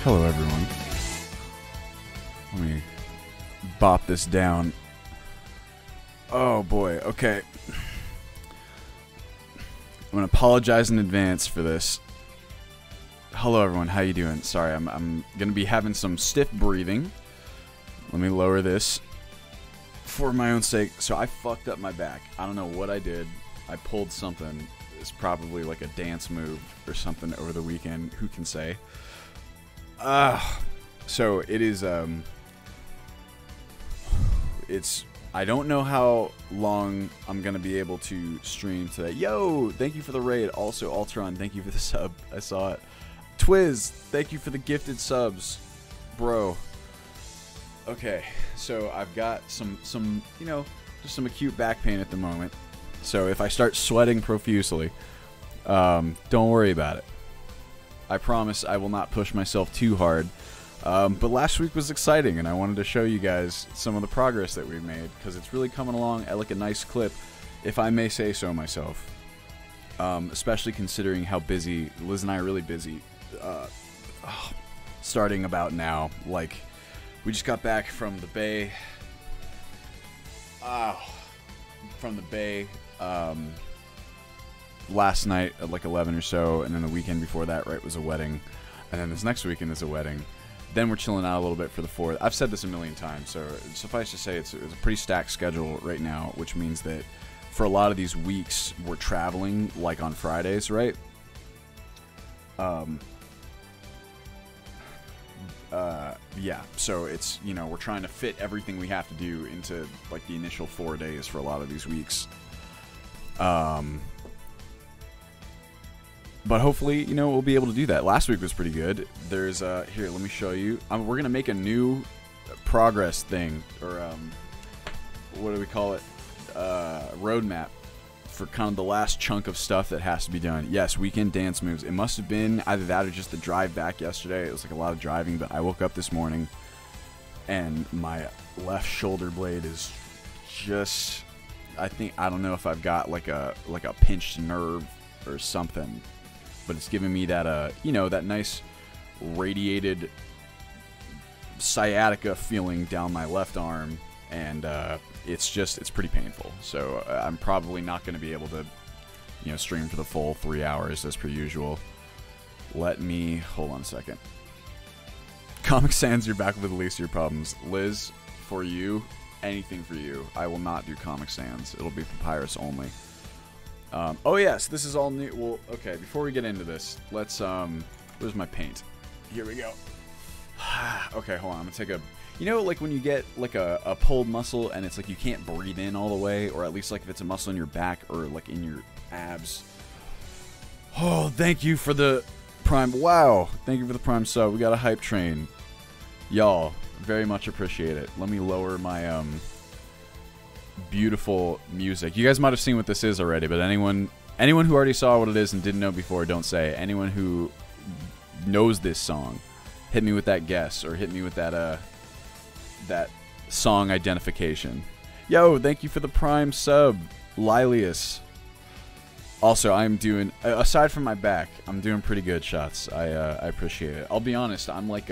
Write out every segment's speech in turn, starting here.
Hello, everyone. Let me bop this down. Oh boy, okay. I'm gonna apologize in advance for this. Hello, everyone. How you doing? Sorry, I'm gonna be having some stiff breathing. Let me lower this for my own sake. So I fucked up my back. I don't know what I did. I pulled something. It's probably like a dance move or something over the weekend. Who can say? So it is, I don't know how long I'm going to be able to stream today. Yo, thank you for the raid. Also, Ultron, thank you for the sub. I saw it. Twiz, thank you for the gifted subs. Bro. Okay, so I've got some, you know, just some acute back pain at the moment. So if I start sweating profusely, don't worry about it. I promise I will not push myself too hard. But last week was exciting, and I wanted to show you guys some of the progress that we've made, because it's really coming along at like a nice clip, if I may say so myself. Especially considering how busy, Liz and I are really busy, starting about now. Like, we just got back from the Bay. Last night at like 11 or so, and then the weekend before that, right, was a wedding, and then this next weekend is a wedding. Then we're chilling out a little bit for the 4th. I've said this a million times, so suffice to say it's a pretty stacked schedule right now, which means that for a lot of these weeks we're traveling, like on Fridays, right? Yeah, so it's, you know, we're trying to fit everything we have to do into like the initial 4 days for a lot of these weeks. But hopefully, you know, we'll be able to do that. Last week was pretty good. There's, here, let me show you. We're going to make a new progress thing, or, what do we call it? Roadmap for kind of the last chunk of stuff that has to be done. Yes, weekend dance moves. It must have been either that or just the drive back yesterday. It was like a lot of driving, but I woke up this morning and my left shoulder blade is just, I don't know if I've got like a pinched nerve or something. But it's giving me that, you know, that nice radiated sciatica feeling down my left arm, and it's pretty painful. So I'm probably not going to be able to, you know, stream for the full 3 hours as per usual. Hold on a second. Comic Sans, you're back with the least of your problems. Liz, for you, anything for you. I will not do Comic Sans. It'll be Papyrus only. Oh yes, this is all new. Well, okay, before we get into this, let's, where's my paint? Here we go. Okay, hold on, I'm gonna take a, you know, like when you get like a pulled muscle and it's like you can't breathe in all the way, or at least like if it's a muscle in your back or like in your abs. Oh, thank you for the Prime, wow, thank you for the Prime sub. We got a hype train. Y'all, very much appreciate it. Let me lower my, beautiful music. You guys might have seen what this is already, but anyone who already saw what it is and didn't know before, don't say. Anyone who knows this song, hit me with that guess, or hit me with that that song identification. Yo, thank you for the Prime sub, Lilius. Also, I'm doing, aside from my back, I'm doing pretty good, shots. I appreciate it. I'll be honest, I'm like,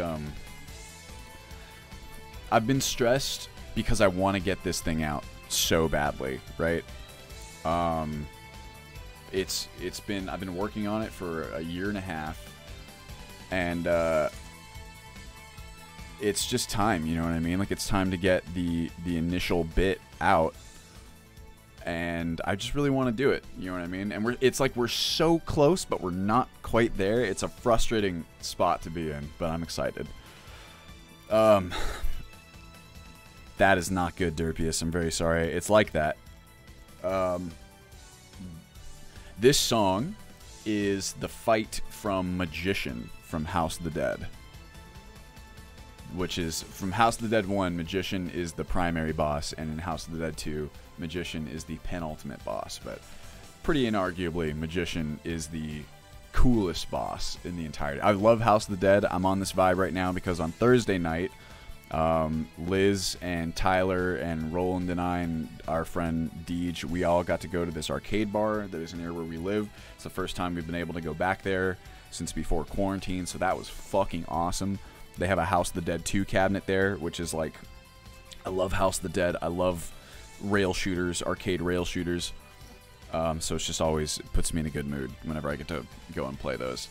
I've been stressed because I want to get this thing out so badly, right? I've been working on it for a year and a half, and it's just time, you know what I mean? Like, it's time to get the initial bit out, and I just really want to do it, you know what I mean? And it's like we're so close, but we're not quite there. It's a frustrating spot to be in, but I'm excited. That is not good, Derpius. I'm very sorry. It's like that. This song is the fight from Magician from House of the Dead. Which is, from House of the Dead 1, Magician is the primary boss, and in House of the Dead 2, Magician is the penultimate boss. But pretty inarguably, Magician is the coolest boss in the entirety. I love House of the Dead. I'm on this vibe right now because on Thursday night, Liz and Tyler and Roland and I and our friend Deej, we all got to go to this arcade bar that is near where we live. It's the first time we've been able to go back there since before quarantine, so that was fucking awesome. They have a House of the Dead 2 cabinet there, which is like, I love House of the Dead. I love rail shooters, arcade rail shooters. So it's just always, it puts me in a good mood whenever I get to go and play those.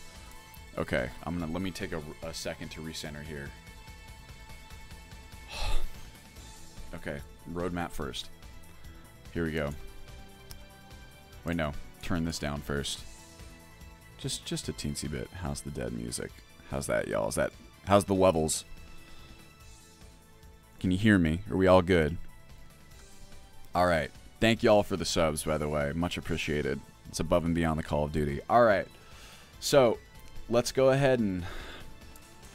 Okay, let me take a second to recenter here. Okay, roadmap first. Here we go. Wait, no. Turn this down first. Just a teensy bit. How's the Dead music? How's that, y'all? How's the levels? Can you hear me? Are we all good? Alright. Thank y'all for the subs, by the way. Much appreciated. It's above and beyond the Call of Duty. Alright. So, let's go ahead and...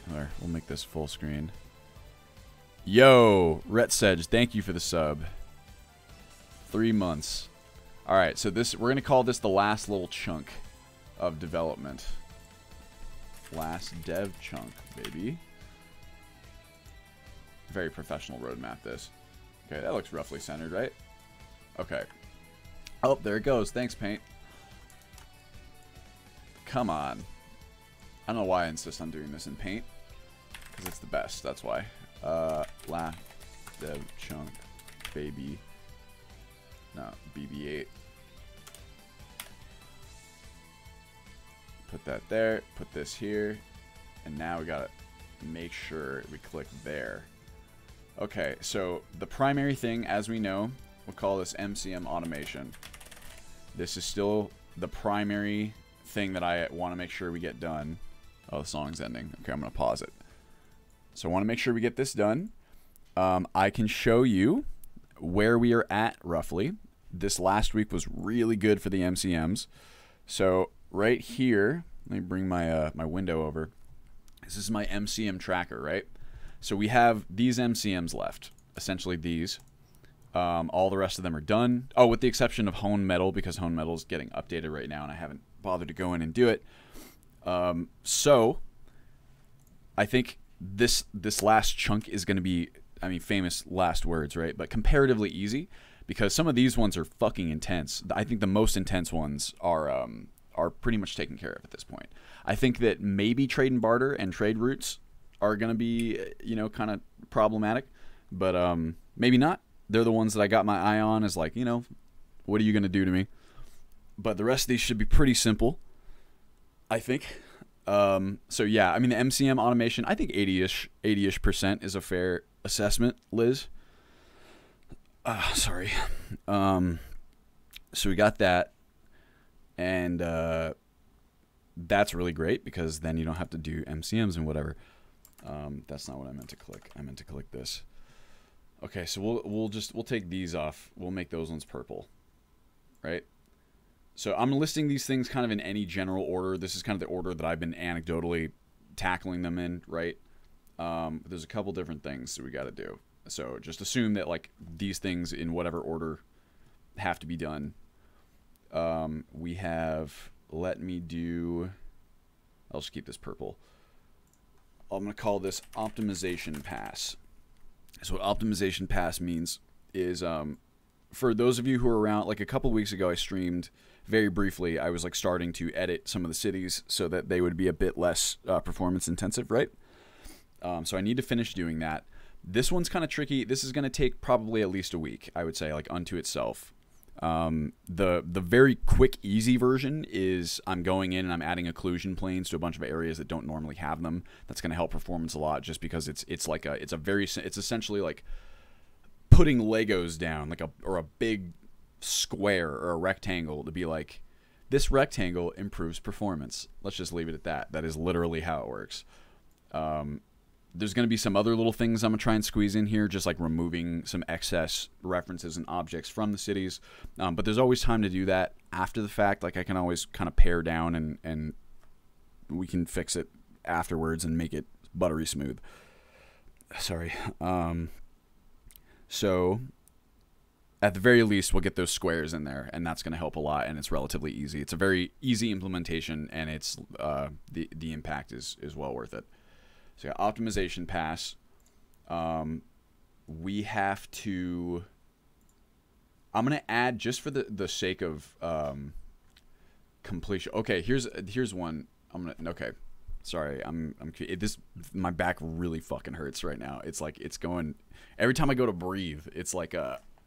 We'll make this full screen. Yo, Rhett Sedge, thank you for the sub. 3 months. Alright, so we're going to call this the last little chunk of development. Last dev chunk, baby. Very professional roadmap, this. Okay, that looks roughly centered, right? Okay. Oh, there it goes. Thanks, Paint. Come on. I don't know why I insist on doing this in Paint. Because it's the best, that's why. Last dev chunk, baby. No, BB8. Put that there, put this here, and now we gotta make sure we click there. Okay, so the primary thing, as we know, we'll call this MCM automation. This is still the primary thing that I want to make sure we get done. Oh, the song's ending. Okay, I'm gonna pause it. So I want to make sure we get this done. I can show you where we are at, roughly. This last week was really good for the MCMs. So right here, let me bring my my window over. This is my MCM tracker, right? So we have these MCMs left, essentially these. All the rest of them are done. Oh, with the exception of Hone Metal, because Hone Metal is getting updated right now, and I haven't bothered to go in and do it. So I think this last chunk is going to be, I mean, famous last words, right? But comparatively easy, because some of these ones are fucking intense. I think the most intense ones are pretty much taken care of at this point. I think that maybe trade and barter and trade routes are going to be, you know, kind of problematic, but maybe not. They're the ones that I got my eye on as like, you know, what are you going to do to me? But the rest of these should be pretty simple, I think. So yeah, I mean, the MCM automation, I think 80-ish% is a fair assessment, Liz. Sorry. So we got that, and that's really great because then you don't have to do MCMs and whatever. That's not what I meant to click. I meant to click this. Okay, so we'll take these off. We'll make those ones purple, right? So I'm listing these things kind of in any general order. This is kind of the order that I've been anecdotally tackling them in, right? But there's a couple different things that we got to do. So just assume that like these things in whatever order have to be done. We have, let me do, I'll just keep this purple. I'm going to call this optimization pass. So what optimization pass means is, for those of you who are around, like a couple weeks ago I streamed very briefly. I was like starting to edit some of the cities so that they would be a bit less performance intensive, right? So I need to finish doing that. This one's kind of tricky. This is going to take probably at least a week, I would say, like unto itself. The very quick, easy version is I'm going in and I'm adding occlusion planes to a bunch of areas that don't normally have them. That's going to help performance a lot, just because it's essentially like putting Legos down, like a big square or a rectangle, to be like, this rectangle improves performance. Let's just leave it at that. That is literally how it works. There's going to be some other little things I'm going to try and squeeze in here, just like removing some excess references and objects from the cities. But there's always time to do that after the fact. Like I can always kind of pare down and we can fix it afterwards and make it buttery smooth. Sorry. So at the very least, we'll get those squares in there, and that's going to help a lot, and it's relatively easy. It's a very easy implementation, and it's the impact is well worth it. So yeah, optimization pass. We have to. I'm gonna add just for the sake of completion. Okay, here's one. Okay. Sorry, my back really fucking hurts right now. It's like it's going every time I go to breathe. It's like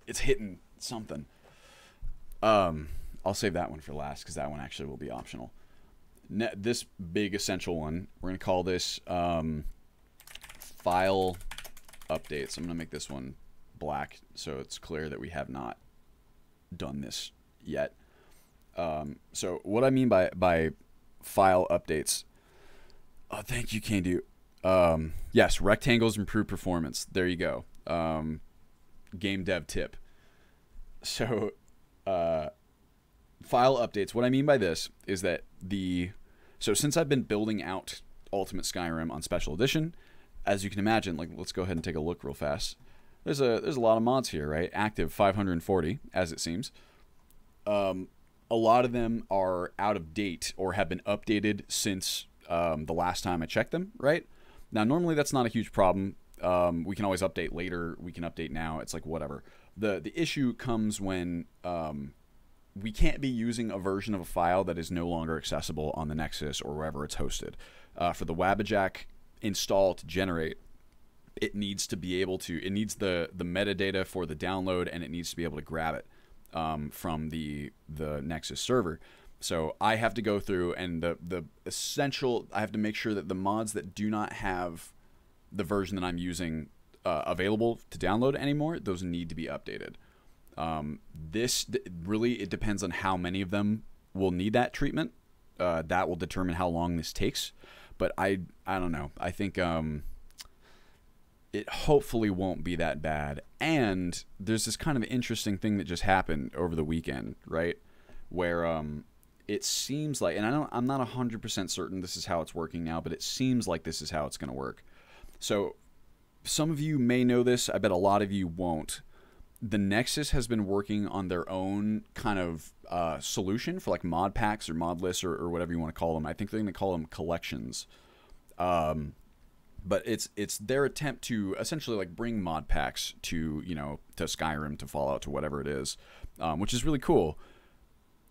it's hitting something. I'll save that one for last because that one actually will be optional. This big essential one, we're gonna call this file updates. I'm gonna make this one black so it's clear that we have not done this yet. So what I mean by file updates. Oh, thank you, Can Do. Yes, rectangles improve performance. There you go. Game dev tip. So, file updates. What I mean by this is that so since I've been building out Ultimate Skyrim on Special Edition, as you can imagine, like let's go ahead and take a look real fast. There's a lot of mods here, right? Active 540, as it seems. A lot of them are out of date or have been updated since the last time I checked them, right? Now, normally that's not a huge problem. We can always update later. We can update now. It's like whatever. The issue comes when we can't be using a version of a file that is no longer accessible on the Nexus or wherever it's hosted. For the Wabajack install to generate, it needs to be able to. It needs the metadata for the download, and it needs to be able to grab it from the Nexus server. So I have to go through and the essential. I have to make sure that the mods that do not have the version that I'm using available to download anymore, those need to be updated. Really, it depends on how many of them will need that treatment. That will determine how long this takes. But I don't know. I think it hopefully won't be that bad. And there's this kind of interesting thing that just happened over the weekend, right? Where it seems like, and I'm not 100% certain this is how it's working now, but it seems like this is how it's going to work. So some of you may know this. I bet a lot of you won't. The Nexus has been working on their own kind of solution for like mod packs or mod lists or whatever you want to call them. I think they're going to call them collections. But it's their attempt to essentially like bring mod packs to, to Skyrim, to Fallout, to whatever it is, which is really cool.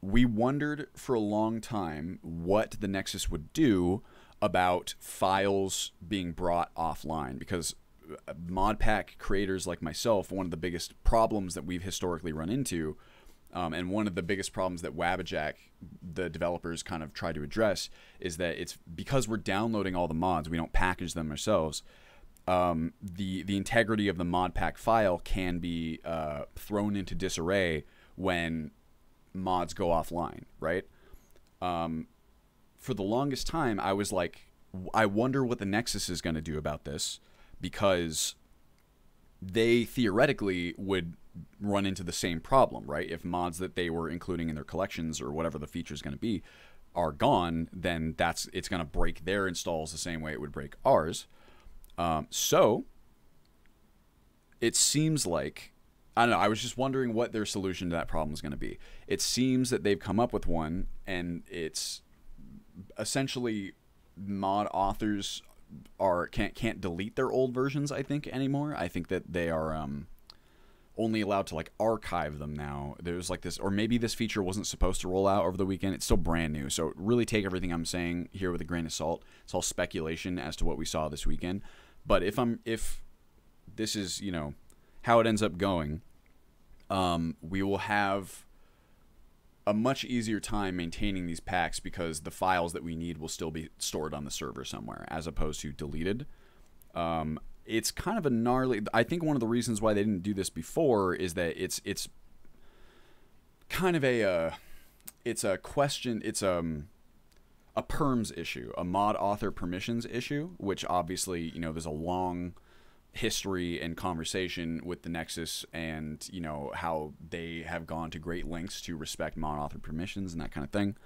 We wondered for a long time what the Nexus would do about files being brought offline, because mod pack creators like myself, one of the biggest problems that we've historically run into, and one of the biggest problems that Wabajack, the developers, kind of try to address, is that it's because we're downloading all the mods, we don't package them ourselves. The integrity of the mod pack file can be thrown into disarray when mods go offline, right? For the longest time, I was like, I wonder what the Nexus is going to do about this, because they theoretically would run into the same problem, right? If mods that they were including in their collections or whatever the feature is going to be are gone, then it's going to break their installs the same way it would break ours. So it seems like, I don't know, I was just wondering what their solution to that problem is going to be. It seems that they've come up with one, and it's essentially mod authors can't delete their old versions, I think, anymore. I think that they are only allowed to like archive them now. There's like this, or maybe this feature wasn't supposed to roll out over the weekend. It's still brand new, so really take everything I'm saying here with a grain of salt. It's all speculation as to what we saw this weekend. But if this is, how it ends up going, we will have a much easier time maintaining these packs, because the files that we need will still be stored on the server somewhere as opposed to deleted. It's kind of a gnarly, I think one of the reasons why they didn't do this before is that it's kind of it's a question, it's a perms issue, a mod author permissions issue, which obviously, there's a long history and conversation with the Nexus, and how they have gone to great lengths to respect mod author permissions and that kind of thing.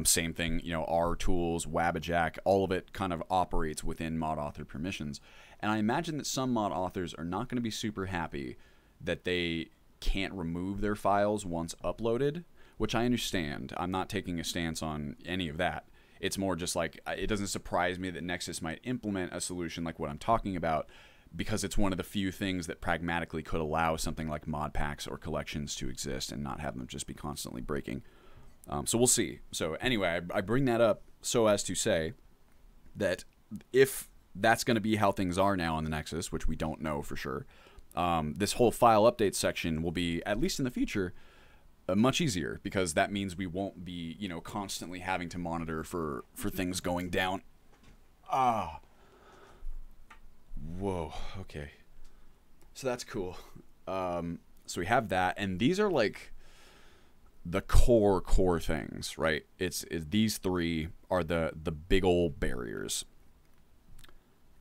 Same thing, our tools, Wabajack, all of it kind of operates within mod author permissions. And I imagine that some mod authors are not going to be super happy that they can't remove their files once uploaded, which I understand. I'm not taking a stance on any of that. It's more just like, it doesn't surprise me that Nexus might implement a solution like what I'm talking about, because it's one of the few things that pragmatically could allow something like mod packs or collections to exist and not have them just be constantly breaking. So we'll see. So anyway, I bring that up so as to say that if that's going to be how things are now on the Nexus, which we don't know for sure, this whole file update section will be, at least in the future, much easier, because that means we won't be, you know, constantly having to monitor for things going down. Whoa, okay. So that's cool. So we have that, and these are like the core things, right? It's these three are the big old barriers.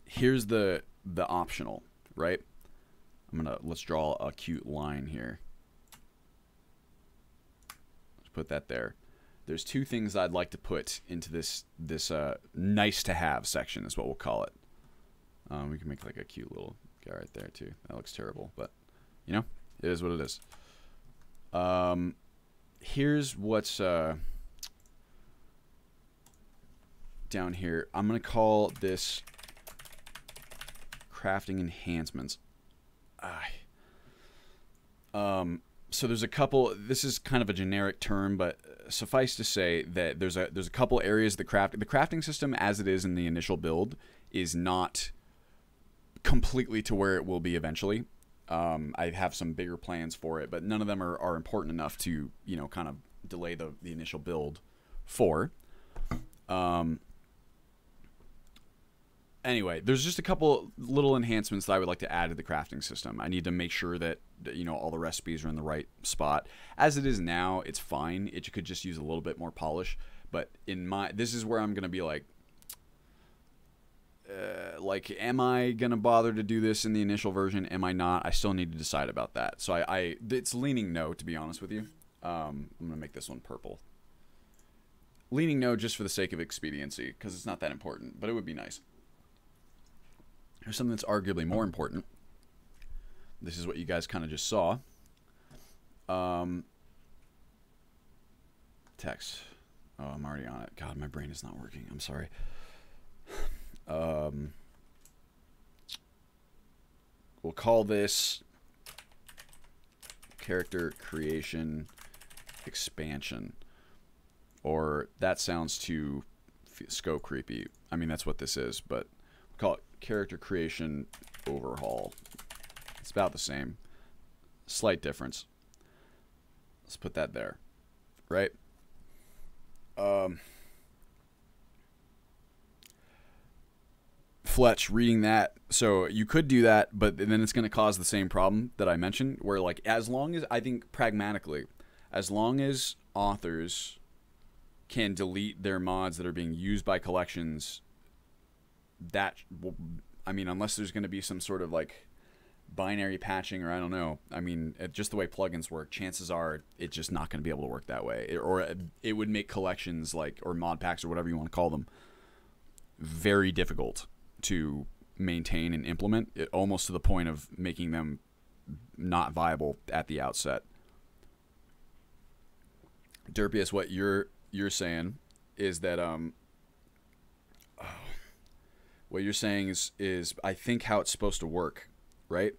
Here's the optional, right? Let's draw a cute line here. Let's put that there. There's two things I'd like to put into this nice to have section is what we'll call it. We can make like a cute little guy right there too. That looks terrible, but you know, it is what it is. Here's what's down here. I'm gonna call this crafting enhancements. So there's a couple. This is kind of a generic term, but suffice to say that there's a couple areas the crafting system as it is in the initial build is not completely to where it will be eventually. I have some bigger plans for it, but none of them are important enough to, you know, kind of delay the initial build for. Anyway, there's just a couple little enhancements that I would like to add to the crafting system. I need to make sure that, you know, all the recipes are in the right spot. As it is now, it's fine. It could just use a little bit more polish. But this is where I'm going to be like, am I going to bother to do this in the initial version? Am I not? I still need to decide about that. So it's leaning no, to be honest with you. I'm going to make this one purple. Leaning no just for the sake of expediency, because it's not that important, but it would be nice. Here's something that's arguably more important. This is what you guys kind of just saw. Text. Oh, I'm already on it. God, my brain is not working. I'm sorry. We'll call this character creation expansion. Or that sounds too scope creepy. I mean, that's what this is, but we'll call it character creation overhaul. It's about the same. Slight difference. Let's put that there. Right? Fletch, reading that, so you could do that, but then it's going to cause the same problem that I mentioned, where like, as long as, I think pragmatically, as long as authors can delete their mods that are being used by collections, that will, I mean, unless there's going to be some sort of like binary patching, or I don't know, I mean, just the way plugins work, chances are it's just not going to be able to work that way, or it would make collections like, or mod packs or whatever you want to call them, very difficult to maintain and implement, it almost to the point of making them not viable at the outset. Derpius, what you're saying is that what you're saying is I think how it's supposed to work, right?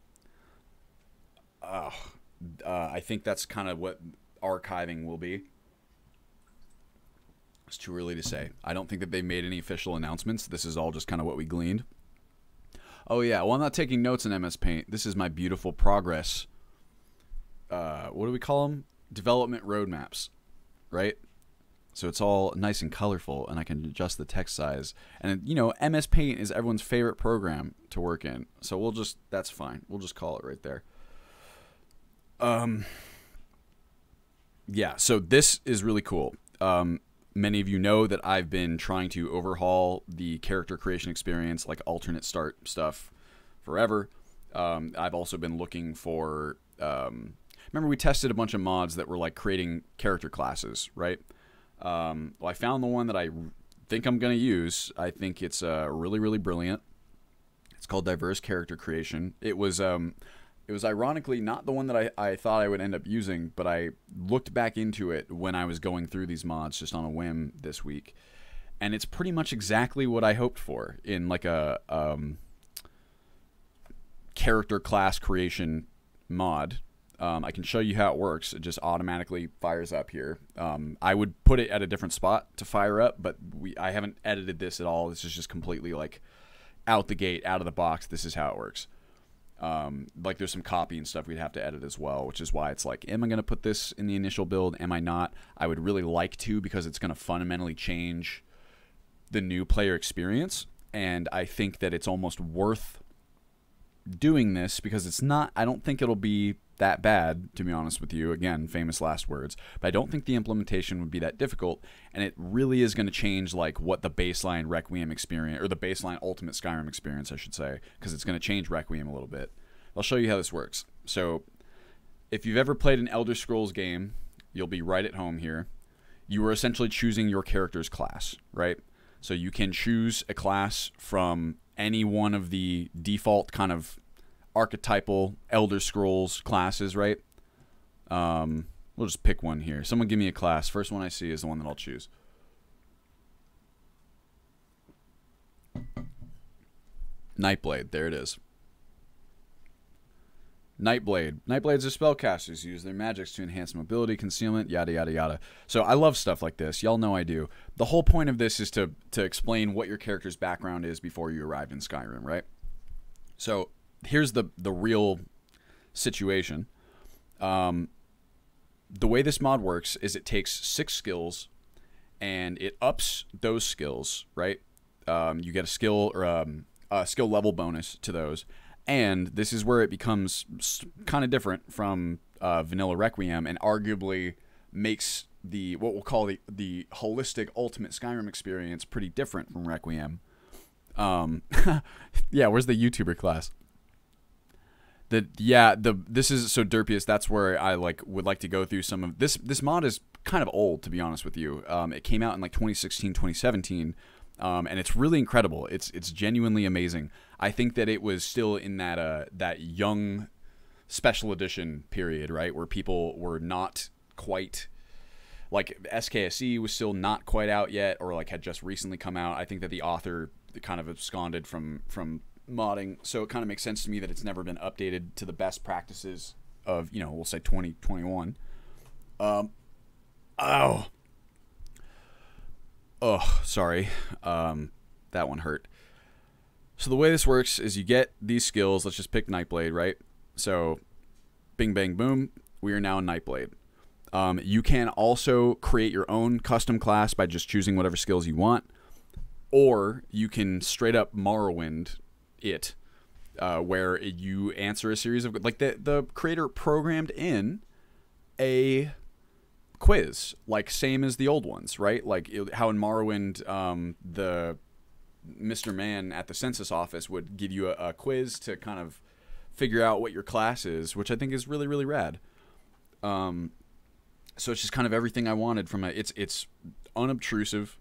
I think that's kind of what archiving will be. It's too early to say. I don't think that they made any official announcements. This is all just kind of what we gleaned. Oh yeah, well, I'm not taking notes in MS Paint. This is my beautiful progress. What do we call them? Development roadmaps, right? So it's all nice and colorful, and I can adjust the text size. And, you know, MS Paint is everyone's favorite program to work in. So we'll just, that's fine. We'll just call it right there. Yeah, so this is really cool. Many of you know that I've been trying to overhaul the character creation experience, like alternate start stuff, forever. I've also been looking for... remember we tested a bunch of mods that were like creating character classes, right? Well, I found the one that I think I'm going to use. I think it's really, really brilliant. It's called Diverse Character Creation. It was ironically not the one that I thought I would end up using, but I looked back into it when I was going through these mods just on a whim this week. And it's pretty much exactly what I hoped for in like a character class creation mod. I can show you how it works. It just automatically fires up here. I would put it at a different spot to fire up, but I haven't edited this at all. This is just completely like out the gate, out of the box. This is how it works. Like there's some copy and stuff we'd have to edit as well, which is why it's like, am I going to put this in the initial build? Am I not? I would really like to, because it's going to fundamentally change the new player experience. And I think that it's almost worth doing this, because it's not, I don't think it'll be that bad, to be honest with you. Again, famous last words. But I don't think the implementation would be that difficult, and it really is going to change like what the baseline Requiem experience, or the baseline Ultimate Skyrim experience, I should say, because it's going to change Requiem a little bit. I'll show you how this works. So if you've ever played an Elder Scrolls game, you'll be right at home here. You are essentially choosing your character's class, right? So you can choose a class from any one of the default kind of archetypal Elder Scrolls classes, right? We'll just pick one here. Someone give me a class. First one I see is the one that I'll choose. Nightblade. There it is. Nightblade. Nightblades are spellcasters who use their magics to enhance mobility, concealment, yada, yada, yada. So I love stuff like this. Y'all know I do. The whole point of this is to explain what your character's background is before you arrived in Skyrim, right? So here's the real situation. The way this mod works is it takes 6 skills and it ups those skills, right? You get a skill or a skill level bonus to those. And this is where it becomes kind of different from vanilla Requiem, and arguably makes the what we'll call the holistic ultimate Skyrim experience pretty different from Requiem. Yeah, where's the YouTuber class? This is so Derpius. That's where I would like to go through some of this. This mod is kind of old, to be honest with you. It came out in like 2016, 2017. And it's really incredible. It's genuinely amazing. I think that it was still in that young special edition period, right, where people were not quite, like SKSE was still not quite out yet, or like had just recently come out. I think that the author kind of absconded from modding, so it kind of makes sense to me that it's never been updated to the best practices of, we'll say 2021. Oh, sorry. That one hurt. So the way this works is you get these skills. Let's just pick Nightblade, right? So bing, bang, boom. We are now in Nightblade. You can also create your own custom class by just choosing whatever skills you want. Or you can straight up Morrowind it, where you answer a series of... Like the creator programmed in a quiz, like same as the old ones, right? Like how in Morrowind, the Mr. Man at the census office would give you a quiz to kind of figure out what your class is, which I think is really, really rad. So it's just kind of everything I wanted from it's unobtrusive.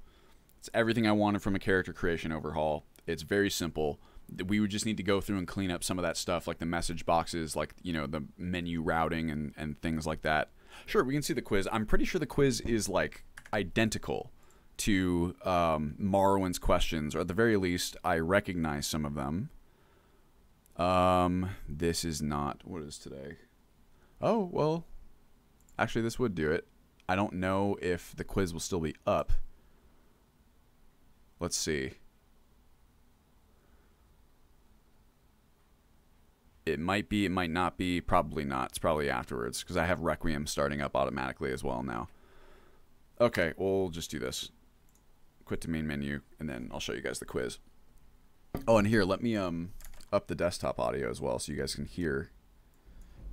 It's everything I wanted from a character creation overhaul. It's very simple. We would just need to go through and clean up some of that stuff, like the message boxes, like, the menu routing and things like that. Sure, we can see the quiz. I'm pretty sure the quiz is like identical to Morrowind's questions, or at the very least, I recognize some of them. This is not... What is today? Oh, well, actually this would do it. I don't know if the quiz will still be up. Let's see. It might be, it might not be, probably not. It's probably afterwards, because I have Requiem starting up automatically as well now. Okay, we'll just do this. Quit to main menu, and then I'll show you guys the quiz. Oh, and here, let me up the desktop audio as well, so you guys can hear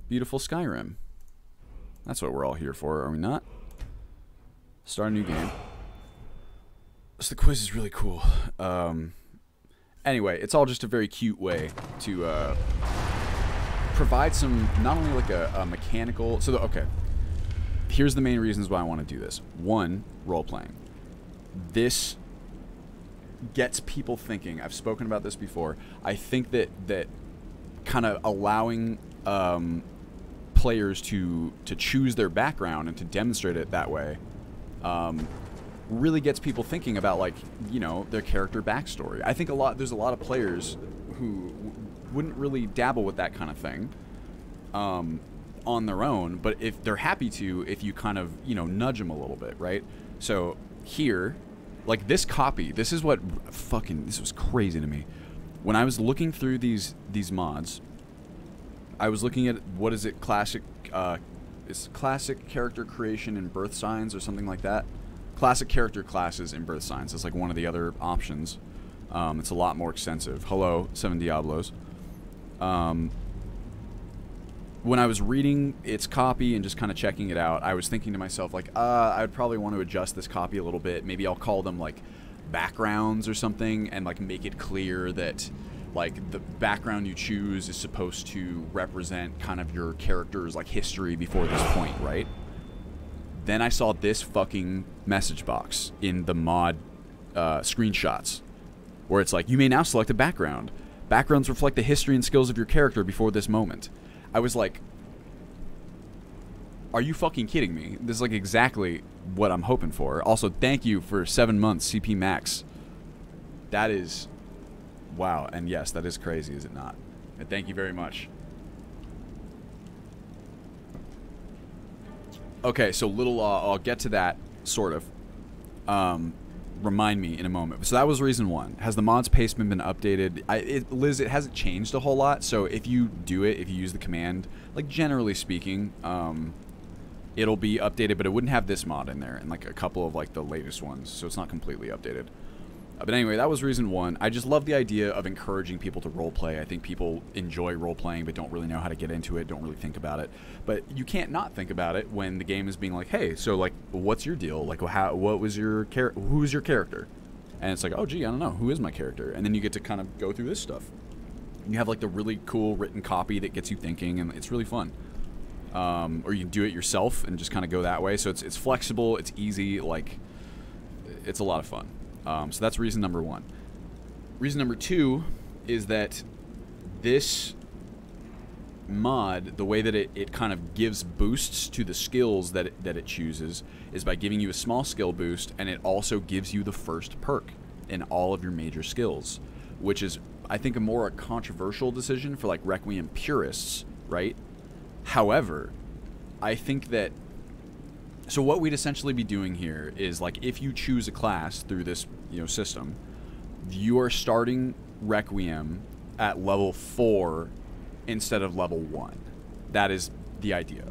beautiful Skyrim. That's what we're all here for, are we not? Start a new game. So the quiz is really cool. Anyway, it's all just a very cute way to provide some, not only like a mechanical... So, okay. Here's the main reasons why I want to do this. One, role-playing. This gets people thinking. I've spoken about this before. I think that kind of allowing players to choose their background and to demonstrate it that way really gets people thinking about, like, their character backstory. I think there's a lot of players who wouldn't really dabble with that kind of thing on their own, but if they're happy to, if you kind of, you know, nudge them a little bit, right? So here, like this copy, this is what fucking, this was crazy to me. When I was looking through these mods, I was looking at, what is it, classic, it's classic character creation and birth signs or something like that. Classic character classes and birth signs. It's like one of the other options. It's a lot more extensive. Hello, 7 Diablos. When I was reading its copy and just kind of checking it out, I was thinking to myself, like, I would probably want to adjust this copy a little bit. Maybe I'll call them, like, backgrounds or something, and, like, make it clear that, like, the background you choose is supposed to represent kind of your character's, like, history before this point, right? Then I saw this fucking message box in the mod screenshots, where it's like, you may now select a background. Backgrounds reflect the history and skills of your character before this moment. I was like, are you fucking kidding me? This is like exactly what I'm hoping for. Also, thank you for 7 months, CP Max. That is, wow. And yes, that is crazy, is it not? And thank you very much. Okay, so little, I'll get to that, sort of. Remind me in a moment. So that was reason one. Has the mods pacement been updated? Liz, it hasn't changed a whole lot. So if you do it, if you use the command, like generally speaking, it'll be updated, but it wouldn't have this mod in there and like a couple of like the latest ones. So it's not completely updated. But anyway, that was reason one. I just love the idea of encouraging people to roleplay. I think people enjoy roleplaying but don't really know how to get into it, don't really think about it. But you can't not think about it when the game is being like, hey, so like, what's your deal? Like, what was your who's your character? And it's like, oh, gee, I don't know. Who is my character? And then you get to kind of go through this stuff. You have like the really cool written copy that gets you thinking, and it's really fun. Or you can do it yourself and just kind of go that way. So it's flexible, it's easy, like, it's a lot of fun. So that's reason number one. Reason number two is that this mod, the way that it kind of gives boosts to the skills that it chooses is by giving you a small skill boost, and it also gives you the first perk in all of your major skills, which is, I think, a controversial decision for like Requiem purists, right? However, I think that, so what we'd essentially be doing here is, like, if you choose a class through this, you know, system, you are starting Requiem at level 4 instead of level 1. That is the idea.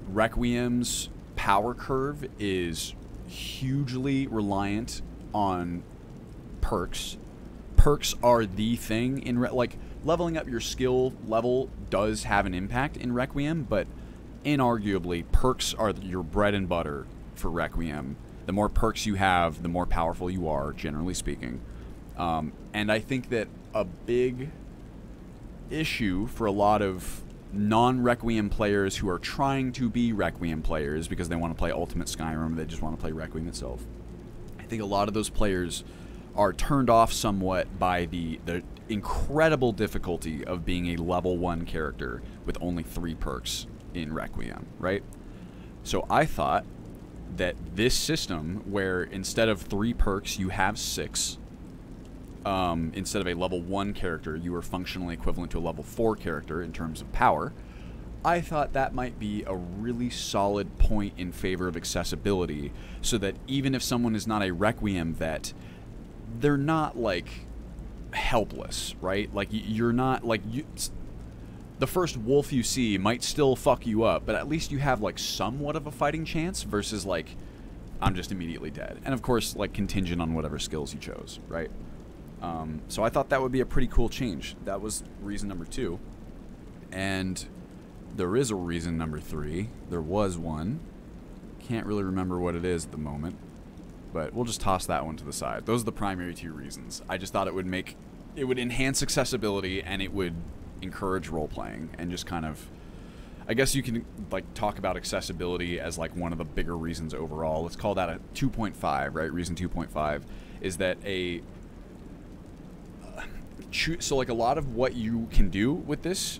Requiem's power curve is hugely reliant on perks. Perks are the thing in like leveling up your skill level does have an impact in Requiem, but inarguably perks are your bread and butter for Requiem. The more perks you have, the more powerful you are, generally speaking. And I think that a big issue for a lot of non-Requiem players who are trying to be Requiem players because they want to play Ultimate Skyrim, they just want to play Requiem itself. I think a lot of those players are turned off somewhat by the incredible difficulty of being a level 1 character with only 3 perks in Requiem, right? So I thought that this system, where instead of 3 perks you have 6, instead of a level 1 character you are functionally equivalent to a level 4 character in terms of power, I thought that might be a really solid point in favor of accessibility, so that even if someone is not a Requiem vet, they're not like helpless, right? Like you're not like the first wolf you see might still fuck you up, but at least you have like somewhat of a fighting chance versus like I'm just immediately dead. And of course, like contingent on whatever skills you chose, right? So I thought that would be a pretty cool change. That was reason number 2. And there is a reason number 3. There was one. Can't really remember what it is at the moment, but we'll just toss that one to the side. Those are the primary 2 reasons. I just thought it would enhance accessibility, and it would encourage role-playing, and just kind of, I guess you can like talk about accessibility as like one of the bigger reasons overall. Let's call that a 2.5, right? Reason 2.5 is that so like a lot of what you can do with this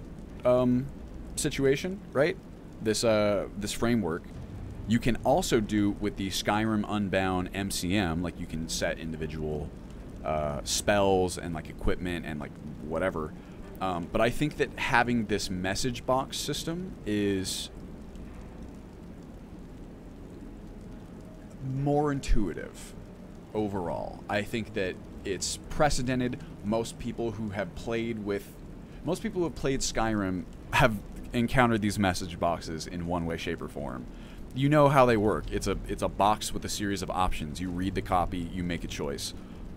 situation, right? This framework, you can also do with the Skyrim Unbound MCM. Like you can set individual spells and like equipment and like whatever. But I think that having this message box system is more intuitive overall. I think that it's precedented. Most people who have played Skyrim have encountered these message boxes in one way, shape, or form. You know how they work. It's a box with a series of options. You read the copy, you make a choice.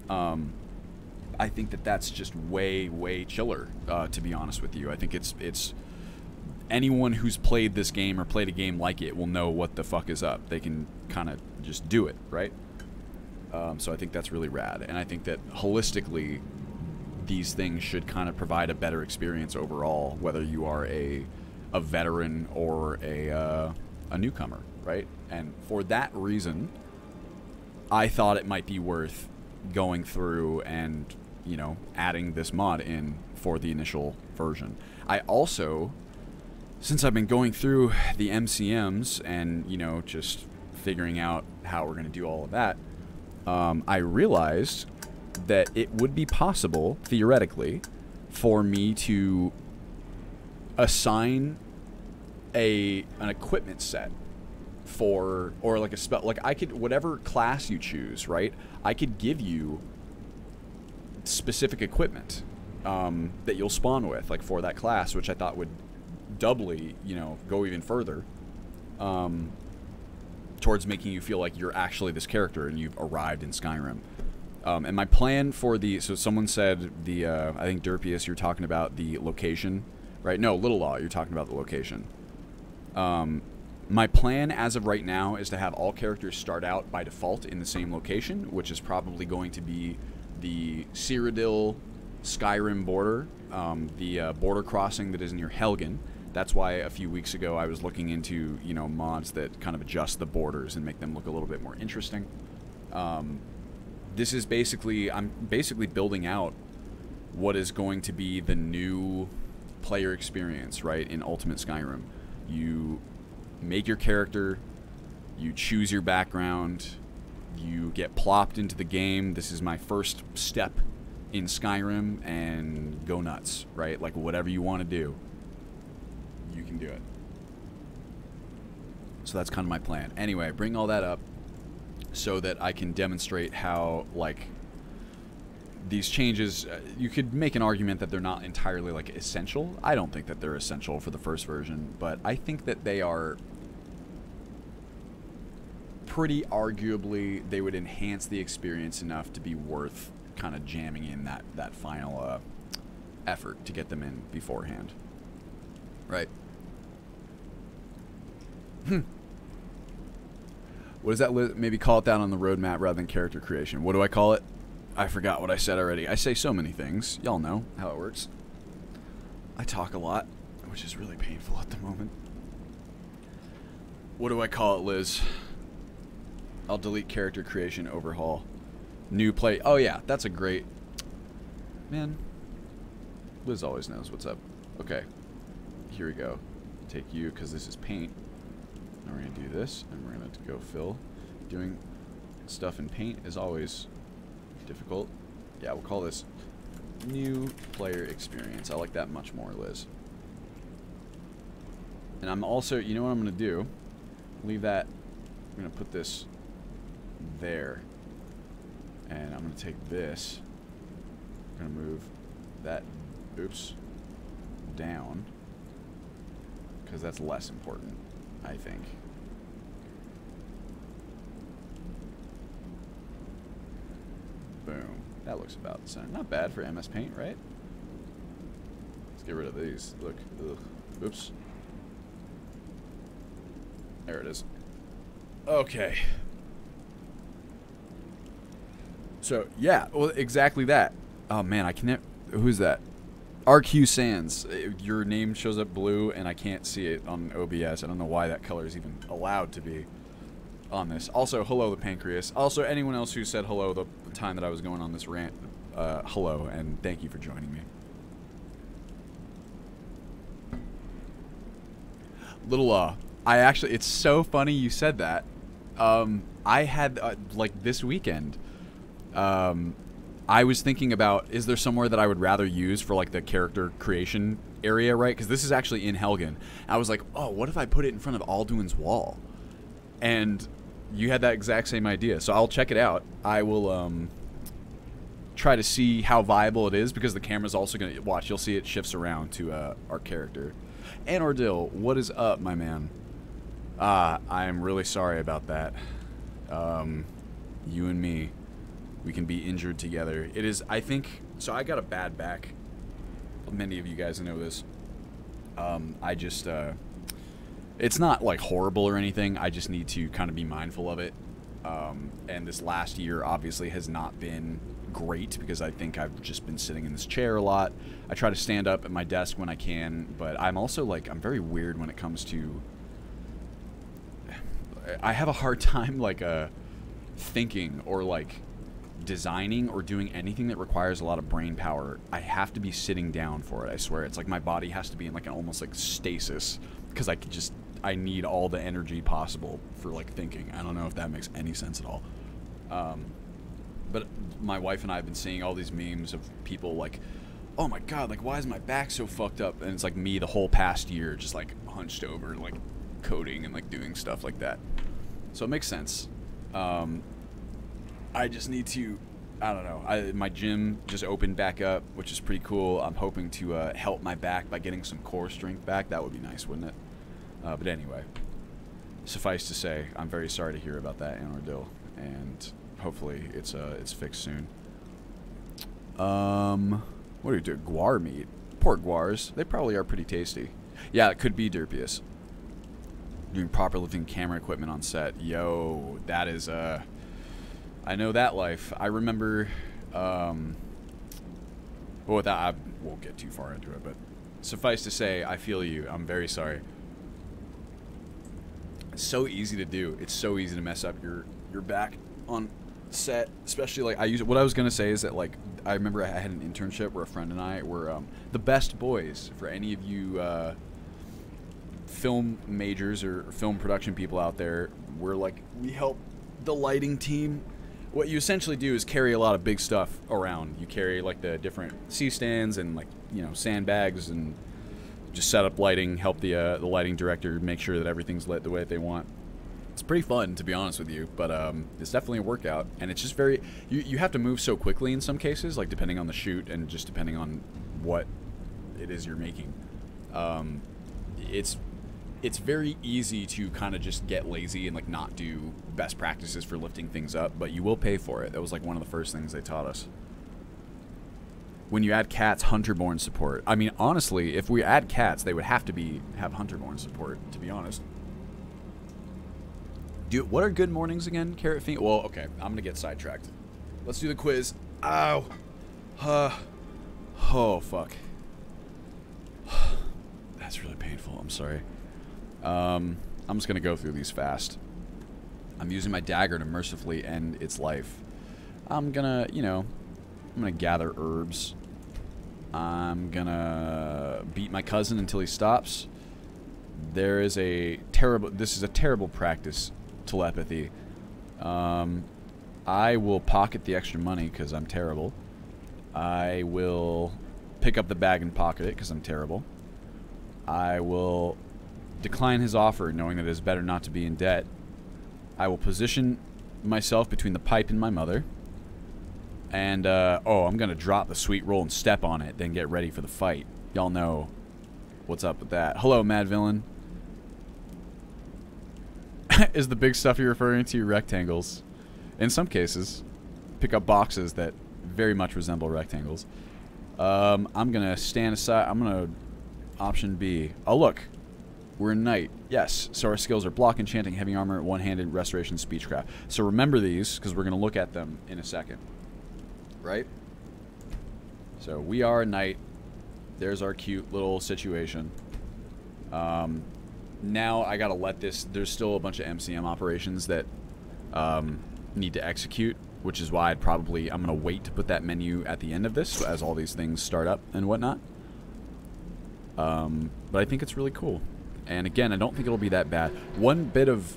I think that that's just way chiller, to be honest with you. I think it's anyone who's played this game or played a game like it will know what the fuck is up. They can kind of just do it, right? So I think that's really rad. And I think that holistically, these things should kind of provide a better experience overall, whether you are a veteran or a newcomer, right? And for that reason, I thought it might be worth going through and, you know, adding this mod in for the initial version. I also, since I've been going through the MCMs and, you know, just figuring out how we're going to do all of that, I realized that it would be possible, theoretically, for me to assign an equipment set for, or like a spell, like I could, whatever class you choose, right? I could give you specific equipment that you'll spawn with, like for that class, which I thought would doubly, you know, go even further towards making you feel like you're actually this character and you've arrived in Skyrim. And my plan for so someone said I think Derpius, you're talking about the location, right? No, Little Law, you're talking about the location. My plan as of right now is to have all characters start out by default in the same location, which is probably going to be the Cyrodiil Skyrim border, the border crossing that is near Helgen. That's why a few weeks ago I was looking into, you know, mods that kind of adjust the borders and make them look a little bit more interesting. This is basically, I'm basically building out what is going to be the new player experience, right, in Ultimate Skyrim. You make your character, you choose your background, you get plopped into the game. This is my first step in Skyrim, and go nuts, right? Like, whatever you want to do, you can do it. So that's kind of my plan. Anyway, bring all that up so that I can demonstrate how, like, these changes, you could make an argument that they're not entirely, like, essential. I don't think that they're essential for the first version, but I think that they are pretty arguably, they would enhance the experience enough to be worth kind of jamming in that final effort to get them in beforehand. Right. What is that? Maybe call it that on the roadmap rather than character creation. What do I call it? I forgot what I said already. I say so many things. Y'all know how it works. I talk a lot, which is really painful at the moment. What do I call it, Liz? I'll delete character creation overhaul. New play. Oh yeah, that's a great... Man. Liz always knows what's up. Okay. Here we go. Take you, because this is paint. Now we're going to do this, and we're going to go fill. Doing stuff in paint is always difficult. Yeah, we'll call this new player experience. I like that much more, Liz. And I'm also, you know what I'm going to do? Leave that. I'm going to put this there. And I'm going to take this. I'm going to move that, oops, down. Because that's less important, I think. Boom. That looks about the same. Not bad for MS Paint, right? Let's get rid of these. Look. Ugh. Oops. There it is. Okay. So, yeah. Well, exactly that. Oh, man. I can't... Who's that? RQ Sands. Your name shows up blue, and I can't see it on OBS. I don't know why that color is even allowed to be on this. Also, hello, the Pancreas. Also, anyone else who said hello the time that I was going on this rant, hello, and thank you for joining me. Little I actually, it's so funny you said that. I had, like, this weekend, I I was thinking about, is there somewhere that I would rather use for like the character creation area, right? Because this is actually in Helgen. I was like, oh, what if I put it in front of Alduin's wall? And you had that exact same idea. So I'll check it out. I will try to see how viable it is, because the camera's also going to, watch, you'll see it shifts around to our character. And Ordil, what is up, my man? I am really sorry about that. You and me, we can be injured together. It is, I think, so I got a bad back. Many of you guys know this. I just, it's not like horrible or anything. I just need to kind of be mindful of it. And this last year obviously has not been great, because I think I've just been sitting in this chair a lot. I try to stand up at my desk when I can, but I'm also like, I'm very weird when it comes to, I have a hard time like thinking or like designing or doing anything that requires a lot of brain power. I have to be sitting down for it. I swear, it's like my body has to be in like an almost like stasis, because I need all the energy possible for like thinking. I don't know if that makes any sense at all. But my wife and I have been seeing all these memes of people like, oh my god, like why is my back so fucked up? And it's like me the whole past year just like hunched over like coding and like doing stuff like that. So it makes sense. I just need to, I don't know, my gym just opened back up, which is pretty cool. I'm hoping to help my back by getting some core strength back. That would be nice, wouldn't it? But anyway, suffice to say, I'm very sorry to hear about that, Anordil, and hopefully it's fixed soon. What do you do? Guar meat? Poor guars. They probably are pretty tasty. Yeah, it could be Derpius. Doing proper lifting camera equipment on set. Yo, that is, I know that life. I remember, well, with that, I won't get too far into it, but suffice to say, I feel you. I'm very sorry. It's so easy to do. It's so easy to mess up your back on set, especially like I use it. What I was gonna say is that like I remember I had an internship where a friend and I were the best boys. For any of you film majors or film production people out there, we're like, we help the lighting team. What you essentially do is carry a lot of big stuff around. You carry like the different C-stands and like, you know, sandbags, and just set up lighting, help the lighting director make sure that everything's lit the way that they want. It's pretty fun, to be honest with you, but it's definitely a workout, and it's just very, you have to move so quickly in some cases, like depending on the shoot and just depending on what it is you're making. It's very easy to kind of just get lazy and like not do best practices for lifting things up, but you will pay for it. That was like one of the first things they taught us. When you add cats, Hunterborn support. I mean, honestly, if we add cats, they would have to have Hunterborn support, to be honest. What are good mornings again, Carrot Fiend? Well, okay, I'm gonna get sidetracked. Let's do the quiz. Ow. Oh, fuck. That's really painful. I'm sorry. I'm just gonna go through these fast. I'm using my dagger to mercifully end its life. I'm gonna, you know, I'm gonna gather herbs. I'm gonna beat my cousin until he stops. This is a terrible practice, telepathy. I will pocket the extra money because I'm terrible. I will pick up the bag and pocket it because I'm terrible. I will decline his offer knowing that it is better not to be in debt. I will position myself between the pipe and my mother. And, oh, I'm gonna drop the sweet roll and step on it, then get ready for the fight. Y'all know what's up with that. Hello, Mad Villain. Is the big stuff you're referring to rectangles? In some cases, pick up boxes that very much resemble rectangles. I'm gonna stand aside. I'm gonna option B. Oh, look. We're a knight. Yes. So our skills are block, enchanting, heavy armor, one-handed, restoration, speechcraft. So remember these, because we're gonna look at them in a second. Right? So we are a knight. There's our cute little situation. Now I gotta let this. There's still a bunch of MCM operations that need to execute, which is why I'm gonna wait to put that menu at the end of this as all these things start up and whatnot. But I think it's really cool. And again, I don't think it'll be that bad. One bit of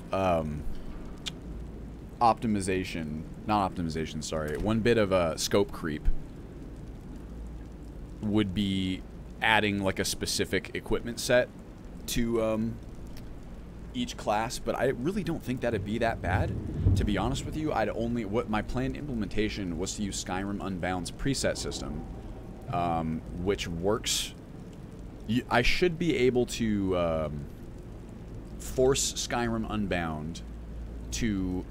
optimization, not optimization, sorry, one bit of scope creep would be adding like a specific equipment set to each class, but I really don't think that'd be that bad. To be honest with you, what my planned implementation was to use Skyrim Unbound's preset system, which works. I should be able to force Skyrim Unbound to,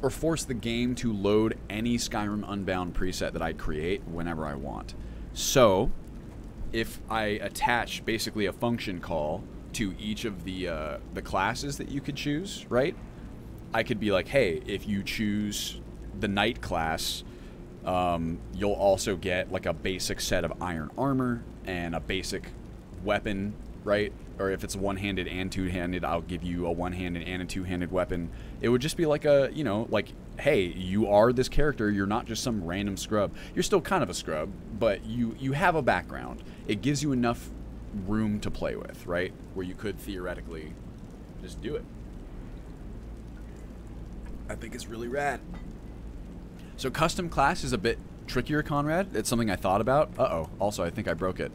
or force the game to load any Skyrim Unbound preset that I create whenever I want. So, if I attach basically a function call to each of the classes that you could choose, right? I could be like, hey, if you choose the Knight class, you'll also get like a basic set of iron armor and a basic weapon, right? Or if it's one-handed and two-handed, I'll give you a one-handed and a two-handed weapon. It would just be like a, you know, like, hey, you are this character. You're not just some random scrub. You're still kind of a scrub, but you have a background. It gives you enough room to play with, right? Where you could theoretically just do it. I think it's really rad. So custom class is a bit trickier, Conrad. It's something I thought about. Uh-oh. Also, I think I broke it.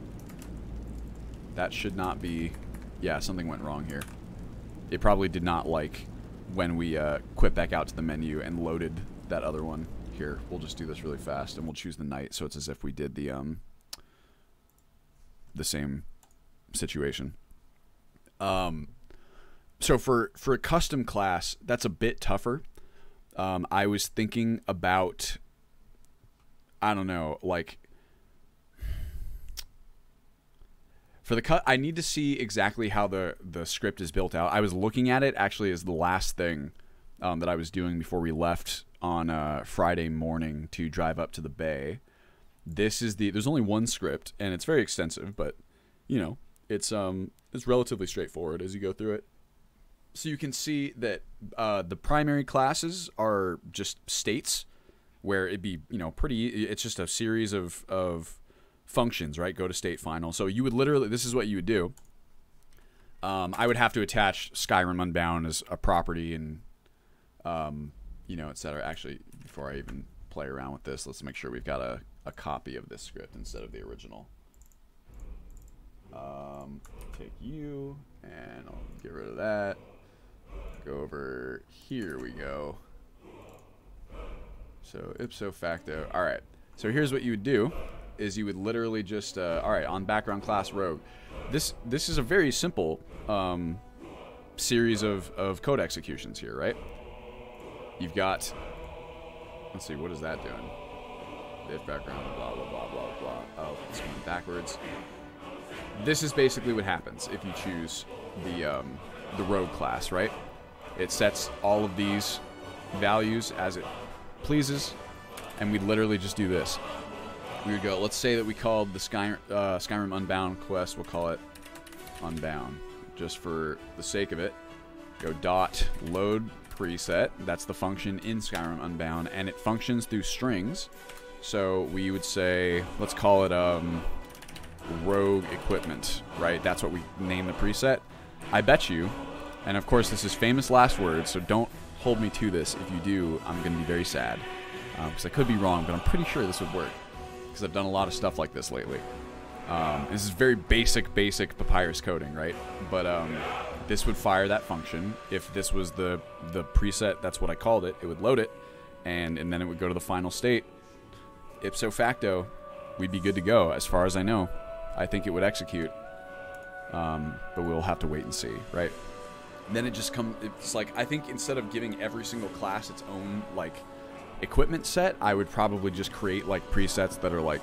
That should not be... Yeah, something went wrong here. It probably did not like when we quit back out to the menu and loaded that other one. Here, we'll just do this really fast, and we'll choose the Knight, so it's as if we did the same situation. So for a custom class, that's a bit tougher. I was thinking about, I don't know, like... For the I need to see exactly how the script is built out. I was looking at it actually as the last thing that I was doing before we left on Friday morning to drive up to the bay. This is there's only one script, and it's very extensive, but you know, it's relatively straightforward as you go through it. So you can see that the primary classes are just states, where it'd be, you know, pretty. It's just a series of functions, right? Go to state final. So you would literally, this is what you would do. I would have to attach Skyrim Unbound as a property and, you know, etc. Actually, before I even play around with this, let's make sure we've got a copy of this script instead of the original. Take you, and I'll get rid of that. Go over, here we go. So ipso facto. All right. So here's what you would do. Is you would literally just, all right, on background class rogue. This is a very simple series of code executions here, right? You've got, let's see, what is that doing? If background, blah, blah, blah, blah, blah. Oh, it's going backwards. This is basically what happens if you choose the rogue class, right? It sets all of these values as it pleases, and we literally just do this. We would go, let's say that we called the Skyrim Unbound quest, we'll call it Unbound, just for the sake of it. Go dot load preset, that's the function in Skyrim Unbound, and it functions through strings. So we would say, let's call it rogue equipment, right? That's what we name the preset. I bet you, and of course this is famous last words, so don't hold me to this. If you do, I'm going to be very sad, because I could be wrong, but I'm pretty sure this would work. Because I've done a lot of stuff like this lately. This is very basic papyrus coding, right? But this would fire that function. If this was the preset, that's what I called it, it would load it, and then it would go to the final state. Ipso facto, we'd be good to go, as far as I know. I think it would execute. But we'll have to wait and see, right? And then it just it's like, I think instead of giving every single class its own, like, equipment set, I would probably just create like presets that are like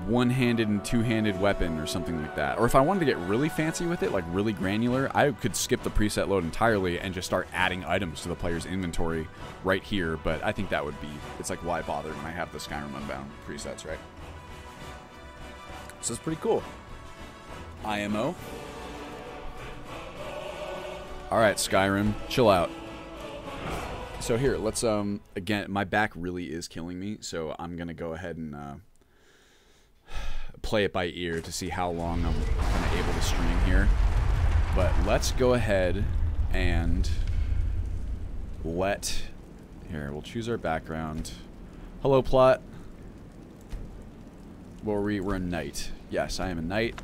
one-handed and two-handed weapon or something like that. Or if I wanted to get really fancy with it, like really granular, I could skip the preset load entirely and just start adding items to the player's inventory right here. But I think that would be, it's like, why bother when I have the Skyrim Unbound presets, right? So it's pretty cool. IMO. All right, Skyrim, chill out. So here, let's, again, my back really is killing me, so I'm going to go ahead and play it by ear to see how long I'm kind of able to stream here. But let's go ahead and Here, we'll choose our background. Hello, plot. What were we? We're a knight. Yes, I am a knight.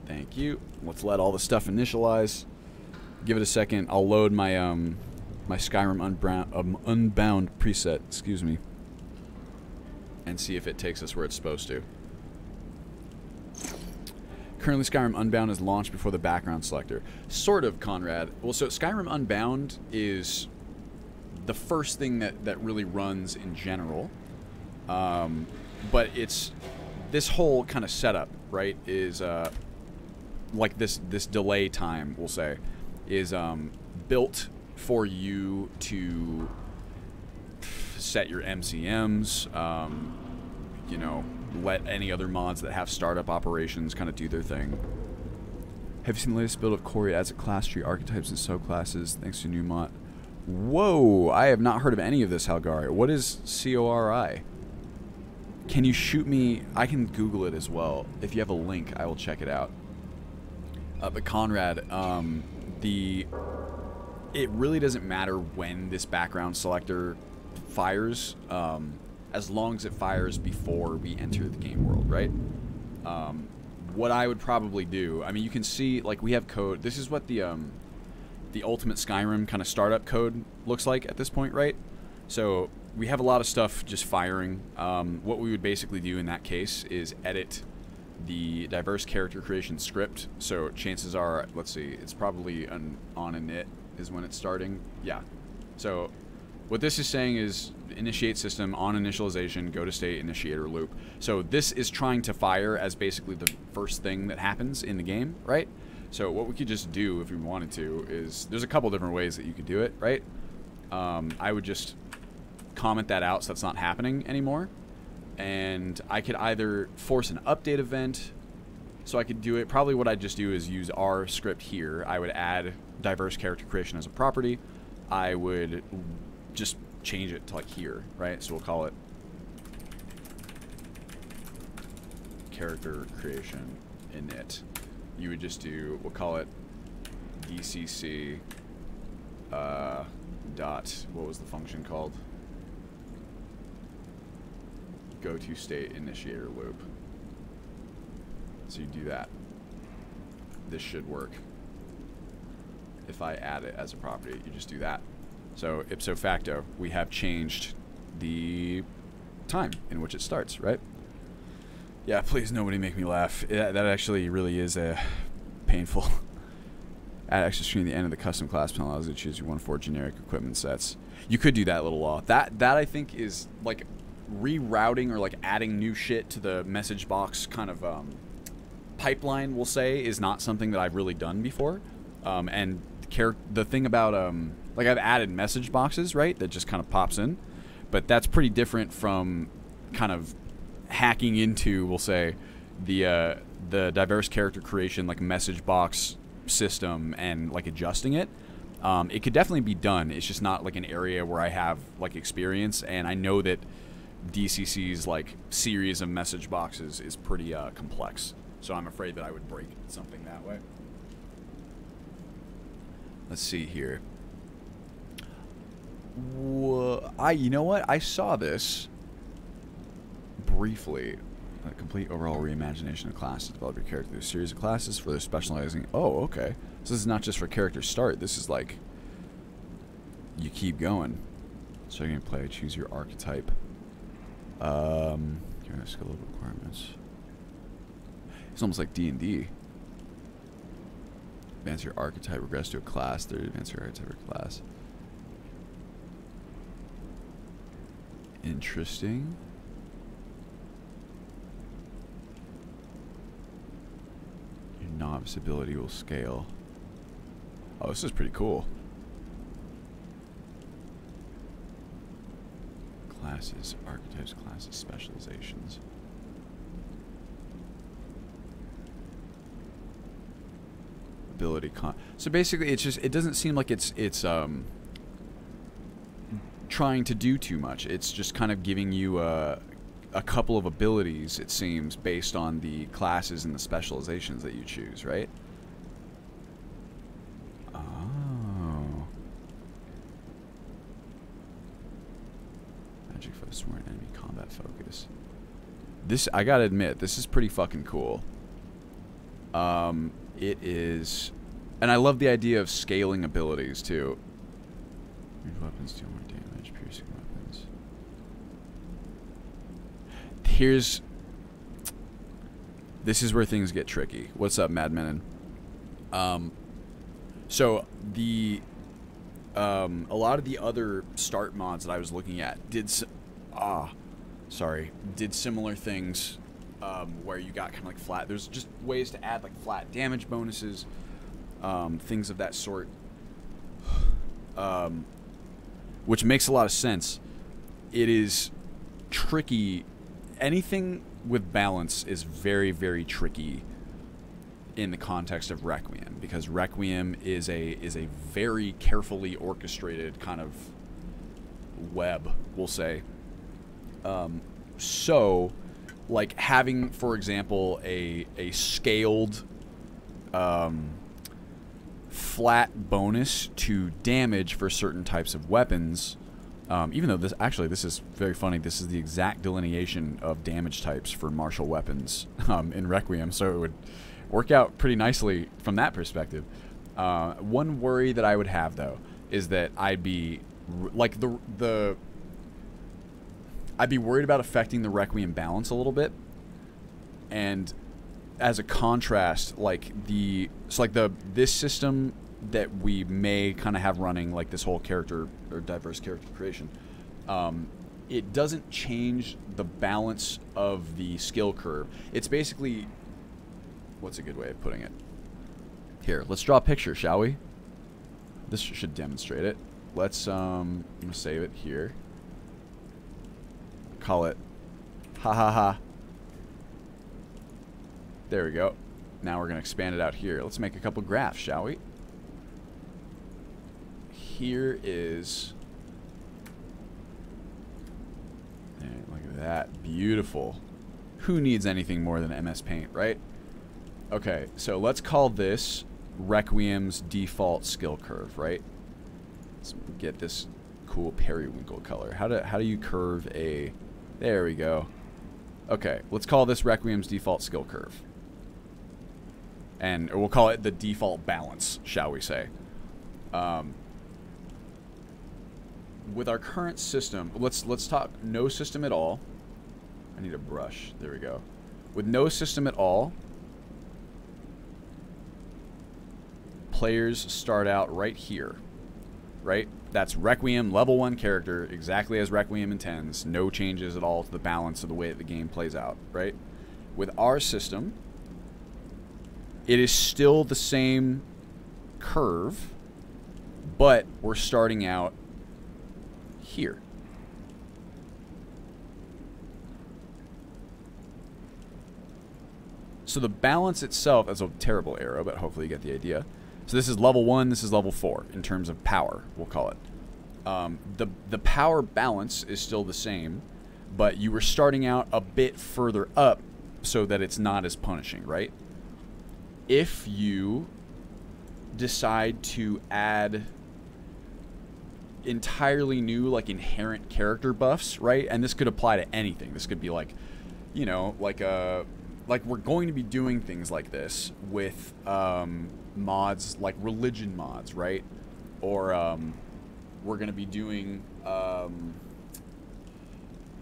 Thank you. Let's let all the stuff initialize. Give it a second. I'll load my my Skyrim Unbound preset, excuse me, and see if it takes us where it's supposed to. Currently, Skyrim Unbound is launched before the background selector. Sort of, Conrad. Well, so Skyrim Unbound is the first thing that really runs in general. But it's this whole kind of setup, right, is like this delay time, we'll say, is built for you to set your MCMs, you know, let any other mods that have startup operations kind of do their thing. Have you seen the latest build of Core? It adds a class tree, archetypes, and subclasses thanks to new mod. Whoa, I have not heard of any of this, Halgari. What is CORI? Can you shoot me? I can Google it as well. If you have a link, I will check it out. But Conrad, it really doesn't matter when this background selector fires, as long as it fires before we enter the game world, right? What I would probably do, I mean, you can see, like, we have code. This is what the ultimate Skyrim kind of startup code looks like at this point, right? So we have a lot of stuff just firing. What we would basically do in that case is edit the diverse character creation script. So chances are, let's see, it's probably on init is when it's starting. Yeah. So what this is saying is initiate system on initialization, go to state, initiator loop. So this is trying to fire as basically the first thing that happens in the game, right? So what we could just do if we wanted to is, there's a couple different ways that you could do it, right? I would just comment that out so that's not happening anymore. And I could either force an update event, so I could do it. Probably what I'd just do is use our script here. I would add diverse character creation as a property. I would just change it to like here, right? So we'll call it character creation init. You would just do, we'll call it DCC dot, what was the function called? Go to state initiator loop. So you do that. This should work. If I add it as a property, you just do that. So ipso facto, we have changed the time in which it starts, right? Yeah, please nobody make me laugh. That actually really is painful. Add extra screen at the end of the custom class panel allows you to choose your 1-4 generic equipment sets. You could do that little law. That I think is like rerouting or like adding new shit to the message box kind of pipeline, we'll say, is not something that I've really done before. And the thing about like I've added message boxes, right, that just kind of pops in, but that's pretty different from kind of hacking into, we'll say, the diverse character creation like message box system and like adjusting it. It could definitely be done. It's just not like an area where I have like experience, and I know that DCC's like series of message boxes is pretty complex, so I'm afraid that I would break something that way. Let's see here. You know what? I saw this briefly. A complete overall reimagination of classes. Develop your character through a series of classes for their specializing. Oh, okay. So this is not just for character start. This is like you keep going. So you're gonna play. Choose your archetype. Skill requirements. It's almost like D&D. Advance your archetype, regress to a class. Third, advance your archetype or class. Interesting. Your novice ability will scale. Oh, this is pretty cool. Classes, archetypes, classes, specializations. Ability so basically it's just, it doesn't seem like it's trying to do too much. It's just kind of giving you a couple of abilities, it seems, based on the classes and the specializations that you choose, right? Oh. It's more an enemy combat focus. This, I gotta admit, this is pretty fucking cool. It is, and I love the idea of scaling abilities too. Weapons deal more damage, piercing weapons. This is where things get tricky. What's up, Madmenin? So the a lot of the other start mods that I was looking at did similar things, where you got kind of like flat. There's just ways to add like flat damage bonuses, things of that sort, which makes a lot of sense. It is tricky. Anything with balance is very, very tricky in the context of Requiem, because Requiem is a very carefully orchestrated kind of web, we'll say. So, like having, for example, a scaled flat bonus to damage for certain types of weapons, even though this is very funny. This is the exact delineation of damage types for martial weapons in Requiem, so it would work out pretty nicely from that perspective. One worry that I would have, though, is that I'd be like I'd be worried about affecting the Requiem balance a little bit, and as a contrast, like this system that we may kind of have running, like this whole character or diverse character creation, it doesn't change the balance of the skill curve. It's basically, what's a good way of putting it? Here, let's draw a picture, shall we? This should demonstrate it. Let's I'm gonna save it here. Call it ha ha ha. There we go. Now we're gonna expand it out here. Let's make a couple graphs, shall we? Here is, look at that, beautiful. Who needs anything more than MS Paint, right? Okay, so let's call this Requiem's default skill curve, right? Let's get this cool periwinkle color. How do you curve a? There we go. Okay, let's call this Requiem's default skill curve, and we'll call it the default balance, shall we say? With our current system, let's talk no system at all. I need a brush. There we go. With no system at all, players start out right here, right? That's Requiem, level 1 character, exactly as Requiem intends. No changes at all to the balance of the way that the game plays out, right? With our system, it is still the same curve, but we're starting out here. So the balance itself, that's a terrible arrow, but hopefully you get the idea. So this is level 1, this is level 4 in terms of power, we'll call it. The power balance is still the same, but you were starting out a bit further up so that it's not as punishing, right? If you decide to add entirely new, like, inherent character buffs, right? And this could apply to anything. This could be like, you know, like we're going to be doing things like this with mods, like religion mods, right? Or we're going to be doing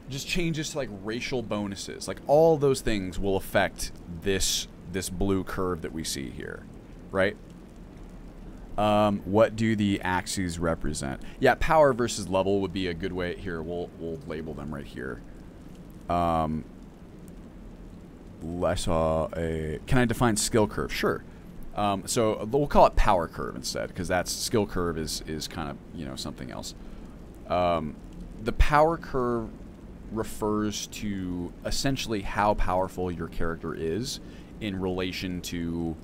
just changes to like racial bonuses. Like all those things will affect this blue curve that we see here, right? What do the axes represent? Yeah, power versus level would be a good way. Here, we'll label them right here. Can I define skill curve? Sure. So we'll call it power curve instead, because that's skill curve is kind of, you know, something else. The power curve refers to essentially how powerful your character is in relation to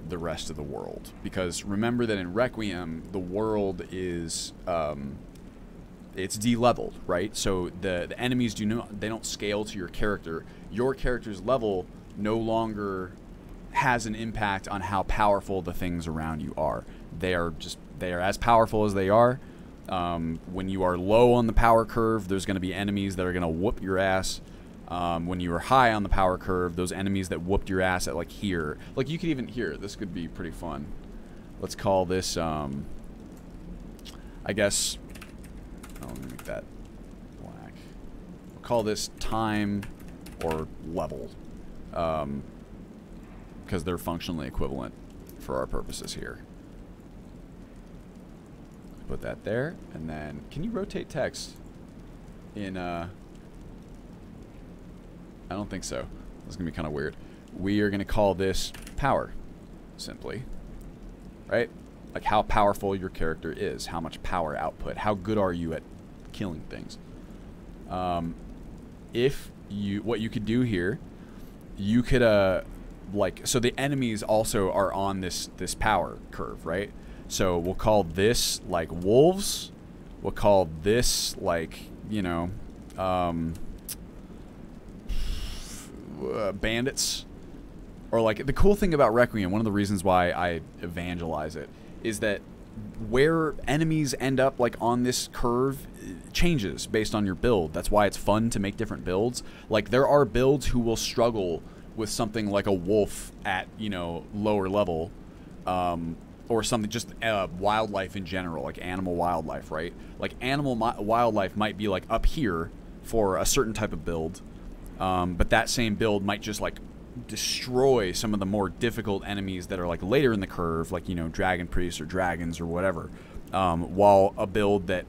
the rest of the world. Because remember that in Requiem, the world is it's de-leveled, right? So the enemies they don't scale to your character. Your character's level no longer has an impact on how powerful the things around you are. They are as powerful as they are. When you are low on the power curve, there's going to be enemies that are going to whoop your ass. When you are high on the power curve, those enemies that whooped your ass at like here. Like you could even here. This could be pretty fun. Let's call this, I guess, oh, let me make that black. We'll call this time or level. Because they're functionally equivalent for our purposes here. Put that there, and then can you rotate text in I don't think so. That's gonna be kind of weird. We are gonna call this power, simply, right? Like how powerful your character is, how much power output, how good are you at killing things. If you, what you could do here, you could like, so the enemies also are on this power curve, right? So we'll call this like wolves. We'll call this like, you know, bandits. Or like, the cool thing about Requiem, one of the reasons why I evangelize it, is that where enemies end up like on this curve changes based on your build. That's why it's fun to make different builds. Like there are builds who will struggle with something like a wolf at, you know, lower level. Or something, just wildlife in general, like animal wildlife, right? Like animal wildlife might be like up here for a certain type of build, but that same build might just like destroy some of the more difficult enemies that are like later in the curve, like, you know, dragon priests or dragons or whatever, while a build that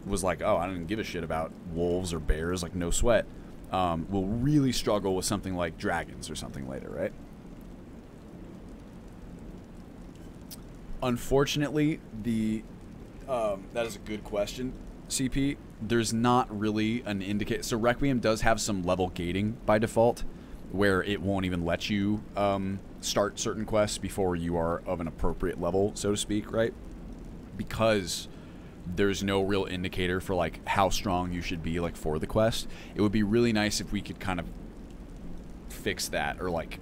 was like, oh, I don't give a shit about wolves or bears, like no sweat, will really struggle with something like dragons or something later, right? Unfortunately, that is a good question, CP. There's not really an indicator. So Requiem does have some level gating by default, where it won't even let you start certain quests before you are of an appropriate level, so to speak, right? Because there's no real indicator for like how strong you should be like for the quest. It would be really nice if we could kind of fix that, or like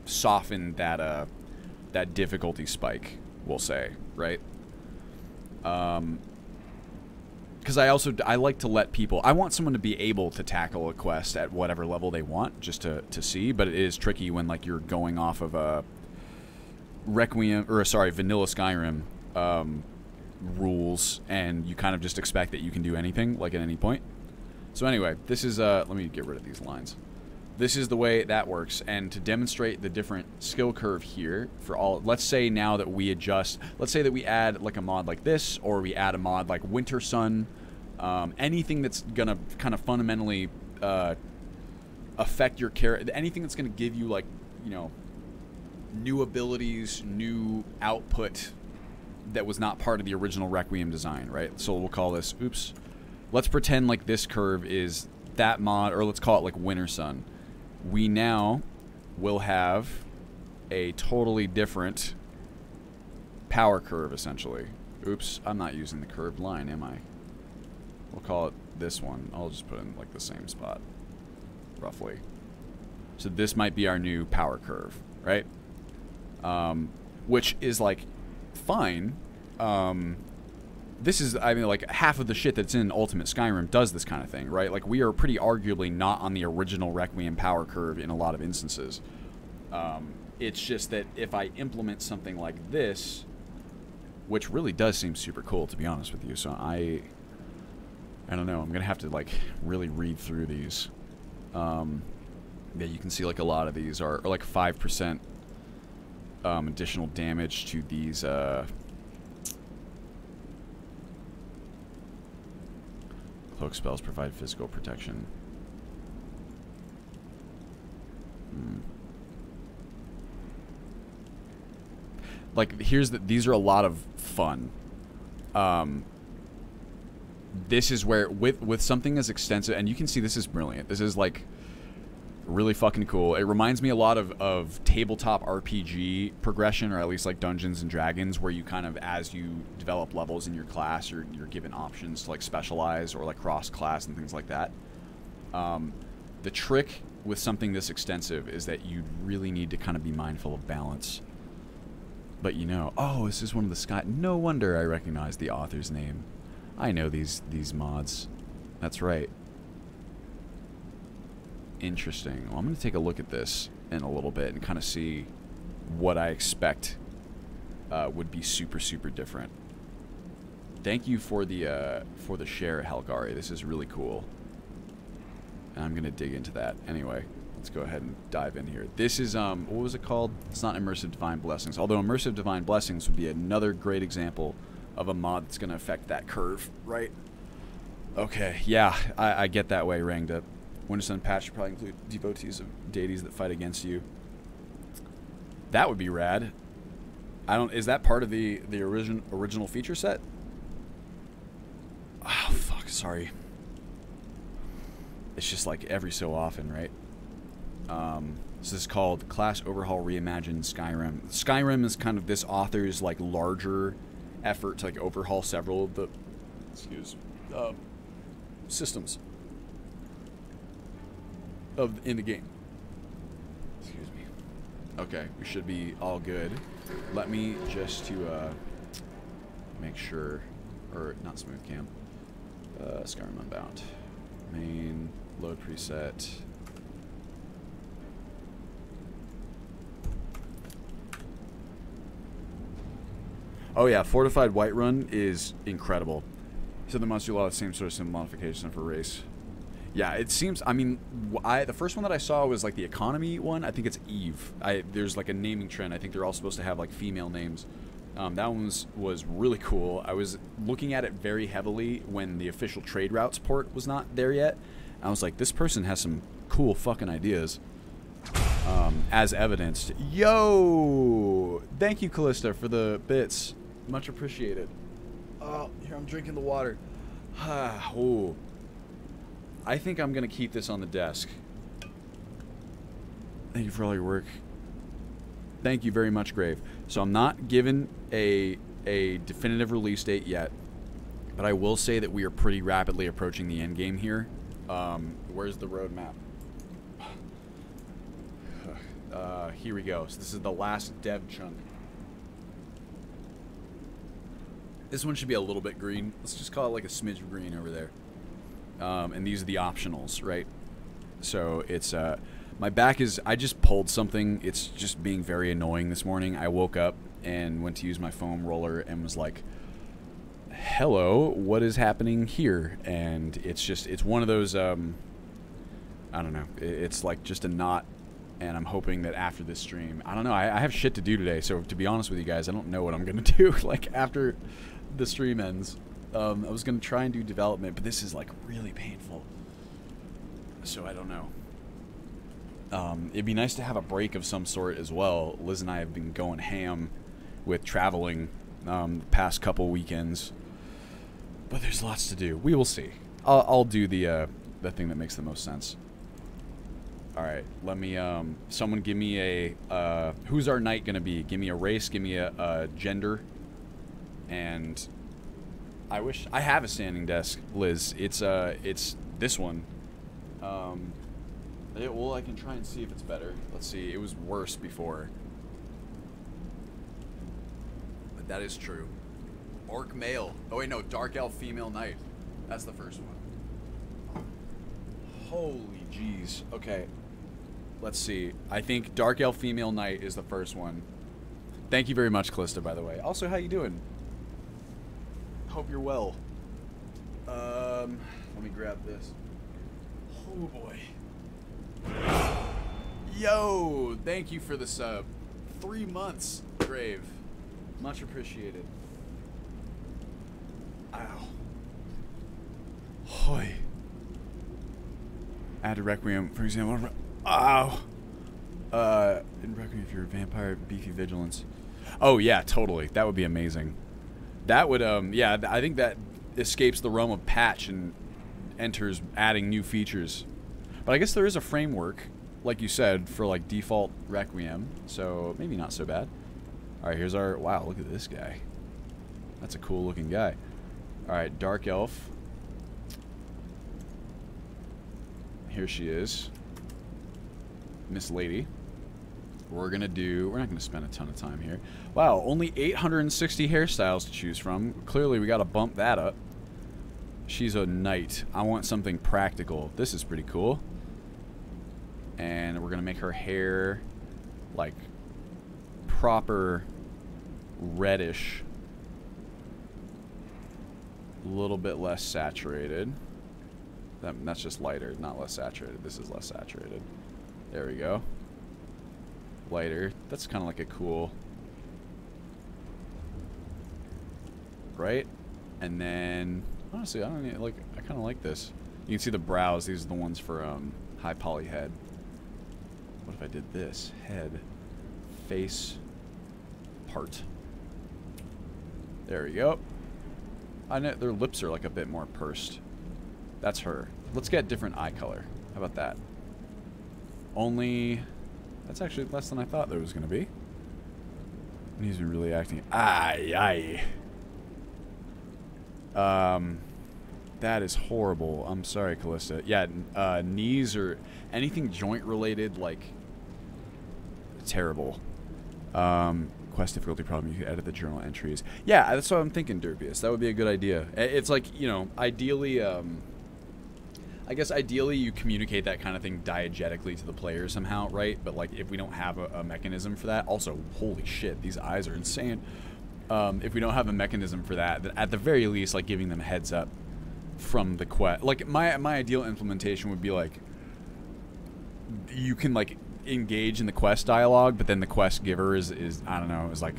soften that that difficulty spike, we'll say, right? Because I like to let people, I want someone to be able to tackle a quest at whatever level they want, just to see, but it is tricky when like you're going off of a Requiem, or sorry, vanilla Skyrim rules, and you kind of just expect that you can do anything like at any point. So anyway, this is let me get rid of these lines. This is the way that works, and to demonstrate the different skill curve here for all, let's say now that we adjust, let's say that we add like a mod like this, or we add a mod like Winter Sun, anything that's gonna kind of fundamentally affect your character, anything that's gonna give you like, you know, new abilities, new output that was not part of the original Requiem design, right? So we'll call this, oops, let's pretend like this curve is that mod, or let's call it like Winter Sun. We now will have a totally different power curve, essentially. Oops, I'm not using the curved line, am I? We'll call it this one. I'll just put it in like the same spot, roughly. So this might be our new power curve, right? Which is like fine. This is, I mean, like, half of the shit that's in Ultimate Skyrim does this kind of thing, right? Like, we are pretty arguably not on the original Requiem power curve in a lot of instances. It's just that if I implement something like this, which really does seem super cool, to be honest with you, so I don't know, I'm going to have to, like, really read through these. Yeah, you can see, like, a lot of these are like, 5% additional damage to these, cloak spells provide physical protection. Like, these are a lot of fun. This is where, with something as extensive, and you can see this is brilliant. This is, like, really fucking cool. It reminds me a lot of tabletop RPG progression, or at least like Dungeons and Dragons, where you kind of, as you develop levels in your class, you're given options to like specialize or like cross class and things like that. The trick with something this extensive is that you really need to kind of be mindful of balance. But you know, oh, this is one of the Sky. No wonder I recognize the author's name. I know these mods. That's right. Interesting. Well, I'm going to take a look at this in a little bit and kind of see what I expect would be super, super different. Thank you for the share, Helgari. This is really cool. And I'm going to dig into that. Anyway, let's go ahead and dive in here. This is, what was it called? It's not Immersive Divine Blessings. Although Immersive Divine Blessings would be another great example of a mod that's going to affect that curve, right? Okay, yeah, I get that way, Ranged Up. Winter Sun patch should probably include devotees of deities that fight against you. That would be rad. Is that part of the original feature set? Oh, fuck, sorry. It's just like every so often, right? So this is called Class Overhaul Reimagined Skyrim. Skyrim is kind of this author's like larger effort to like overhaul several of the systems in the game. Excuse me. Okay, we should be all good. Let me just to make sure, or not smooth cam. Skyrim Unbound. Main load preset. Oh yeah, Fortified Whiterun is incredible. So there must be a lot of the same sort of sim modification for race. Yeah, it seems. I mean, the first one that I saw was like the economy one. I think it's Eve. There's like a naming trend. I think they're all supposed to have like female names. That one was really cool. I was looking at it very heavily when the official trade routes port was not there yet. I was like, this person has some cool fucking ideas. As evidenced. Yo! Thank you, Callista, for the bits. Much appreciated. Oh, here, I'm drinking the water. Oh. I think I'm going to keep this on the desk. Thank you for all your work. Thank you very much, Grave. So I'm not given a definitive release date yet, but I will say that we are pretty rapidly approaching the end game here. Where's the roadmap? Here we go. So this is the last dev chunk. This one should be a little bit green. Let's just call it like a smidge of green over there. And these are the optionals, right? So it's, my back is, I just pulled something. It's just being very annoying this morning. I woke up and went to use my foam roller and was like, hello, what is happening here? And it's just, it's one of those, I don't know. It's like just a knot. And I'm hoping that after this stream, I don't know, I have shit to do today. So to be honest with you guys, I don't know what I'm going to do like after the stream ends. I was going to try and do development, but this is like really painful. So I don't know. It'd be nice to have a break of some sort as well. Liz and I have been going ham with traveling the past couple weekends. But there's lots to do. We will see. I'll do the thing that makes the most sense. Alright, let me, someone give me a, who's our knight gonna be? Give me a race, give me a gender, and I wish, I have a standing desk, Liz. It's this one. Well, I can try and see if it's better. Let's see, it was worse before. But that is true. Orc male. Oh wait, no, dark elf female knight. That's the first one. Holy jeez. Okay. Let's see. I think Dark Elf Female Knight is the first one. Thank you very much, Callista, by the way. Also, how you doing? Hope you're well. Let me grab this. Oh, boy. Yo! Thank you for the sub. 3 months, Grave. Much appreciated. Ow. Hoy. Add a Requiem, for example. Ow. In Requiem, if you're a vampire, beefy vigilance. Oh, yeah, totally. That would be amazing. That would, yeah, I think that escapes the realm of patch and enters adding new features. But I guess there is a framework, like you said, for, like, default Requiem. So, maybe not so bad. Alright, here's our... Wow, look at this guy. That's a cool-looking guy. Alright, Dark Elf. Here she is. Miss Lady. We're not gonna spend a ton of time here. Wow, only 860 hairstyles to choose from. Clearly we gotta bump that up. She's a knight. I want something practical. This is pretty cool. And we're going to make her hair like proper reddish. A little bit less saturated. That's just lighter, not less saturated. This is less saturated. There we go. Lighter. That's kind of like a cool... Right? And then... Honestly, I don't like. I kind of like this. You can see the brows. These are the ones for high poly head. What if I did this? Head, face, part. There we go. I know their lips are like a bit more pursed. That's her. Let's get different eye color. How about that? Only. That's actually less than I thought there was gonna be. And he's been really acting. Aye. That is horrible. I'm sorry, Callista. Yeah, knees or anything joint related, like, terrible. Quest difficulty problem. You can edit the journal entries. Yeah, that's what I'm thinking, Derpius. That would be a good idea. It's like, you know, ideally, I guess ideally you communicate that kind of thing diegetically to the player somehow, right? But, like, if we don't have a mechanism for that, also, holy shit, these eyes are insane. If we don't have a mechanism for that, then at the very least, like, giving them a heads up from the quest. Like, my ideal implementation would be, like, you can, like, engage in the quest dialogue, but then the quest giver is I don't know, is like,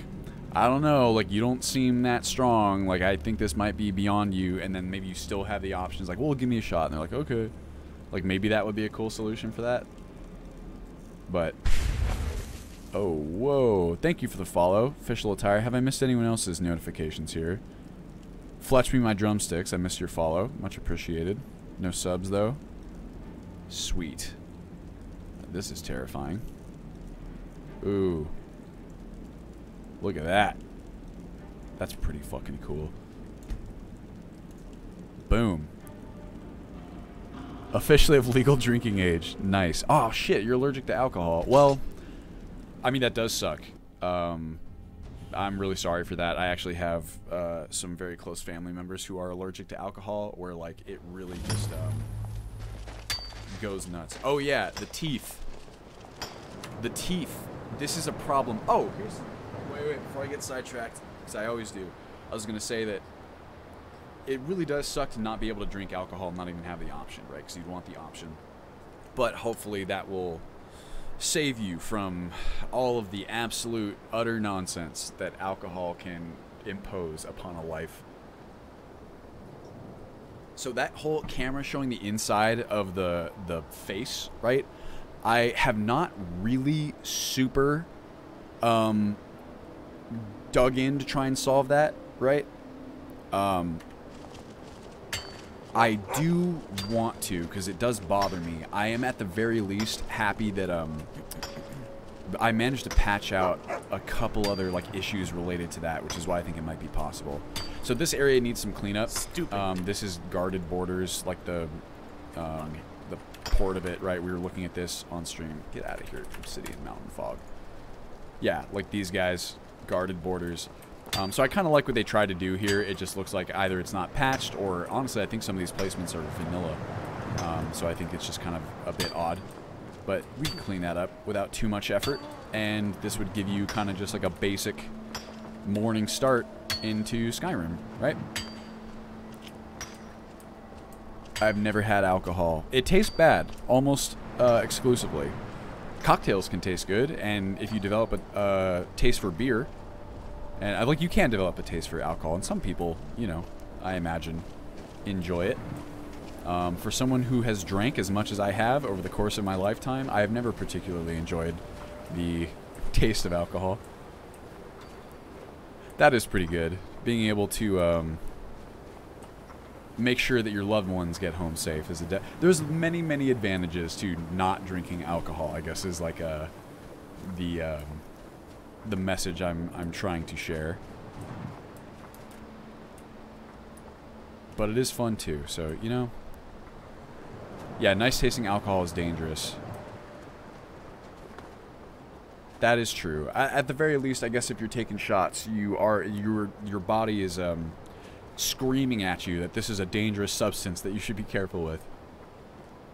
I don't know, like, you don't seem that strong, like, I think this might be beyond you, and then maybe you still have the options, like, well, give me a shot, and they're like, okay. Like, maybe that would be a cool solution for that. But... Oh, whoa. Thank you for the follow. Official attire. Have I missed anyone else's notifications here? Fletch me my drumsticks. I missed your follow. Much appreciated. No subs, though. Sweet. This is terrifying. Ooh. Look at that. That's pretty fucking cool. Boom. Officially of legal drinking age. Nice. Oh, shit. You're allergic to alcohol. Well... I mean, that does suck. I'm really sorry for that. I actually have some very close family members who are allergic to alcohol, where, like, it really just goes nuts. Oh, yeah, the teeth. The teeth. This is a problem. Oh, here's... Wait, before I get sidetracked, because I always do. I was going to say that it really does suck to not be able to drink alcohol and not even have the option, right? Because you'd want the option. But hopefully that will... save you from all of the absolute utter nonsense that alcohol can impose upon a life. So that whole camera showing the inside of the face, right? I have not really super dug in to try and solve that, right? I do want to, because it does bother me. I am at the very least happy that I managed to patch out a couple other, like, issues related to that, which is why I think it might be possible. So this area needs some cleanup. Stupid. This is guarded borders, like the port of it, right? We were looking at this on stream. Get out of here, City and Mountain Fog. Yeah, like these guys, guarded borders. So I kind of like what they tried to do here. It just looks like either it's not patched, or honestly, I think some of these placements are vanilla. So I think it's just kind of a bit odd. But we can clean that up without too much effort. And this would give you kind of just like a basic morning start into Skyrim, right? I've never had alcohol. It tastes bad, almost exclusively. Cocktails can taste good, and if you develop a taste for beer... And like, you can develop a taste for alcohol, and some people, you know, I imagine, enjoy it. For someone who has drank as much as I have over the course of my lifetime, I have never particularly enjoyed the taste of alcohol. That is pretty good. Being able to make sure that your loved ones get home safe is there's many, many advantages to not drinking alcohol, I guess, is like the message I'm trying to share. But it is fun too, so, you know. Yeah, nice tasting alcohol is dangerous. That is true. At the very least, I guess if you're taking shots, your body is screaming at you that this is a dangerous substance that you should be careful with.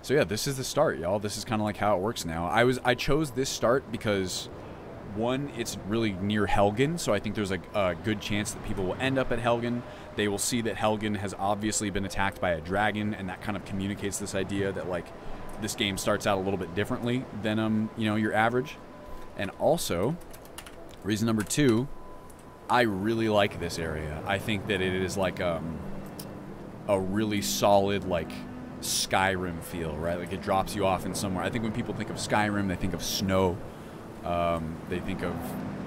So yeah, this is the start, y'all. This is kind of like how it works now. I chose this start because, one, it's really near Helgen, so I think there's a good chance that people will end up at Helgen. They will see that Helgen has obviously been attacked by a dragon, and that kind of communicates this idea that, like, this game starts out a little bit differently than, you know, your average. And also, reason number 2, I really like this area. I think that it is like a really solid, like, Skyrim feel, right? Like, it drops you off in somewhere. I think when people think of Skyrim, they think of snow. They think of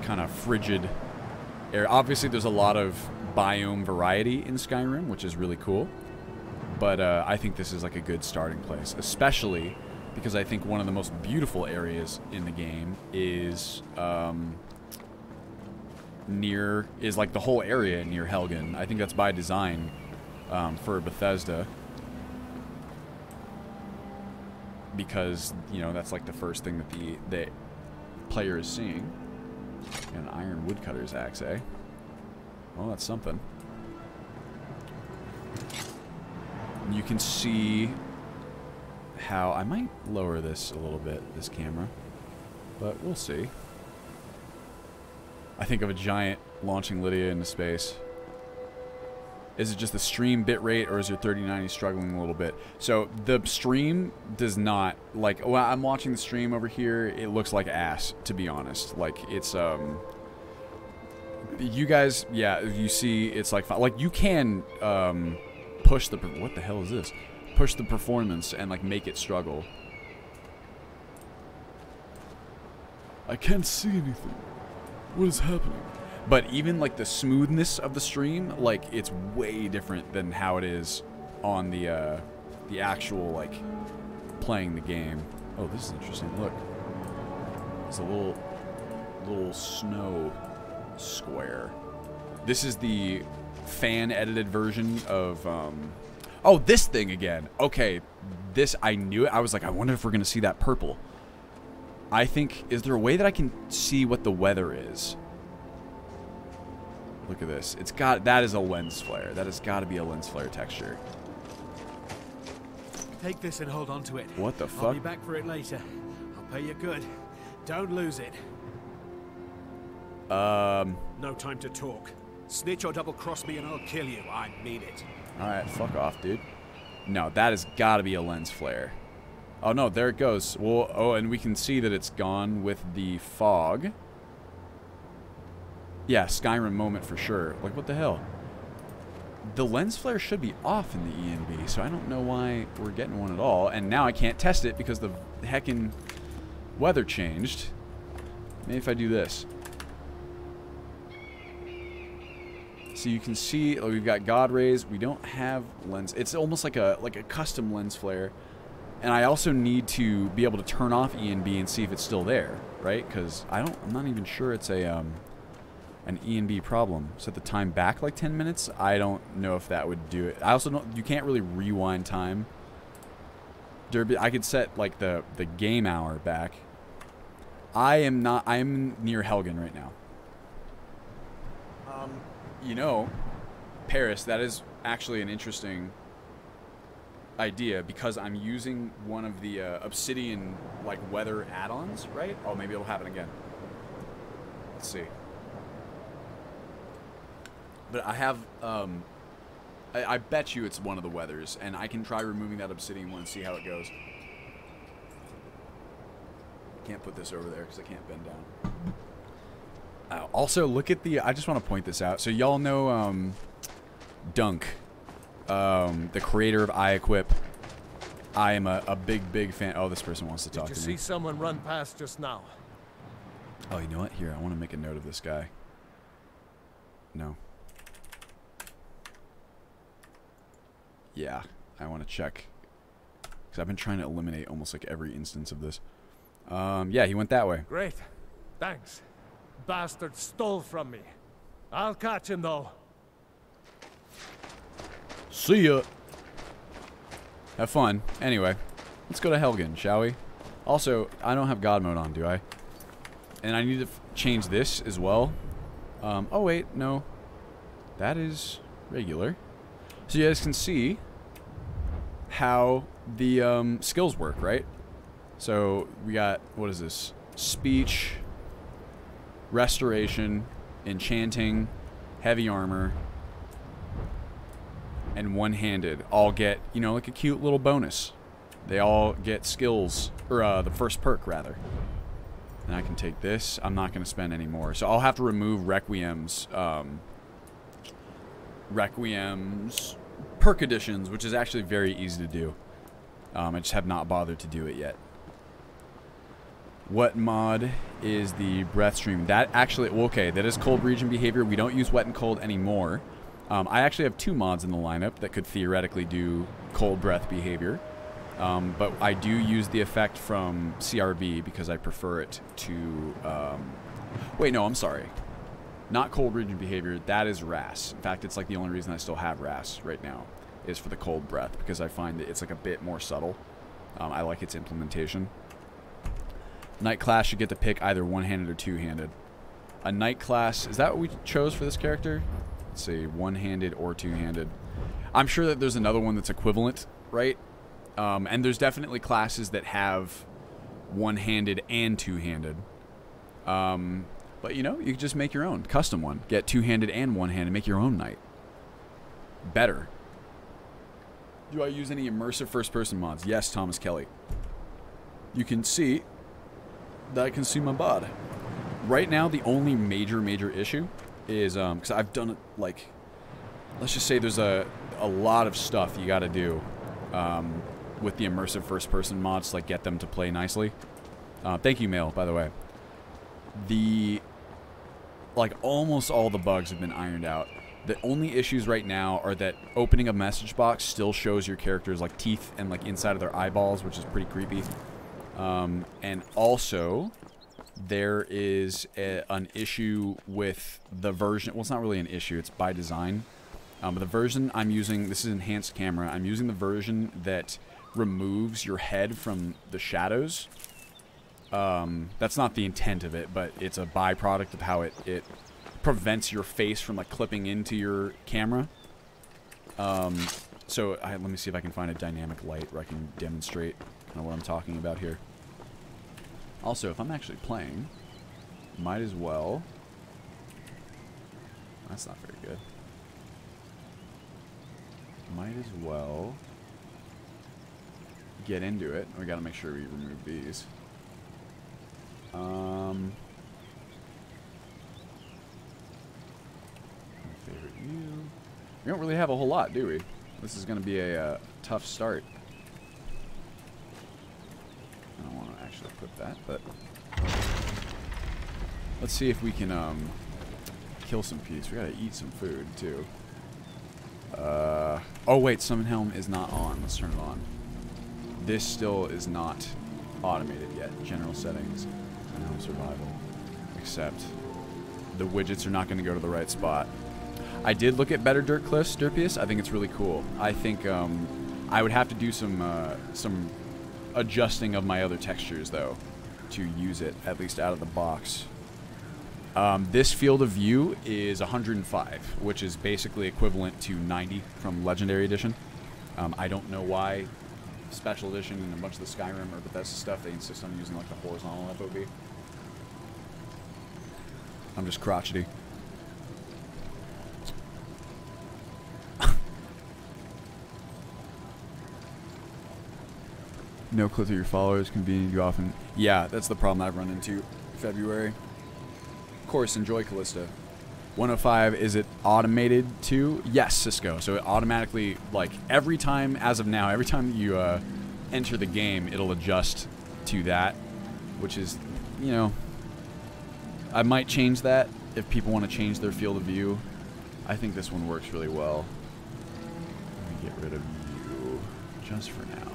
kind of frigid air. Obviously, there's a lot of biome variety in Skyrim, which is really cool. But I think this is like a good starting place, especially because I think one of the most beautiful areas in the game is like the whole area near Helgen. I think that's by design for Bethesda. Because, you know, that's like the first thing that the player is seeing. An iron woodcutter's axe, eh? Well, that's something. You can see how... I might lower this a little bit, this camera. But we'll see. I think of a giant launching Lydia into space. Is it just the stream bitrate, or is your 3090 struggling a little bit? So the stream does not, like, when I'm watching the stream over here, it looks like ass, to be honest. Like, it's you guys, yeah, you see, it's like you can push the, what the hell is this? Push the performance and like make it struggle. I can't see anything. What is happening? But even, like, the smoothness of the stream, like, it's way different than how it is on the actual, like, playing the game. Oh, this is interesting. Look. It's a little snow square. This is the fan-edited version of, oh, this thing again. Okay, this, I knew it. I was like, I wonder if we're going to see that purple. I think, is there a way that I can see what the weather is? Look at this. It's got, that is a lens flare. That has got to be a lens flare texture. Take this and hold on to it. What the fuck? I'll be back for it later. I'll pay you good. Don't lose it. No time to talk. Snitch or double cross me and I'll kill you. I mean it. Alright, fuck off, dude. No, that has got to be a lens flare. Oh no, there it goes. Well, oh, and we can see that it's gone with the fog. Yeah, Skyrim moment for sure. Like, what the hell? The lens flare should be off in the ENB, so I don't know why we're getting one at all. And now I can't test it because the heckin' weather changed. Maybe if I do this. So you can see, oh, we've got God rays. We don't have lens. It's almost like a custom lens flare. And I also need to be able to turn off ENB and see if it's still there, right? Because I'm not even sure it's a an ENB problem. Set the time back like 10 minutes. I don't know if that would do it. I also don't, you can't really rewind time. I could set like the game hour back. I'm near Helgen right now. You know, Paris, that is actually an interesting idea because I'm using one of the Obsidian like weather add-ons, right? Oh, maybe it'll happen again. Let's see. But I have, I bet you it's one of the weathers, and I can try removing that obsidian one and see how it goes. Can't put this over there because I can't bend down. Also, look at the, I just want to point this out. So y'all know Dunk, the creator of iEquip. I am a big fan. Oh, this person wants to talk to me. Did you see someone run past just now? Oh, you know what? Here, I want to make a note of this guy. No. Yeah, I want to check. Because I've been trying to eliminate almost like every instance of this. Yeah, he went that way. Great. Thanks. Bastard stole from me. I'll catch him though. See ya. Have fun. Anyway, let's go to Helgen, shall we? Also, I don't have God mode on, do I? And I need to change this as well. Oh wait, no. That is regular. So you guys can see how the skills work, right? So we got, what is this? Speech, restoration, enchanting, heavy armor, and one-handed all get, you know, like a cute little bonus. They all get skills, or the first perk, rather. And I can take this. I'm not going to spend any more. So I'll have to remove Requiem's perk additions, which is actually very easy to do. I just have not bothered to do it yet. What mod is the breath stream? That actually, well, okay, that is cold region behavior. We don't use wet and cold anymore. I actually have 2 mods in the lineup that could theoretically do cold breath behavior. But I do use the effect from CRB because I prefer it to... wait, no, I'm sorry. Not cold region behavior. That is RAS. In fact, it's like the only reason I still have RAS right now is for the cold breath because I find that it's like a bit more subtle. I like its implementation. Knight class should get to pick either one-handed or two-handed. A knight class... Is that what we chose for this character? Let's see. One-handed or two-handed. I'm sure that there's another one that's equivalent, right? And there's definitely classes that have one-handed and two-handed. But, you know, you can just make your own. Custom one. Get two-handed and one-handed. Make your own knight. Better. Do I use any immersive first-person mods? Yes, Thomas Kelly. You can see that I can see my bod. Right now, the only major issue is, because I've done it, like, let's just say there's a lot of stuff you got to do with the immersive first-person mods to, like, get them to play nicely. Thank you, Mail, by the way. Like, almost all the bugs have been ironed out. The only issues right now are that opening a message box still shows your characters, like, teeth and, like, inside of their eyeballs, which is pretty creepy. And also, there is an issue with the version... Well, it's not really an issue. It's by design. But the version I'm using... This is enhanced camera. I'm using the version that removes your head from the shadows. That's not the intent of it, but it's a byproduct of how it prevents your face from, like, clipping into your camera. So let me see if I can find a dynamic light where I can demonstrate kind of what I'm talking about here. Also, if I'm actually playing, might as well... That's not very good. Might as well get into it. We gotta make sure we remove these. Favorite view. We don't really have a whole lot, do we? This is gonna be a tough start. I don't want to actually put that, but let's see if we can kill some peace. We gotta eat some food too. Oh wait, Summon Helm is not on. Let's turn it on. This still is not automated yet. General settings, Summon Helm survival. Except the widgets are not going to go to the right spot. I did look at Better Dirt Cliffs, Dirpius. I think it's really cool. I think I would have to do some adjusting of my other textures though to use it at least out of the box. This field of view is 105, which is basically equivalent to 90 from Legendary Edition. I don't know why Special Edition and a bunch of the Skyrim or Bethesda stuff, they insist on using like the horizontal FOV. I'm just crotchety. No clip of your followers, convenient you often... Yeah, that's the problem I've run into February. Of course, enjoy Callista. 105, is it automated too? Yes, Cisco. So it automatically, like, every time, as of now, every time you enter the game, it'll adjust to that, which is, you know, I might change that if people want to change their field of view. I think this one works really well. Let me get rid of you just for now.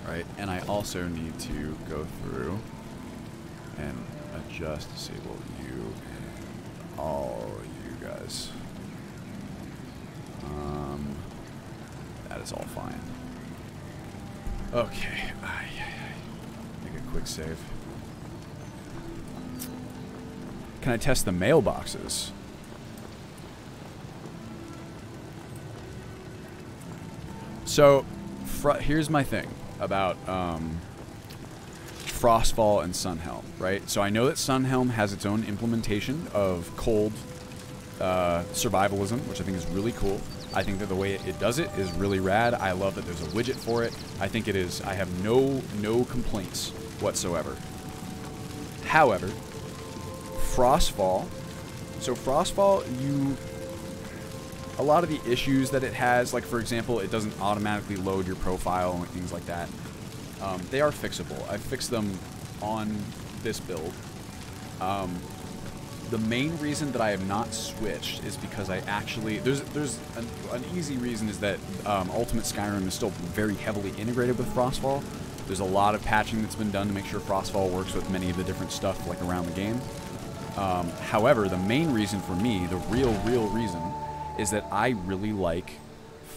Right, and I also need to go through and adjust, disable you, and all you guys. That is all fine. Okay, make a quick save. Can I test the mailboxes? So, here's my thing about Frostfall and Sunhelm, right? So I know that Sunhelm has its own implementation of cold survivalism, which I think is really cool. I think that the way it does it is really rad. I love that there's a widget for it. I think it is. I have no complaints whatsoever. However, Frostfall. So Frostfall, a lot of the issues that it has, like for example, it doesn't automatically load your profile and things like that. They are fixable. I fixed them on this build. The main reason that I have not switched is because I actually... There's an easy reason is that Ultimate Skyrim is still very heavily integrated with Frostfall. There's a lot of patching that's been done to make sure Frostfall works with many of the different stuff like around the game. However, the main reason for me, the real reason, is that I really like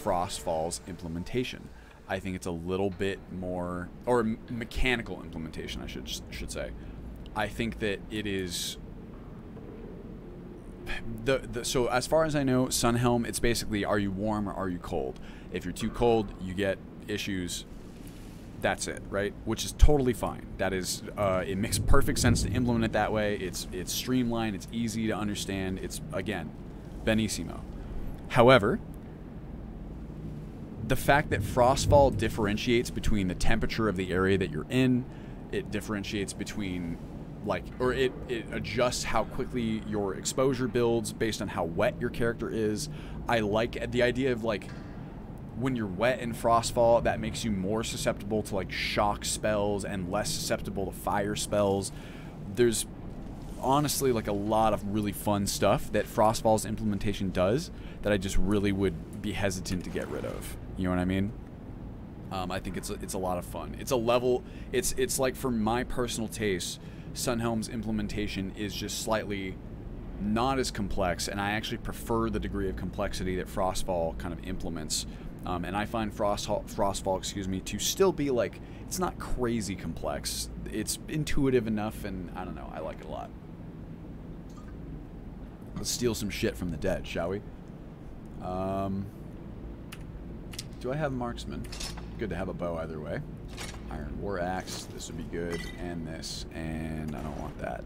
Frostfall's implementation. I think it's a little bit more... Or mechanical implementation, I should say. I think that it is... So as far as I know, Sunhelm, it's basically, are you warm or are you cold? If you're too cold, you get issues. That's it, right? Which is totally fine. That is, it makes perfect sense to implement it that way. It's streamlined. It's easy to understand. It's, again, benissimo. However, the fact that Frostfall differentiates between the temperature of the area that you're in, it differentiates between... or it adjusts how quickly your exposure builds based on how wet your character is. I like the idea of, like, when you're wet in Frostfall, that makes you more susceptible to, like, shock spells and less susceptible to fire spells. There's honestly, like, a lot of really fun stuff that Frostfall's implementation does that I just really would be hesitant to get rid of. You know what I mean? I think it's a lot of fun. It's a level... It's like, for my personal taste... Sunhelm's implementation is just slightly not as complex, and I actually prefer the degree of complexity that Frostfall kind of implements. And I find Frostfall, excuse me, to still be like, it's not crazy complex. It's intuitive enough, and I don't know, I like it a lot. Let's steal some shit from the dead, shall we? Do I have marksman? Good to have a bow either way. Iron War Axe, this would be good, and this, and I don't want that.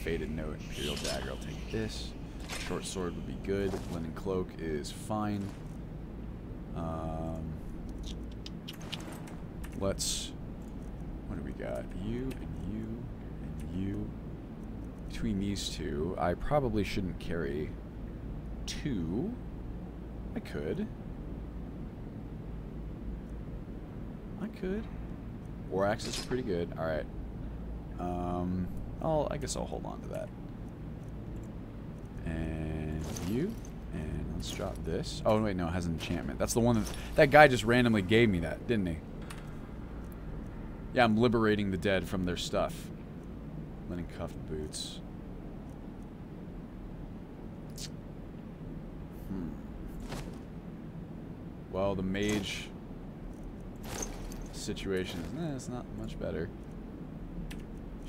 Faded Note, Imperial Dagger, I'll take this. Short Sword would be good. Linen Cloak is fine. Let's, what do we got? You, and you, and you. Between these two, I probably shouldn't carry two. I could. War axes are pretty good. Alright. I guess I'll hold on to that. And you. And let's drop this. Oh, wait, no, it has an enchantment. That's the one that guy just randomly gave me that, didn't he? Yeah, I'm liberating the dead from their stuff. Linen cuffed boots. Well, the mage... situation is it's not much better.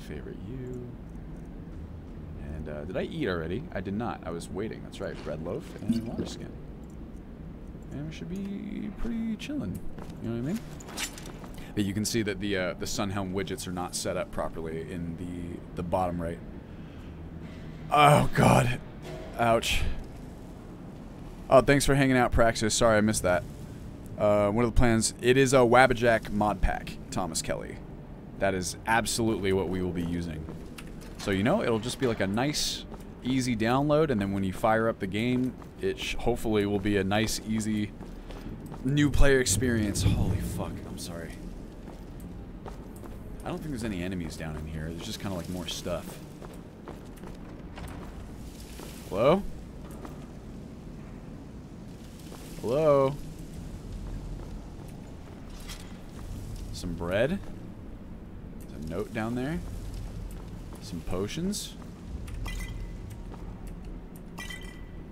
Favorite you. And did I eat already? I did not. I was waiting. That's right. Bread loaf and water skin. And we should be pretty chilling. You know what I mean? But you can see that the Sunhelm widgets are not set up properly in the bottom right. Oh god. Ouch. Oh, thanks for hanging out, Praxis. Sorry I missed that. What are the plans? It is a Wabbajack mod pack, Thomas Kelly. That is absolutely what we will be using. So, you know, it'll just be like a nice, easy download, and then when you fire up the game, it hopefully will be a nice, easy, new player experience. Holy fuck, I'm sorry. I don't think there's any enemies down in here. There's just kind of like more stuff. Hello? Hello? Some bread. There's a note down there. Some potions.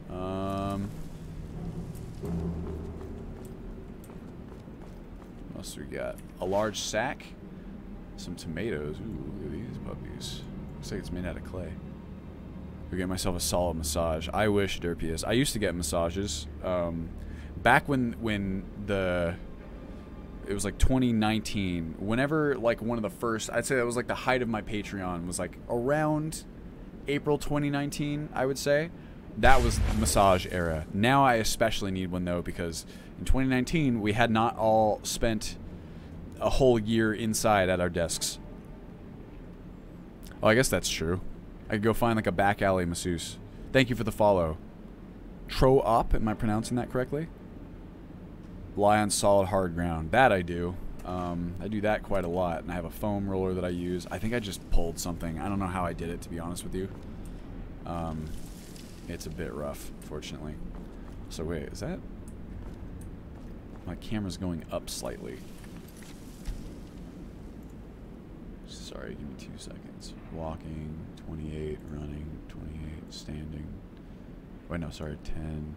What else do we got? A large sack. Some tomatoes. Ooh, look at these puppies. Looks like it's made out of clay. Go get myself a solid massage. I wish, Derpius. I used to get massages. back when it was like 2019, whenever like one of the first, I'd say that was like the height of my Patreon was like around April 2019, I would say. That was the massage era. Now I especially need one though, because in 2019 we had not all spent a whole year inside at our desks. Oh, I guess that's true. I could go find like a back alley masseuse. Thank you for the follow. Tro-op, am I pronouncing that correctly? Lie on solid hard ground. That I do. I do that quite a lot, and I have a foam roller that I use. I think I just pulled something. I don't know how I did it, to be honest with you. It's a bit rough, fortunately. So wait, is that... My camera's going up slightly. Sorry, give me 2 seconds. Walking, 28, running, 28, standing. Wait, no, sorry, 10.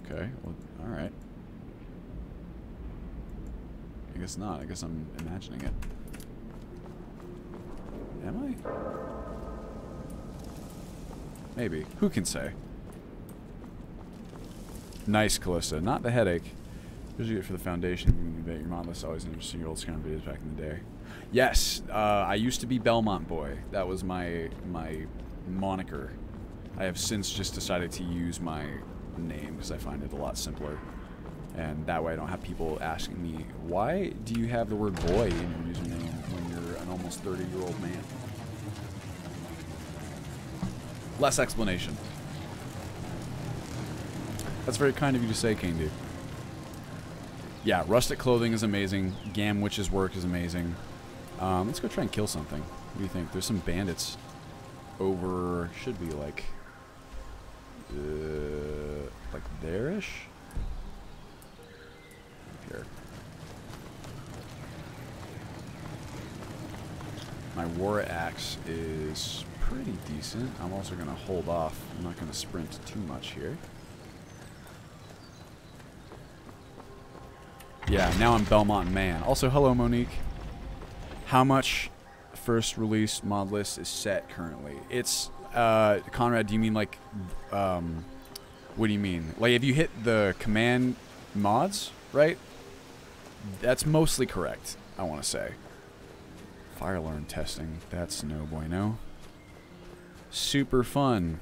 Okay, well, alright. I guess not. I guess I'm imagining it. Am I? Maybe. Who can say? Nice, Callista. Not the headache. Here's you get for the foundation. Your mom was always interesting. Your old Skyrim videos back in the day. Yes, I used to be Belmont Boy. That was my moniker. I have since just decided to use my name because I find it a lot simpler. And that way I don't have people asking me, why do you have the word boy in your username when you're an almost 30-year-old man? Less explanation. That's very kind of you to say, Kane Dude. Yeah, rustic clothing is amazing. Gam Witch's work is amazing. Let's go try and kill something. What do you think? There's some bandits over, should be like there-ish? Here. My war axe is pretty decent. I'm also going to hold off. I'm not going to sprint too much here. Yeah, now I'm Belmont Man. Also, hello, Monique. How much first release mod list is set currently? It's, Conrad, do you mean like, what do you mean? Like, if you hit the command mods, right? That's mostly correct, I want to say. Fire alarm testing. That's no bueno. Super fun.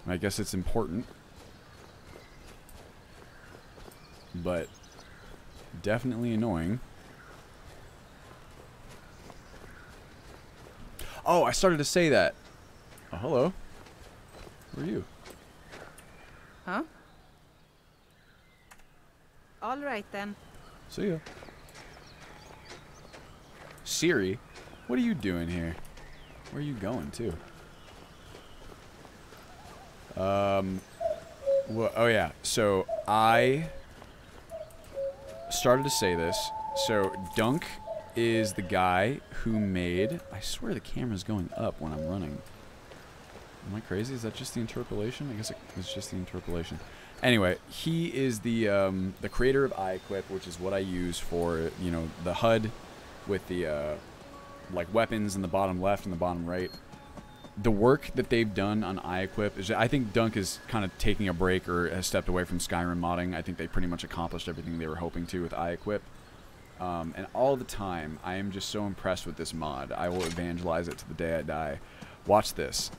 I guess it's important. But definitely annoying. Oh, I started to say that. Oh, hello. Who are you? Huh? All right, then. See ya. Siri, what are you doing here? Where are you going to? Well, oh yeah. So I started to say this. So Dunk is the guy who made... I swear the camera's going up when I'm running. Am I crazy? Is that just the interpolation? I guess it's just the interpolation. Anyway, he is the creator of iEquip, which is what I use for, you know, the HUD with the like weapons in the bottom left and the bottom right. The work that they've done on iEquip is, I think Dunk is kind of taking a break or has stepped away from Skyrim modding. I think they pretty much accomplished everything they were hoping to with iEquip. And all the time, I am just so impressed with this mod. I will evangelize it to the day I die. Watch this.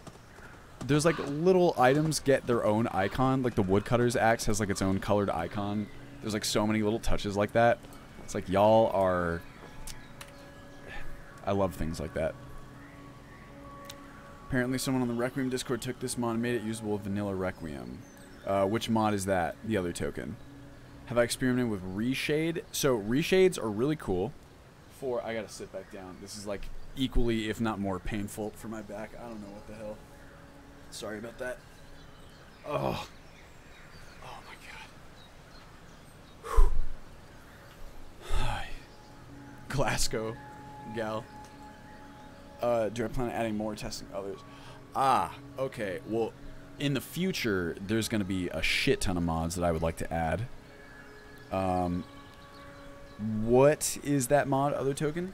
There's like little items get their own icon. Like the woodcutter's axe has like its own colored icon. There's like so many little touches like that. It's like y'all are... I love things like that. Apparently someone on the Requiem Discord took this mod and made it usable with vanilla Requiem. Which mod is that? The other token. Have I experimented with reshade? So reshades are really cool. I gotta sit back down. This is like equally, if not more, painful for my back. I don't know what the hell. Sorry about that. Oh. Oh my god. Hi. Glasgow. Gal. Do I plan on adding more testing others? Ah, okay. Well, in the future, there's going to be a shit ton of mods that I would like to add. What is that mod, other token?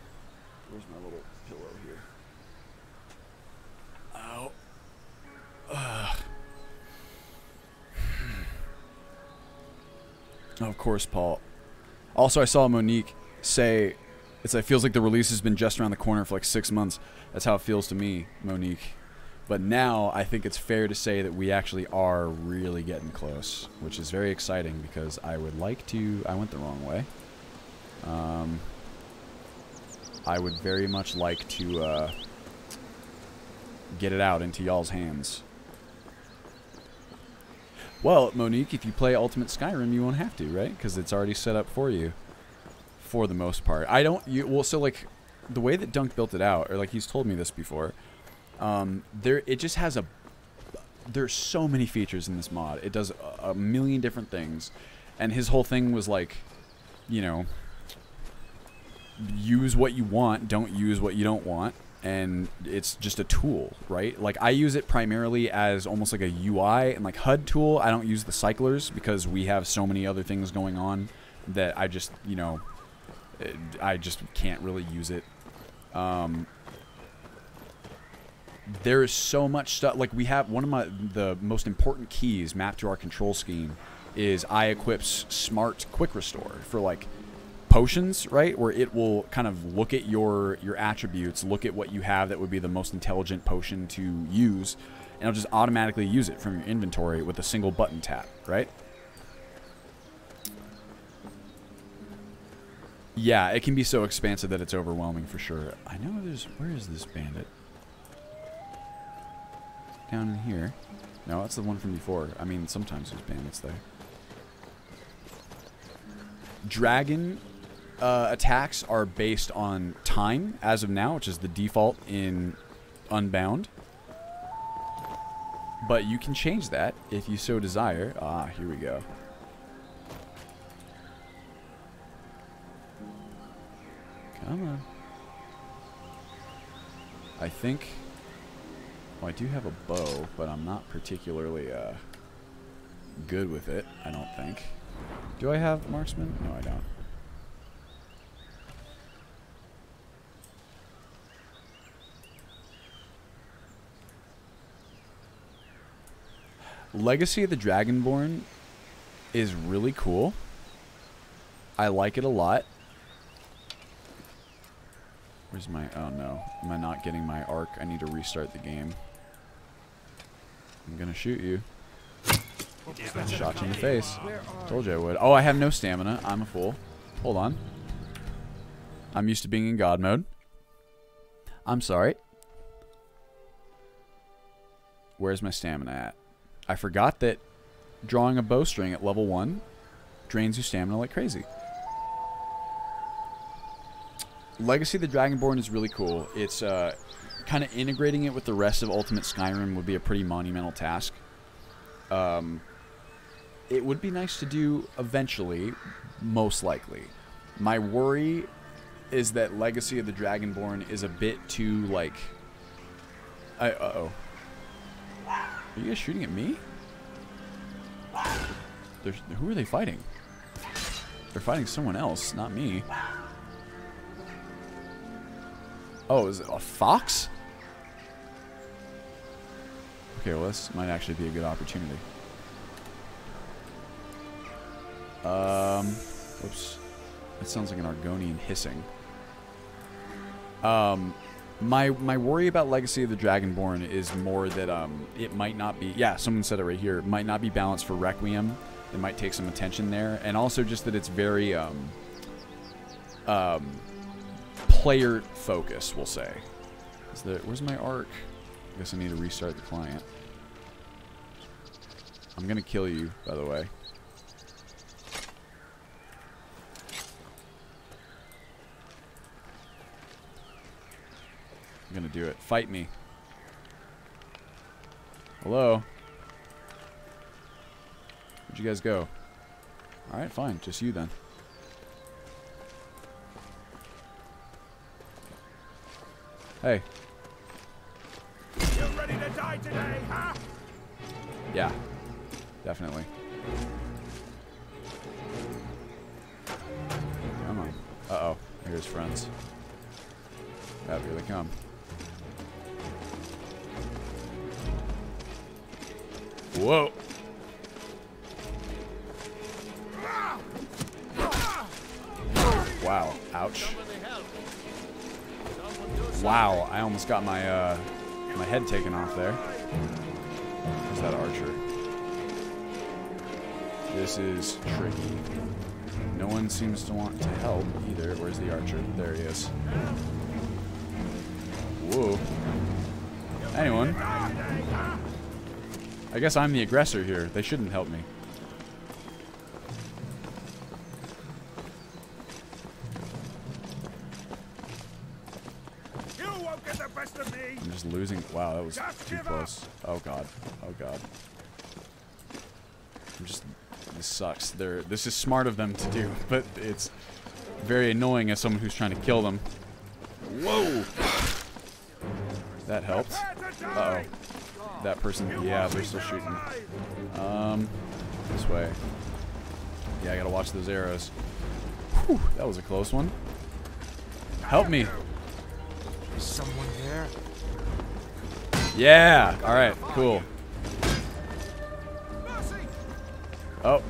Where's my little pillow here? Ow. Of course, Paul. Also, I saw Monique say, it feels like the release has been just around the corner for like 6 months. That's how it feels to me, Monique. But now I think it's fair to say that we actually are really getting close, which is very exciting because I would like to... I went the wrong way. I would very much like to get it out into y'all's hands. Well, Monique, if you play Ultimate Skyrim, you won't have to, right? Because it's already set up for you, for the most part. Well, so, like, the way that Dunk built it out, or, like, he's told me this before, it just has there's so many features in this mod. It does a million different things, and his whole thing was, like, you know, use what you want, don't use what you don't want. And it's just a tool, right? Like, I use it primarily as almost like a UI and like HUD tool. I don't use the cyclers because we have so many other things going on that I just, you know, I just can't really use it. There is so much stuff. Like, we have one of the most important keys mapped to our control scheme is iEquip's smart quick restore for, like, potions, right, where it will kind of look at your attributes, look at what you have that would be the most intelligent potion to use, and it'll just automatically use it from your inventory with a single button tap, right? Yeah, it can be so expansive that it's overwhelming for sure. I know where is this bandit? Down in here. No, that's the one from before. I mean, sometimes there's bandits there. Dragon attacks are based on time as of now, which is the default in Unbound. But you can change that if you so desire. Ah, here we go. Come on. I think... Well, I do have a bow, but I'm not particularly good with it, I don't think. Do I have marksman? No, I don't. Legacy of the Dragonborn is really cool. I like it a lot. Where's my... Oh, no. Am I not getting my arc? I need to restart the game. I'm gonna shoot you. Shot you in the face. Told you I would. Oh, I have no stamina. I'm a fool. Hold on. I'm used to being in God mode. I'm sorry. Where's my stamina at? I forgot that drawing a bowstring at level 1 drains your stamina like crazy. Legacy of the Dragonborn is really cool. It's kind of integrating it with the rest of Ultimate Skyrim would be a pretty monumental task. It would be nice to do eventually, most likely. My worry is that Legacy of the Dragonborn is a bit too, like... Uh-oh. Are you guys shooting at me? Who are they fighting? They're fighting someone else, not me. Oh, is it a fox? Okay, well, this might actually be a good opportunity. Whoops. That sounds like an Argonian hissing. My worry about Legacy of the Dragonborn is more that it might not be... Yeah, someone said it right here. It might not be balanced for Requiem. It might take some attention there. And also just that it's very player focused, we'll say. Where's my arc? I guess I need to restart the client. I'm going to kill you, by the way. I'm gonna do it. Fight me. Hello? Where'd you guys go? Alright, fine. Just you then. Hey. You ready to die today, huh? Yeah. Definitely. Come on. Uh-oh. Here's friends. Oh, here they come. Whoa. Wow. Ouch. Wow. I almost got my my head taken off there. Who's that archer? This is tricky. No one seems to want to help either. Where's the archer? There he is. Whoa. Anyone? I guess I'm the aggressor here. They shouldn't help me. You won't get the best of me. I'm just losing. Wow, that was too close. Oh god. Oh god. I'm just. This sucks. This is smart of them to do, but it's very annoying as someone who's trying to kill them. Whoa! That helped. Uh-oh. That person, yeah, they're still shooting. This way. Yeah, I gotta watch those arrows. Whew, that was a close one. Help me. Is someone there? Yeah! Alright, cool. Oh.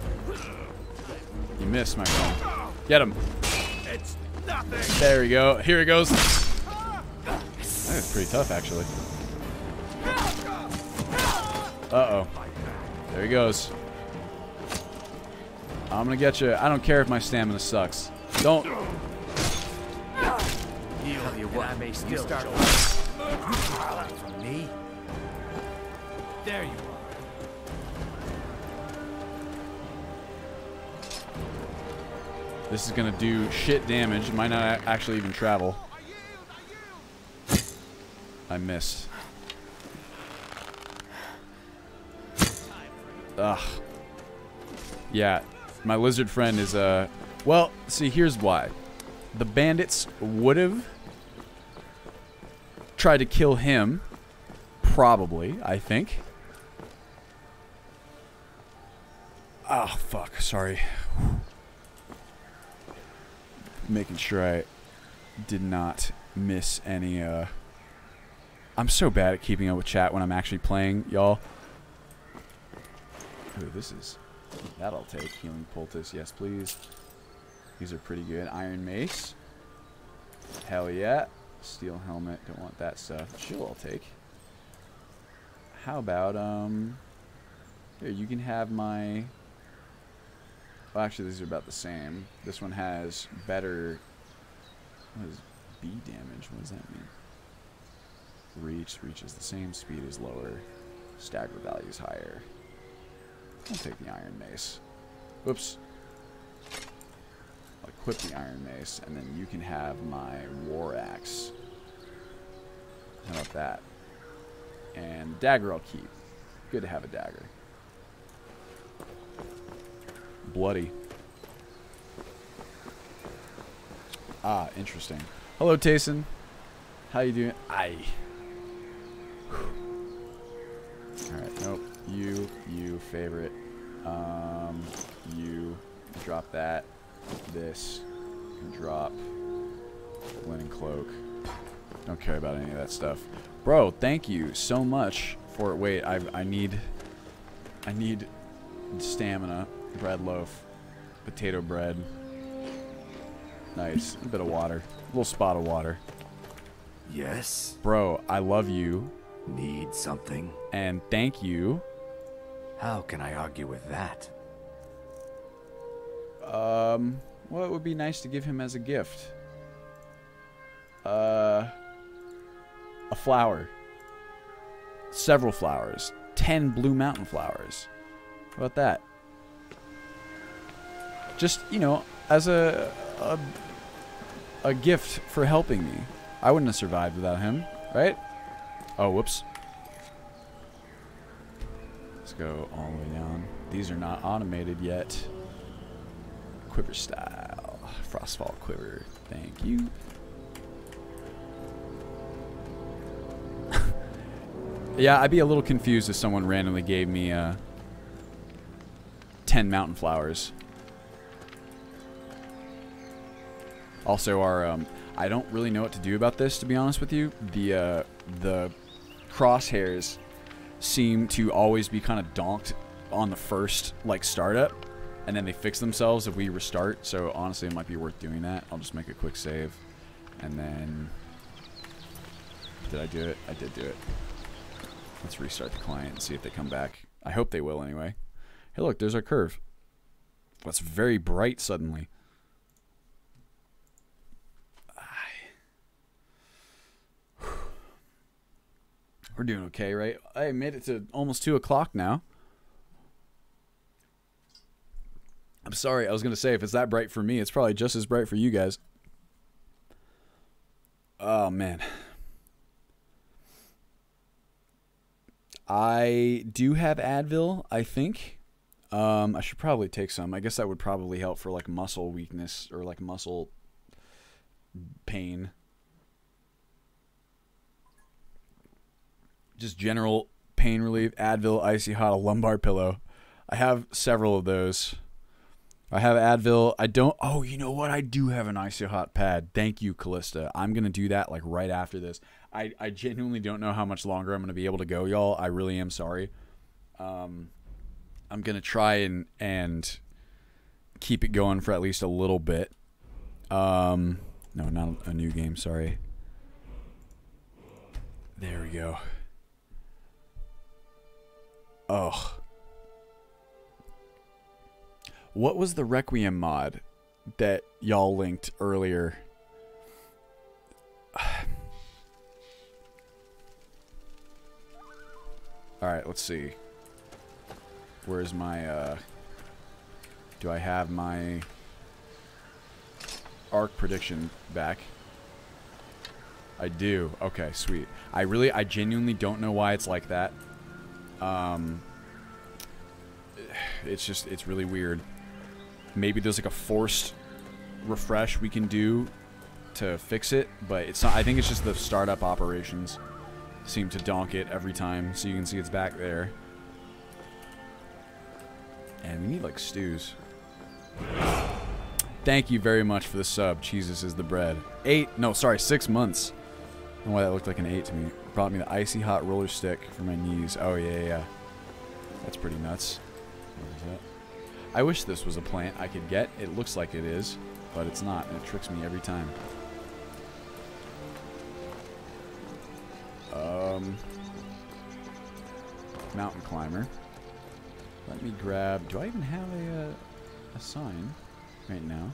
You missed, my friend. Get him. It's nothing. There we go. Here he goes. That's pretty tough, actually. Uh-oh. There he goes. I'm gonna get you. I don't care if my stamina sucks. Don't. Tell you what, I may still start from me. There you are. This is gonna do shit damage. Might not actually even travel. I missed. Ugh. Yeah, my lizard friend is well, see, here's why. The bandits would have tried to kill him, probably, I think. Oh, fuck, sorry. Making sure I did not miss any, I'm so bad at keeping up with chat when I'm actually playing, y'all. Ooh, this is... That I'll take. Healing poultice, yes please. These are pretty good. Iron mace. Hell yeah. Steel helmet, don't want that stuff. Shield I'll take. How about, here, you can have my... Well, actually, these are about the same. This one has better... What is B damage? What does that mean? Reach. Reach is the same. Speed is lower. Stagger value is higher. I'll take the iron mace. Whoops. I'll equip the iron mace, and then you can have my war axe. How about that? And dagger I'll keep. Good to have a dagger. Bloody. Ah, interesting. Hello, Tayson. How you doing? Aye. Alright, nope. You, favorite. You, drop that. This, can drop. Linen cloak. Don't care about any of that stuff. Bro, thank you so much for, wait, I need stamina. Bread loaf. Potato bread. Nice. A bit of water. A little spot of water. Yes? Bro, I love you. Need something? And thank you. How can I argue with that? Well, it would be nice to give him as a gift. A flower. Several flowers. 10 blue mountain flowers. How about that? Just, you know, as a gift for helping me. I wouldn't have survived without him, right? Oh, whoops. Let's go all the way down. These are not automated yet. Quiver style. Frostfall quiver. Thank you. Yeah, I'd be a little confused if someone randomly gave me 10 mountain flowers. Also, our I don't really know what to do about this, to be honest with you. The crosshairs seem to always be kind of donked on the first, like, startup, and then they fix themselves if we restart. So honestly, it might be worth doing that. I'll just make a quick save, and then did I do it? I did do it. Let's restart the client and see if they come back. I hope they will anyway. Hey, look, there's our curve. It's very bright suddenly. We're doing okay, right? I made it to almost 2 o'clock now. I'm sorry, I was going to say, if it's that bright for me, it's probably just as bright for you guys. Oh, man. I do have Advil, I think. I should probably take some. I guess that would probably help for, like, muscle weakness or, like, muscle pain. Just general pain relief, Advil, Icy Hot, a lumbar pillow. I have several of those. I have Advil. I don't... Oh, you know what? I do have an Icy Hot pad. Thank you, Callista. I'm going to do that, like, right after this. I genuinely don't know how much longer I'm going to be able to go, y'all. I really am sorry. I'm going to try and keep it going for at least a little bit. No, not a new game. Sorry. There we go. Oh. What was the Requiem mod that y'all linked earlier? Alright, let's see. Where's my, do I have my arc prediction back? I do. Okay, sweet. I genuinely don't know why it's like that. It's really weird. Maybe there's like a forced refresh we can do to fix it, but it's not. I think it's just the startup operations seem to donk it every time, so you can see it's back there. And we need like stews. Thank you very much for the sub. Jesus is the bread. 6 months. I don't know why that looked like an 8 to me. Brought me the Icy Hot roller stick for my knees. Oh, yeah. That's pretty nuts. What is that? I wish this was a plant I could get. It looks like it is, but it's not, and it tricks me every time. Mountain climber. Let me grab... Do I even have a sign right now?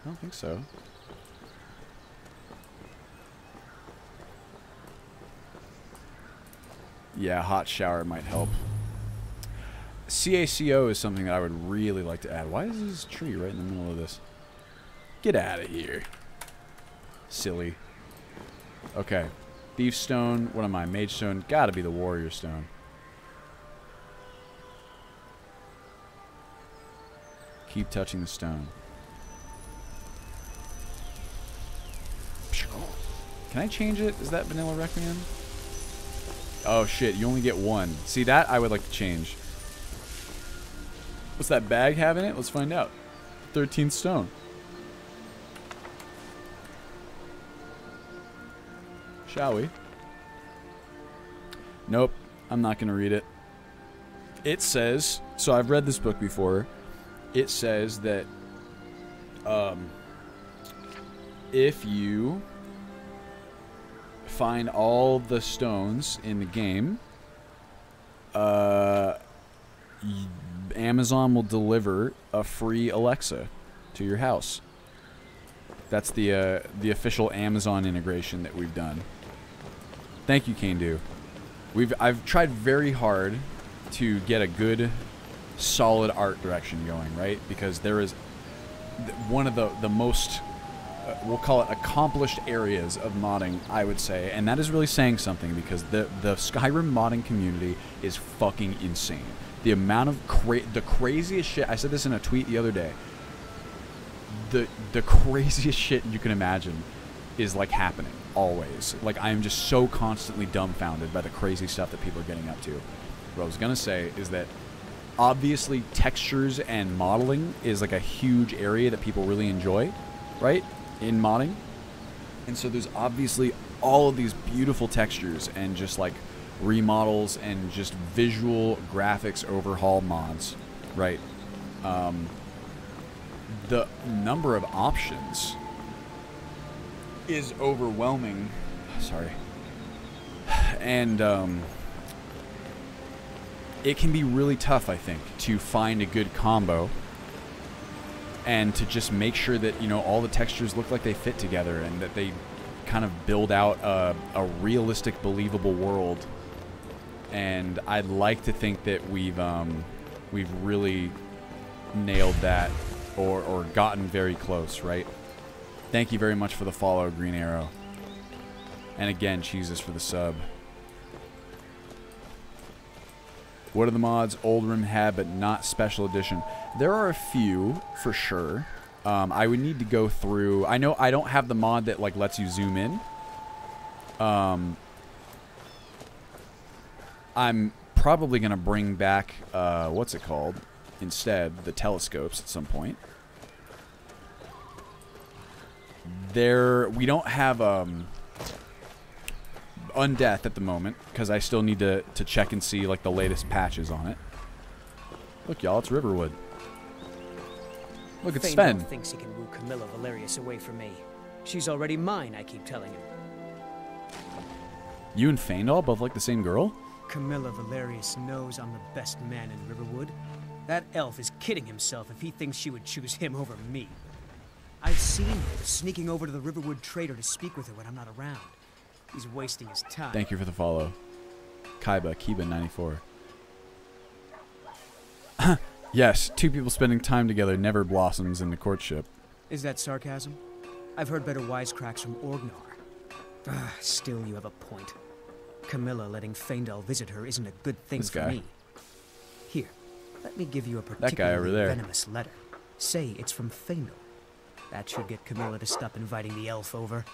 I don't think so. Yeah, hot shower might help. CACO is something that I would really like to add. Why is this tree right in the middle of this? Get out of here. Silly. Okay. Beef stone. What am I? Mage stone. Gotta be the warrior stone. Keep touching the stone. Can I change it? Is that vanilla Requiem? Oh shit, you only get one. See, that I would like to change. What's that bag have in it? Let's find out. 13th stone. Shall we? Nope, I'm not going to read it. It says, so I've read this book before. It says that if you find all the stones in the game, Amazon will deliver a free Alexa to your house. That's the official Amazon integration that we've done. Thank you, Kandu. I've tried very hard to get a good, solid art direction going, right? Because there is one of the most, we'll call it accomplished areas of modding, I would say, and that is really saying something because the Skyrim modding community is fucking insane. The amount of the craziest shit, I said this in a tweet the other day, the craziest shit you can imagine is like happening always. Like I am just so constantly dumbfounded by the crazy stuff that people are getting up to. What I was gonna say is that obviously textures and modeling is like a huge area that people really enjoy, right? In modding. And so there's obviously all of these beautiful textures and just like remodels and just visual graphics overhaul mods, right? The number of options is overwhelming. Sorry. And it can be really tough, I think, to find a good combo and to just make sure that, you know, all the textures look like they fit together and that they kind of build out a realistic, believable world. And I'd like to think that we've really nailed that or gotten very close, right? Thank you very much for the follow, Green Arrow. And again, Jesus for the sub. What are the mods Oldrim had but not special edition? There are a few for sure. I would need to go through. I know I don't have the mod that like lets you zoom in. I'm probably gonna bring back what's it called instead, the telescopes at some point. We don't have Undeath at the moment because I still need to check and see like the latest patches on it. Look, y'all, it's Riverwood. Look, it's Sven. Thinks he can woo Camilla Valerius away from me. She's already mine, I keep telling him. You and Faendal both like the same girl? Camilla Valerius knows I'm the best man in Riverwood. That elf is kidding himself if he thinks she would choose him over me. I've seen him sneaking over to the Riverwood trader to speak with her when I'm not around. He's wasting his time. Thank you for the follow. Kiba94. Yes, two people spending time together never blossoms into courtship. Is that sarcasm? I've heard better wisecracks from Orgnar. Still, you have a point. Camilla letting Faendal visit her isn't a good thing for me. Here, let me give you a particularly venomous letter. Say it's from Faendal. That should get Camilla to stop inviting the elf over.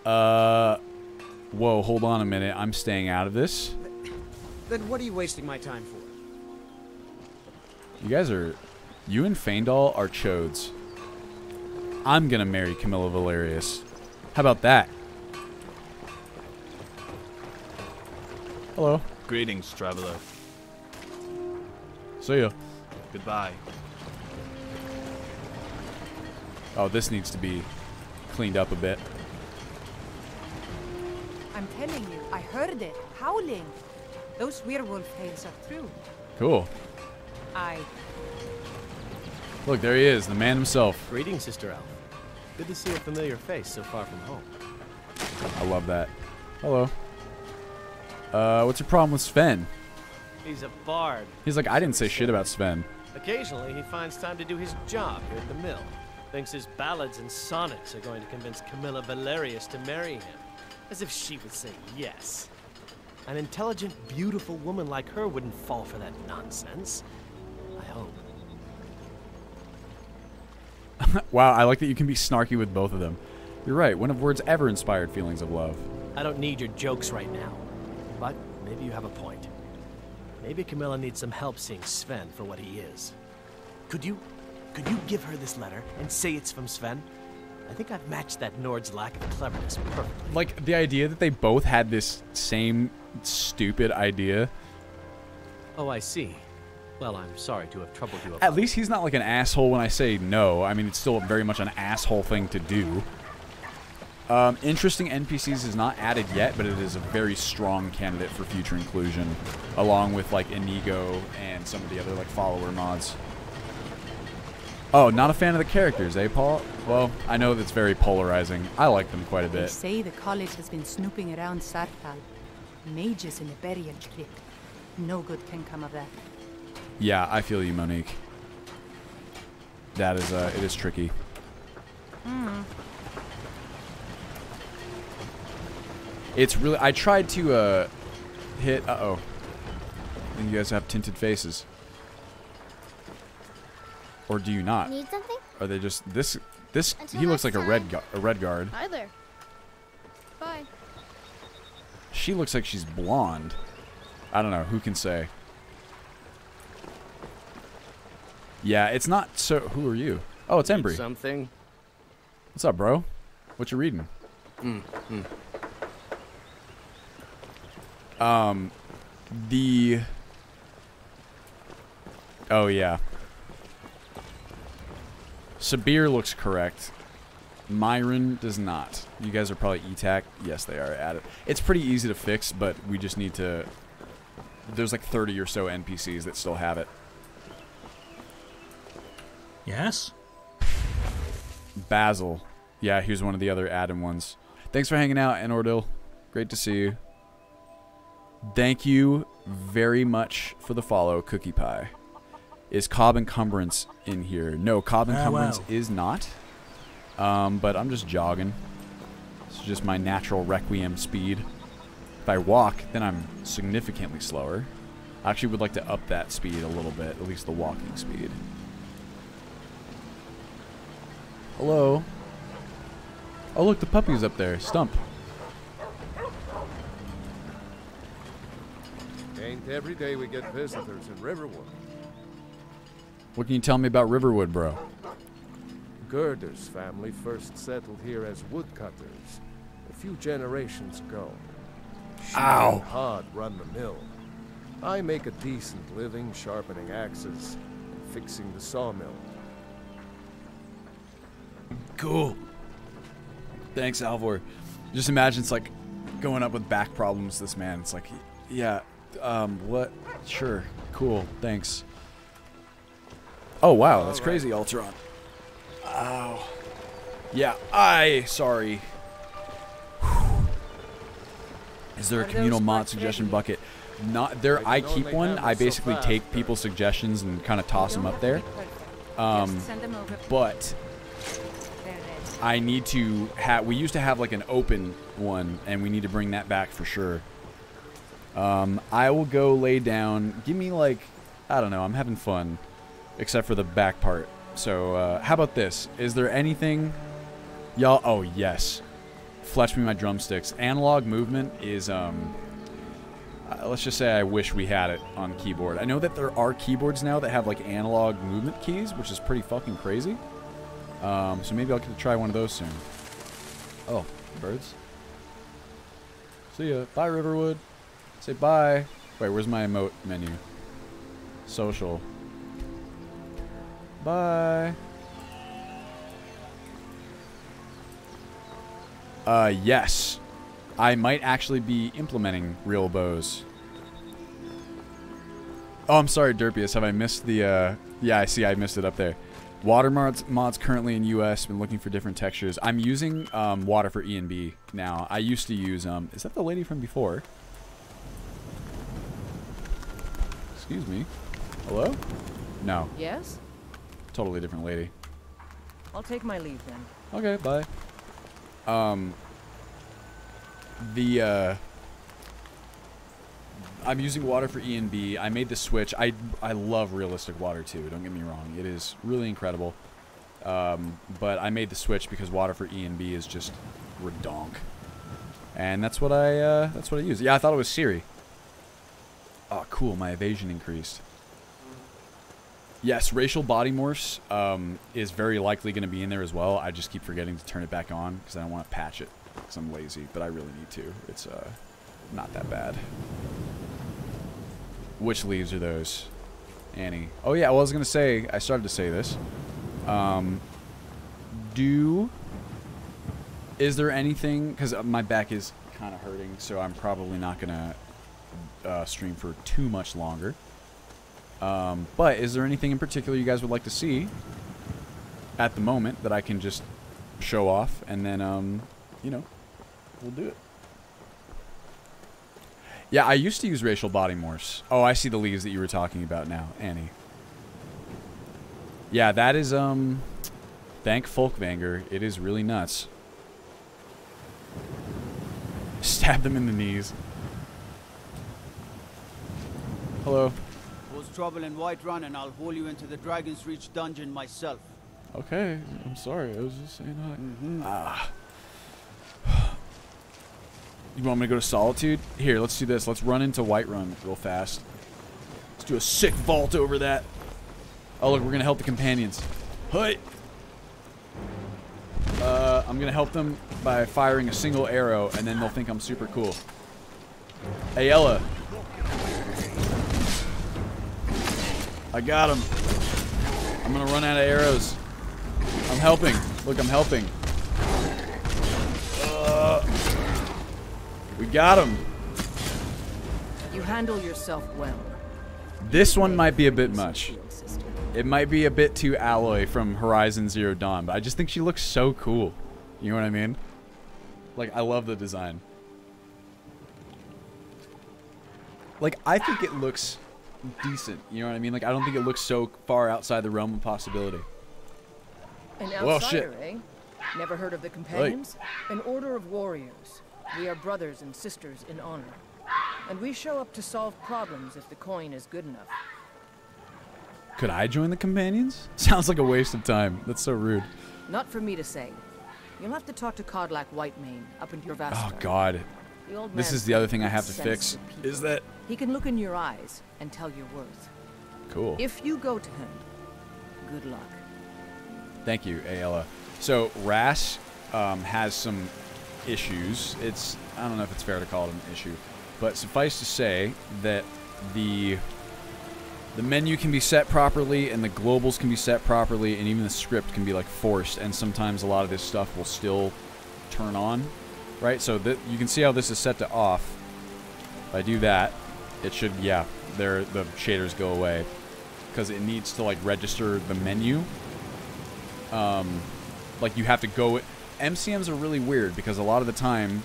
Whoa, hold on a minute. I'm staying out of this. Then what are you wasting my time for? You and Faendal are chodes. I'm gonna marry Camilla Valerius. How about that? Hello. Greetings, traveler. See ya. Goodbye. Oh, this needs to be cleaned up a bit. I'm telling you, I heard it. Howling. Those werewolf tales are true. Cool. Look, there he is, the man himself. Greetings, Sister Elf. Good to see a familiar face so far from home. I love that. Hello. What's your problem with Sven? He's a bard. He's like, I didn't say shit about Sven. Occasionally, he finds time to do his job here at the mill. Thinks his ballads and sonnets are going to convince Camilla Valerius to marry him. As if she would say yes. An intelligent, beautiful woman like her wouldn't fall for that nonsense. I hope. Wow, I like that you can be snarky with both of them. You're right, when have words ever inspired feelings of love? I don't need your jokes right now. But maybe you have a point. Maybe Camilla needs some help seeing Sven for what he is. Could you give her this letter and say it's from Sven? I think I've matched that Nord's lack of cleverness perfectly. Like, the idea that they both had this same stupid idea. Oh, I see. Well, I'm sorry to have troubled you about At least he's not like an asshole when I say no. I mean, it's still very much an asshole thing to do. Interesting NPCs is not added yet, but it is a very strong candidate for future inclusion, along with, like, Inigo and some of the other, like, follower mods. Oh, not a fan of the characters, eh, Paul? Well, I know that's very polarizing. I like them quite a bit. They say the college has been snooping around Sarthal. Mages in the burial crypt. No good can come of that. Yeah, I feel you, Monique. That is, it is tricky. It's really, I tried to, hit, I think you guys have tinted faces. Or do you not? Need something? Are they just, he looks like a red guard. Hi there. Bye. She looks like she's blonde. I don't know, who can say? Yeah, it's not so, who are you? Oh, it's Embry. Something. What's up, bro? What you reading? Oh, yeah. Sabir looks correct. Myron does not. You guys are probably ETAC. Yes, they are at it. It's pretty easy to fix, but we just need to... There's like 30 or so NPCs that still have it. Yes? Basil. Yeah, here's one of the other add-in ones. Thanks for hanging out, Enordil. Great to see you. Thank you very much for the follow, Cookie Pie. Is Cobb Encumbrance in here? No, Cobb Encumbrance is not. But I'm just jogging. It's just my natural Requiem speed. If I walk, then I'm significantly slower. I actually would like to up that speed a little bit, at least the walking speed. Hello. Oh, look, the puppy's up there. Stump. Ain't every day we get visitors in Riverwood. What can you tell me about Riverwood, bro? Gerder's family first settled here as woodcutters a few generations ago. She and Hod run the mill. I make a decent living sharpening axes and fixing the sawmill. Cool. Thanks, Alvor. Just imagine it's like going up with back problems, this man. It's like, yeah, what? Sure. Cool. Thanks. Oh, wow. That's crazy, Ultron. Ow. Yeah, sorry. Whew. Is there a communal mod suggestion bucket? Not there. I keep one. I basically take people's suggestions and kind of toss them up there. But I need to have. We used to have like an open one, and we need to bring that back for sure. I will go lay down. Give me like, I don't know. I'm having fun, except for the back part. So how about this? Is there anything, y'all? Oh yes, fletch me my drumsticks. Analog movement is let's just say I wish we had it on keyboard. I know that there are keyboards now that have like analog movement keys, which is pretty fucking crazy. So maybe I'll get to try one of those soon. Oh, birds. See ya. Bye, Riverwood. Say bye. Wait, where's my emote menu? Social. Bye. Yes. I might actually be implementing real bows. Oh, I'm sorry, Derpius. Have I missed the, yeah, I see. I missed it up there. Water mods currently in US. Been looking for different textures. I'm using water for E and B now. I used to use, is that the lady from before? Excuse me. Hello? No. Yes? Totally different lady. I'll take my leave then. Okay, bye. I'm using water for E and B. I made the switch. I love realistic water too. Don't get me wrong. It is really incredible. But I made the switch because water for E and B is just redonk. And that's what I use. Yeah, I thought it was Siri. Oh, cool. My evasion increased. Yes, racial body morphs is very likely going to be in there as well. I just keep forgetting to turn it back on because I don't want to patch it because I'm lazy, but I really need to. It's not that bad. Which leaves are those? Annie. Oh, yeah, well, I was going to say, I started to say this. Is there anything, because my back is kind of hurting, so I'm probably not going to stream for too much longer. But is there anything in particular you guys would like to see at the moment that I can just show off and then, you know, we'll do it. Yeah, I used to use racial body morphs. Oh, I see the leaves that you were talking about now, Annie. Yeah, that is, thank Folkvanger. It is really nuts. Stab them in the knees. Hello. Cause trouble in Whiterun and I'll haul you into the Dragon's Reach dungeon myself. Okay, I'm sorry. I was just saying hi. Ah. You want me to go to Solitude? Here, let's do this. Let's run into Whiterun real fast. Let's do a sick vault over that. Oh, look, we're going to help the companions. Hey! I'm going to help them by firing a single arrow, and then they'll think I'm super cool. Ayala. I got him. I'm gonna run out of arrows. I'm helping. Look, I'm helping. We got him. You handle yourself well. This one might be a bit much. It might be a bit too Aloy from Horizon Zero Dawn, but I just think she looks so cool. You know what I mean? Like, I love the design. Like, I think it looks decent. You know what I mean? Like, I don't think it looks so far outside the realm of possibility. An outsider, Well, shit. eh? Never heard of the Companions? An order of warriors. We are brothers and sisters in honor. And we show up to solve problems if the coin is good enough. Could I join the Companions? Sounds like a waste of time. That's so rude. Not for me to say. You'll have to talk to Codlac Whitemane up in your vast. Oh, God. This is the other thing I have to fix. Is that... He can look in your eyes and tell your worth. Cool. If you go to him, good luck. Thank you, Ayala. So, Ras has some issues. I don't know if it's fair to call it an issue. But suffice to say that the menu can be set properly, and the globals can be set properly, and even the script can be, like, forced, and sometimes a lot of this stuff will still turn on, right? So you can see how this is set to off. If I do that, it should, yeah, the shaders go away, because it needs to, like, register the menu. Like, you have to go... MCMs are really weird, because a lot of the time,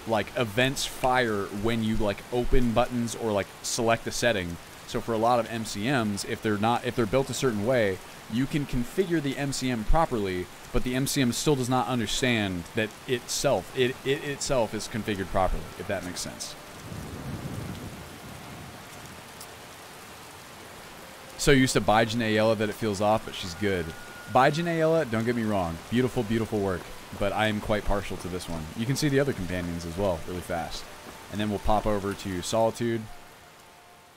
like, events fire when you, like, open buttons or, like, select a setting. So for a lot of MCMs, if they're built a certain way, you can configure the MCM properly, but the MCM still does not understand that it itself is configured properly, if that makes sense. So used to Baijin Ayala that it feels off, but she's good. Baijin Ayala, don't get me wrong, beautiful, beautiful work, but I am quite partial to this one. You can see the other companions as well, really fast. And then we'll pop over to Solitude.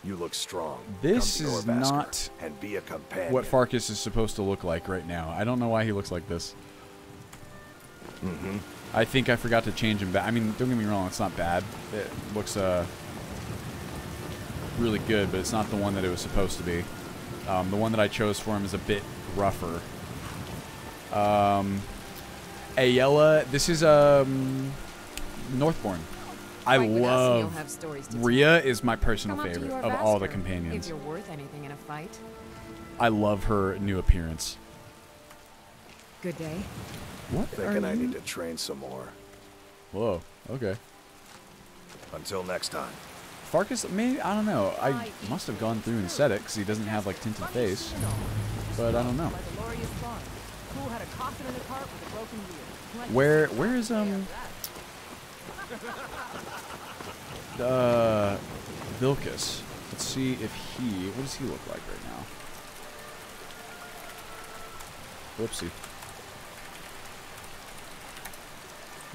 You look strong. This is not and be a companion. what Farkas is supposed to look like right now. I don't know why he looks like this. I think I forgot to change him back. I mean, don't get me wrong, it's not bad. It looks really good, but it's not the one that it was supposed to be. The one that I chose for him is a bit rougher. Ayala, this is Northbourne. I love Rhea is my personal favorite of all the companions. If you're worth anything in a fight. I love her new appearance. Good day. What? Thinking I need to train some more. Whoa. Okay. Until next time. Farkas, maybe, I don't know. I must have gone through and said it because he doesn't have like tinted face, but I don't know. Where is Vilcus? Let's see if what does he look like right now? Whoopsie.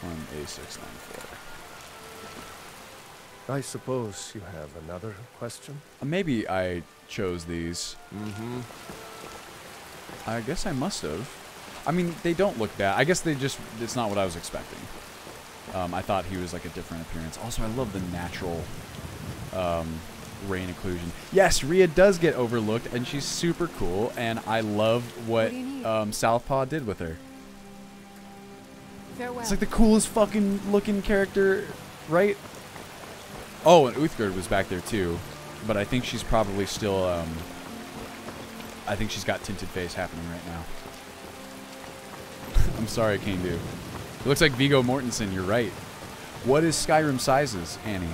1A694. I suppose you have another question? Maybe I chose these. I guess I must have. I mean, they don't look bad. I guess it's not what I was expecting. I thought he was like a different appearance. Also, I love the natural rain occlusion. Yes, Rhea does get overlooked, and she's super cool, and I love what Southpaw did with her. Farewell. It's like the coolest fucking looking character, right? Oh, and Uthgerd was back there too, but I think she's probably still, I think she's got tinted face happening right now. I'm sorry, Kane Dude. It looks like Viggo Mortensen, you're right. What is Skyrim sizes, Annie?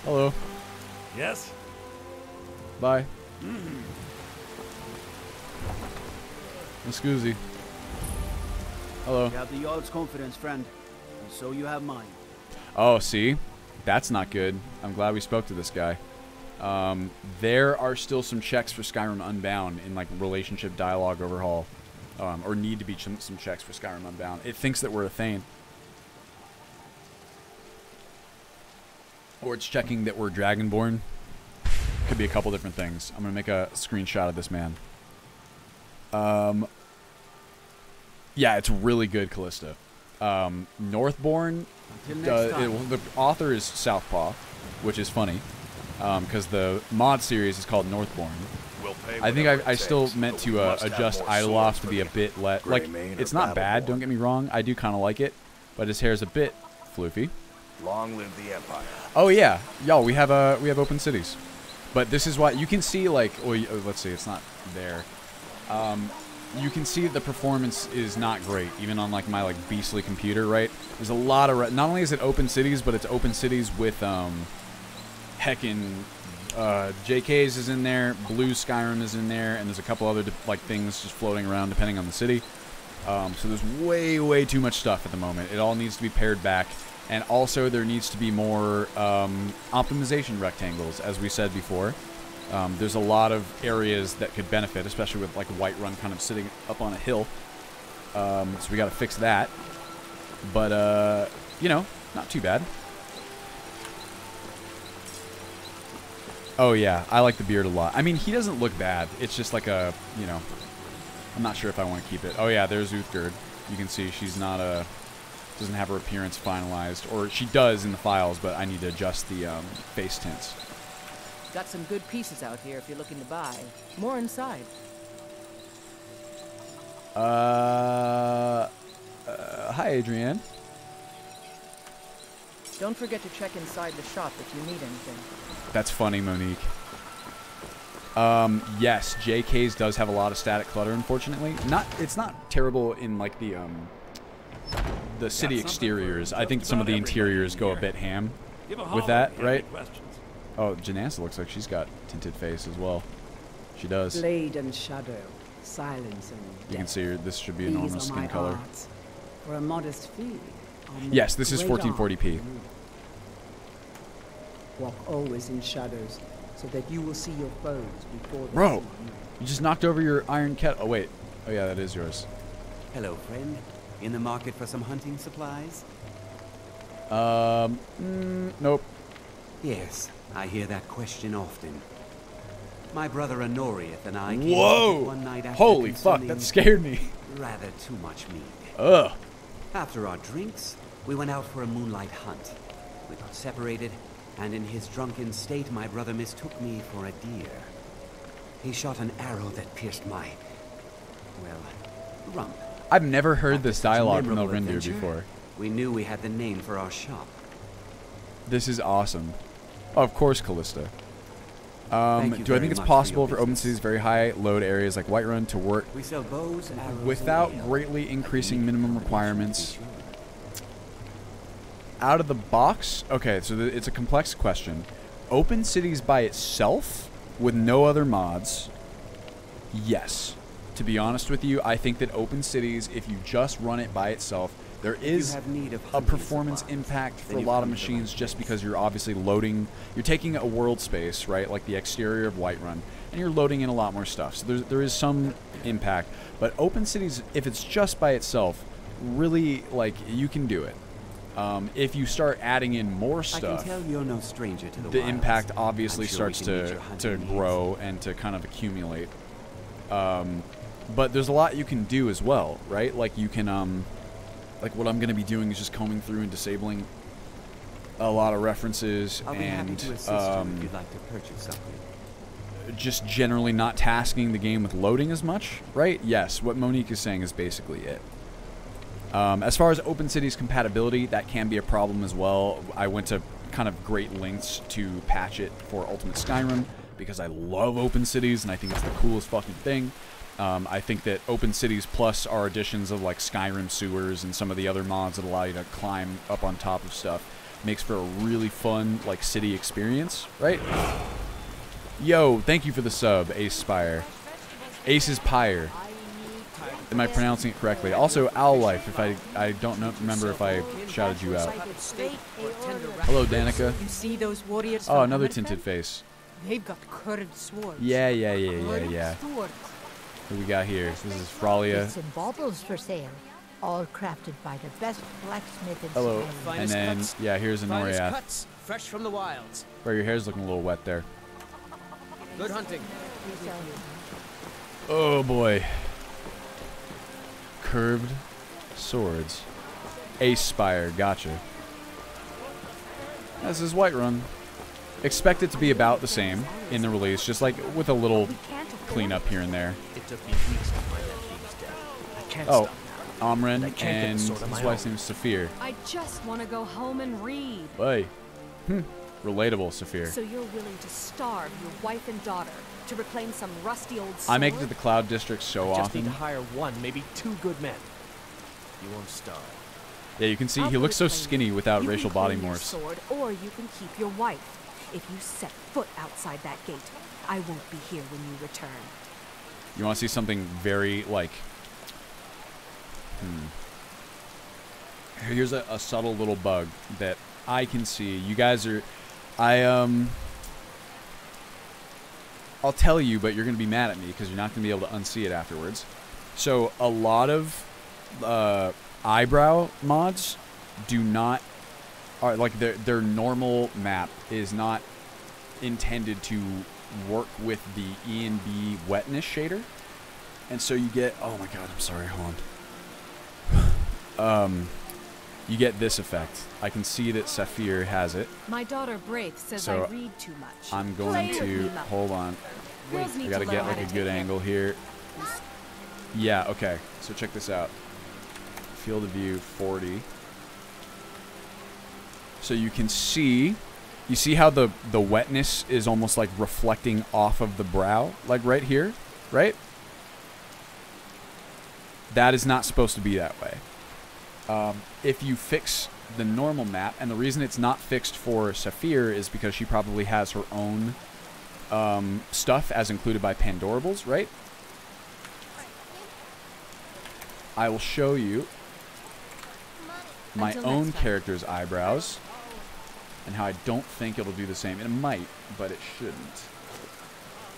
Hello. Yes? Bye. Excuse. Hello. You have the Jarl's confidence, friend. And so you have mine. Oh, see? That's not good. I'm glad we spoke to this guy. There are still some checks for Skyrim Unbound in, like, relationship dialogue overhaul. Or need to be some checks for Skyrim Unbound. It thinks that we're a Thane. Or it's checking that we're Dragonborn. Could be a couple different things. I'm going to make a screenshot of this man. Yeah, it's really good, Callista. Northbourne, the author is Southpaw, which is funny, because the mod series is called Northbourne. I think I still meant to adjust Idleoff to be a bit less. Like, it's not bad, don't get me wrong. I do kind of like it, but his hair is a bit floofy. Long live the Empire. Oh yeah, y'all, we have open cities, but this is why you can see, like, well, let's see, it's not there. You can see the performance is not great, even on like my like beastly computer, right? There's a lot of not only is it open cities, but it's open cities with heckin' JK's is in there, Blue Skyrim is in there, and there's a couple other like things just floating around depending on the city. So there's way too much stuff at the moment. It all needs to be pared back, and also there needs to be more optimization rectangles, as we said before. There's a lot of areas that could benefit, especially with like Whiterun kind of sitting up on a hill. So we got to fix that. But you know, not too bad. Oh yeah, I like the beard a lot. I mean, he doesn't look bad. It's just like a, you know, I'm not sure if I want to keep it. Oh yeah, there's Uthgerd. You can see she's not doesn't have her appearance finalized, or she does in the files, but I need to adjust the face tints. Got some good pieces out here if you're looking to buy. More inside. Hi, Adrienne. Don't forget to check inside the shop if you need anything. That's funny, Monique. Yes, JK's does have a lot of static clutter, unfortunately. It's not terrible in like the city exteriors. I think some of the interiors go a bit ham with that, right? Oh, Janessa looks like she's got tinted face as well. She does. Blade and shadow, silence and you can see her. This should be a normal skin color. For a modest fee. Yes, this is 1440p. Walk always in shadows, so that you will see your foes before they Bro, see you just knocked over your iron kettle. Oh wait. Oh yeah, that is yours. Hello, friend. In the market for some hunting supplies? Nope. Yes, I hear that question often. My brother Honorius and I came Whoa! one night after Holy fuck, that scared me. Rather too much meat. Ugh. After our drinks, we went out for a moonlight hunt. We got separated, and in his drunken state, my brother mistook me for a deer. He shot an arrow that pierced my, well, rump. I've never heard this dialogue from Elrindir before. We knew we had the name for our shop. This is awesome. Oh, of course, Callista. Do I think it's possible for open cities very high load areas like Whiterun to work we sell bows, arrows, without greatly increasing minimum requirements out of the box? Okay, so it's a complex question. Open cities by itself with no other mods? Yes. To be honest with you, I think that open cities, if you just run it by itself, there is a performance impact for a lot of machines just because you're obviously loading, you're taking a world space, right, like the exterior of Whiterun, and you're loading in a lot more stuff. So there is some impact. But open cities, if it's just by itself, really, like, you can do it. If you start adding in more stuff, I can tell you're no stranger to the impact obviously starts to grow and to kind of accumulate. But there's a lot you can do as well, right? Like you can, like what I'm going to be doing is just combing through and disabling a lot of references and if you'd like to purchase something. Just generally not tasking the game with loading as much, right? Yes, what Monique is saying is basically it. As far as open cities compatibility, that can be a problem as well. I went to kind of great lengths to patch it for Ultimate Skyrim because I love open cities and I think it's the coolest fucking thing. I think that open cities plus our additions of like Skyrim sewers and some of the other mods that allow you to climb up on top of stuff makes for a really fun like city experience, right? Yo, thank you for the sub, Ace Spire. Ace's Pyre. Am I pronouncing it correctly? Also, Owl Life, if I don't remember if I shouted you out. Hello, Danica. You see those warriors? Oh, another tinted face. They've got curved swords. Yeah. Who we got here? This is Fralia. Some baubles for sale, all crafted by the best blacksmith in Hello. Skyrim. And then, yeah, here's Honorius. Cuts, fresh from the wilds. Bro, your hair's looking a little wet there. Good hunting. Oh boy. Curved swords. Ace Spire, gotcha. This is Whiterun. Expect it to be about the same in the release, just like with a little cleanup here and there. It took me weeks to find that thieves' den. I can't Oh, stop now. Amren I can't get and the his sword on my wife's own. name is Saphir. I just want to go home and read. Hey. Relatable, Saphir. So you're willing to starve your wife and daughter to reclaim some rusty old sword? I make it to the Cloud District so I just need often. to hire one, maybe two good men. You won't starve. Yeah, you can see I'll he put looks it so plainly. skinny without You racial can body claim your morphs. sword, or you can keep your wife. If you set foot outside that gate, I won't be here when you return. You want to see something very, like... Here's a subtle little bug that I can see. You guys are... I'll tell you, but you're going to be mad at me because you're not going to be able to unsee it afterwards. So, a lot of eyebrow mods do not... Are like their normal map is not intended to work with the E&B wetness shader. And so you get... Oh my god, I'm sorry, hold on. You get this effect. I can see that Saphir has it. My daughter Braith says So I read too much. I'm going to... Hold on. Girls I need gotta to get learn like how a to good take angle here. Yeah, okay. So check this out. Field of view 40. So you can see... You see how the wetness is almost like reflecting off of the brow? Like right here? Right? That is not supposed to be that way. If you fix the normal map, and the reason it's not fixed for Saphir is because she probably has her own stuff as included by Pandorables, right? I will show you my own character's eyebrows and how I don't think it'll do the same. It might, but it shouldn't.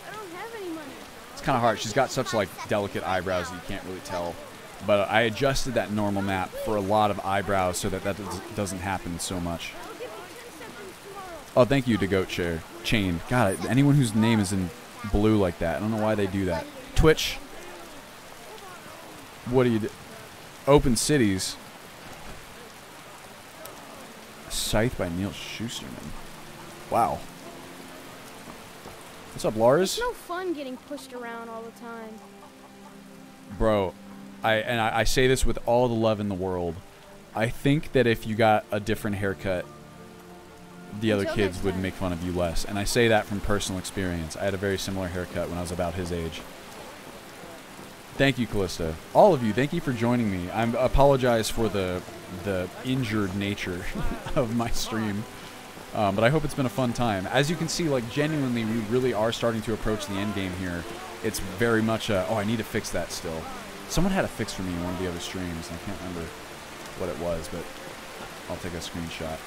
I don't have any money. It's kind of hard. She's got such like delicate eyebrows that you can't really tell. But I adjusted that normal map for a lot of eyebrows so that doesn't happen so much. Oh, thank you to Goat Chain. God, anyone whose name is in blue like that, I don't know why they do that. Twitch. What do you do? Open Cities. Scythe by Neil Schusterman. Wow. What's up, Lars? It's no fun getting pushed around all the time. Bro, I say this with all the love in the world. I think that if you got a different haircut, the other kids would make fun of you less. And I say that from personal experience. I had a very similar haircut when I was about his age. Thank you, Callista. All of you, thank you for joining me. I apologize for the injured nature of my stream. But I hope it's been a fun time. As you can see, like, genuinely, we really are starting to approach the end game here. It's very much a... Oh, I need to fix that still. Someone had a fix for me in one of the other streams. I can't remember what it was, but I'll take a screenshot.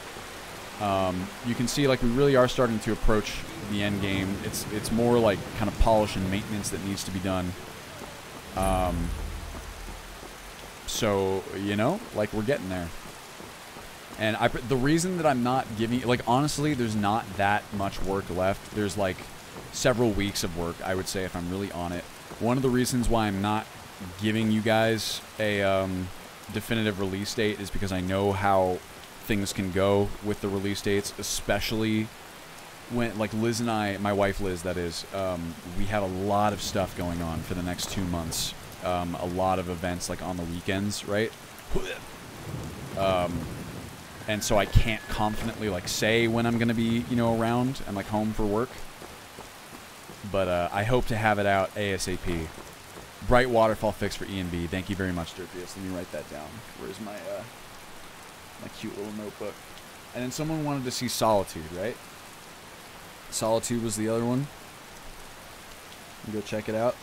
You can see, like, we really are starting to approach the end game. It's more like kind of polish and maintenance that needs to be done. So, you know, like, we're getting there. And the reason that I'm not giving... Like, honestly, there's not that much work left. There's, like, several weeks of work, I would say, if I'm really on it. One of the reasons why I'm not giving you guys a definitive release date is because I know how things can go with the release dates, especially when, like, Liz and I, my wife Liz, that is, we have a lot of stuff going on for the next 2 months. A lot of events, like, on the weekends, right? And so I can't confidently, like, say when I'm going to be, you know, around and, like, home for work. But I hope to have it out ASAP. Bright waterfall fix for E&B. Thank you very much, Derpius. Let me write that down. Where's my my cute little notebook? And then someone wanted to see Solitude, right? Solitude was the other one. Go check it out.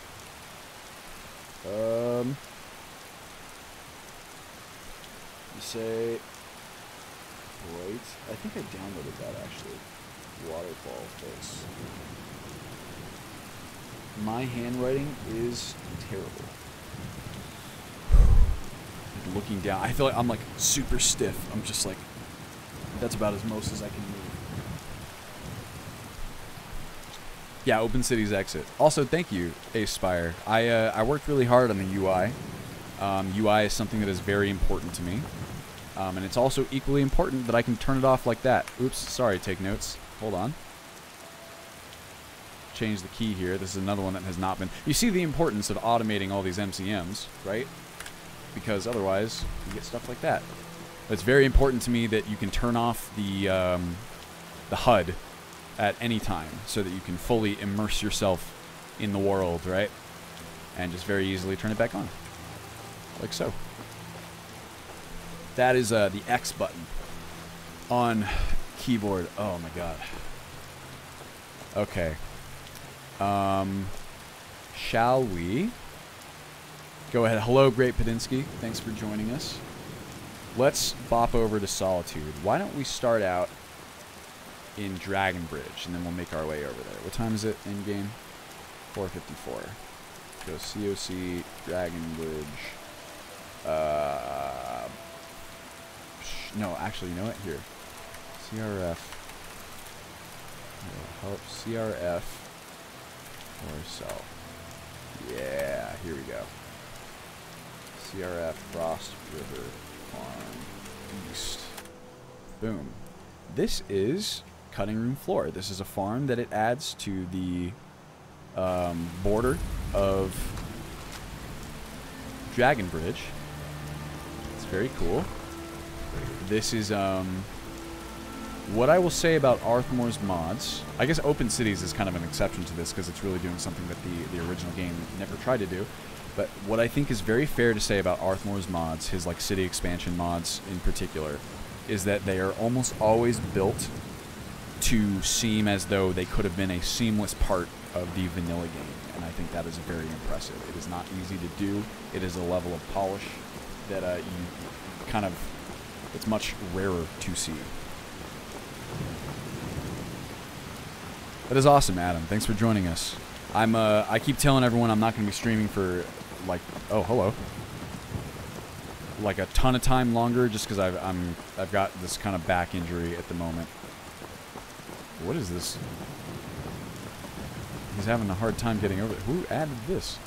You say... Right. I think I downloaded that, actually. Waterfall fix. My handwriting is terrible. Looking down, I feel like I'm, like, super stiff. I'm just, like, that's about as most as I can move. Yeah, Open Cities exit. Also, thank you, Ace Spire. I worked really hard on the UI. UI is something that is very important to me. And it's also equally important that I can turn it off like that. Oops, sorry, take notes. Hold on. Change the key here. This is another one that has not been... You see the importance of automating all these MCMs, right? Because otherwise, you get stuff like that. It's very important to me that you can turn off the HUD at any time so that you can fully immerse yourself in the world, right? And just very easily turn it back on. Like so. That is the X button on keyboard. Oh my god. Okay. Shall we go ahead? Hello, Great Padinsky. Thanks for joining us. Let's bop over to Solitude. Why don't we start out in Dragon Bridge, and then we'll make our way over there. What time is it in game? 4:54. Go COC, Dragon Bridge. No, actually, you know what? Here. CRF. Help CRF. Or so. Yeah, here we go. CRF Frost River Farm East. Boom. This is Cutting Room Floor. This is a farm that it adds to the border of Dragon Bridge. It's very cool. This is what I will say about Arthmore's mods. I guess Open Cities is kind of an exception to this because it's really doing something that the original game never tried to do. But what I think is very fair to say about Arthmore's mods, his like city expansion mods in particular, is that they are almost always built to seem as though they could have been a seamless part of the vanilla game. And I think that is very impressive. It is not easy to do. It is a level of polish that you kind of, it's much rarer to see. That is awesome, Adam. Thanks for joining us. I keep telling everyone I'm not going to be streaming for, like, oh, hello. Like a ton of time longer, just because I've got this kind of back injury at the moment. What is this? He's having a hard time getting over it. Who added this?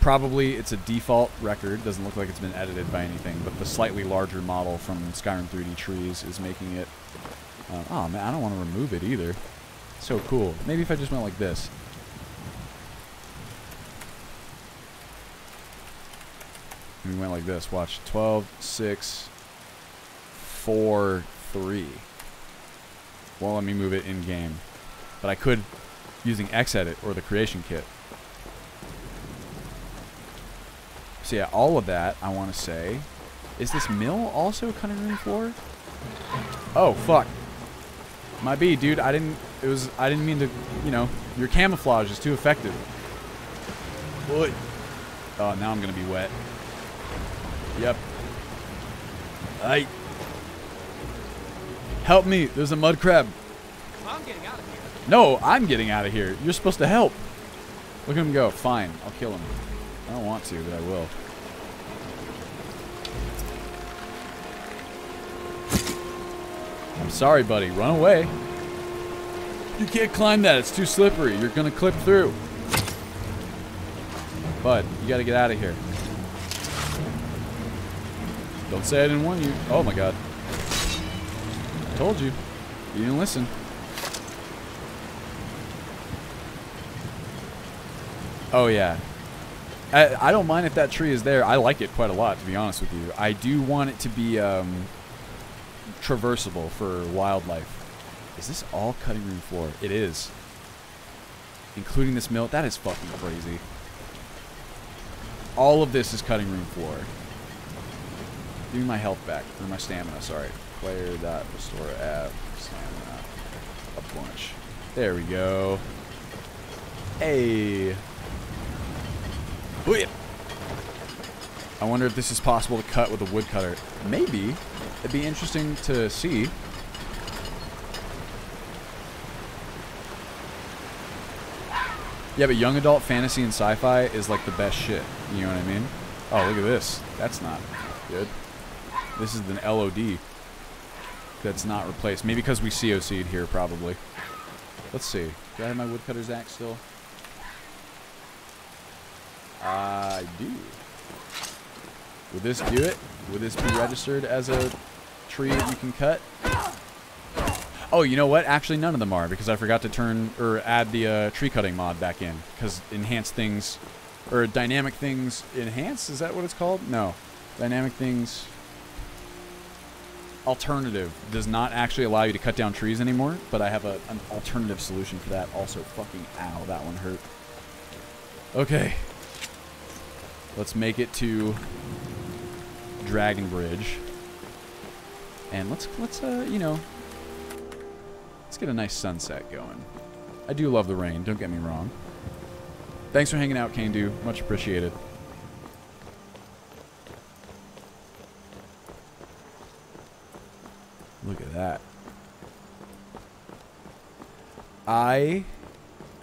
Probably it's a default record. Doesn't look like it's been edited by anything, but the slightly larger model from Skyrim 3D Trees is making it. Oh man, I don't want to remove it either. So cool. Maybe if I just went like this. And we went like this. Watch. 12, 6, 4, 3. Well, let me move it in game. But I could using Xedit or the creation kit. So yeah, all of that I want to say. Is this mill also cutting room floor? Oh fuck. Might be, dude. I didn't mean to, you know, your camouflage is too effective. What? Oh, now I'm gonna be wet. Yep. Help me, there's a mud crab. I'm getting out of here. No, I'm getting out of here. You're supposed to help. Look at him go. Fine, I'll kill him. I don't want to, but I will. I'm sorry, buddy. Run away. You can't climb that. It's too slippery. You're going to clip through. Bud, you got to get out of here. Don't say I didn't warn you. Oh, my God. I told you. You didn't listen. Oh, yeah. I don't mind if that tree is there. I like it quite a lot, to be honest with you. I do want it to be traversable for wildlife. Is this all cutting room floor? It is. Including this mill. That is fucking crazy. All of this is cutting room floor. Give me my health back. Or my stamina, sorry. Player.restore app. Stamina. A bunch. There we go. Hey. Whip. I wonder if this is possible to cut with a woodcutter. Maybe. It'd be interesting to see. Yeah, but young adult fantasy and sci-fi is like the best shit. You know what I mean? Oh, look at this. That's not good. This is an LOD that's not replaced. Maybe because we COC'd here, probably. Let's see. Do I have my woodcutter's axe still? I do. Would this do it? Would this be registered as a tree that you can cut? Oh, you know what? Actually, none of them are, because I forgot to turn or add the tree cutting mod back in. Because enhanced things, or dynamic things enhance? Is that what it's called? No. Dynamic things alternative does not actually allow you to cut down trees anymore, but I have an alternative solution for that. Also, fucking ow, that one hurt. Okay. Let's make it to Dragon Bridge. And let's you know, let's get a nice sunset going. I do love the rain, don't get me wrong. Thanks for hanging out, Kane-Do. Much appreciated. Look at that. I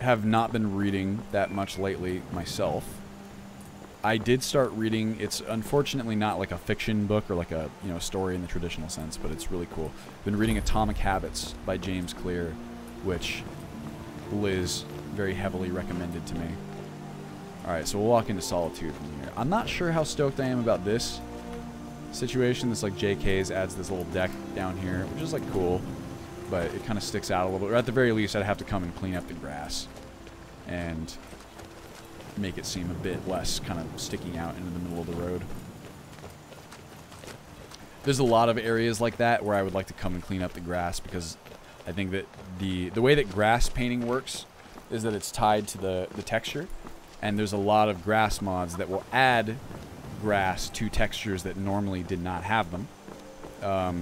have not been reading that much lately myself. I did start reading. It's unfortunately not like a fiction book or like a, you know, story in the traditional sense, but it's really cool. Been reading Atomic Habits by James Clear, which Liz very heavily recommended to me. Alright, so we'll walk into Solitude from here. I'm not sure how stoked I am about this situation. This like JK's adds this little deck down here, which is like cool, but it kind of sticks out a little bit. Or at the very least, I'd have to come and clean up the grass and make it seem a bit less kind of sticking out into the middle of the road. There's a lot of areas like that where I would like to come and clean up the grass, because I think that the way that grass painting works is that it's tied to the texture, and there's a lot of grass mods that will add grass to textures that normally did not have them.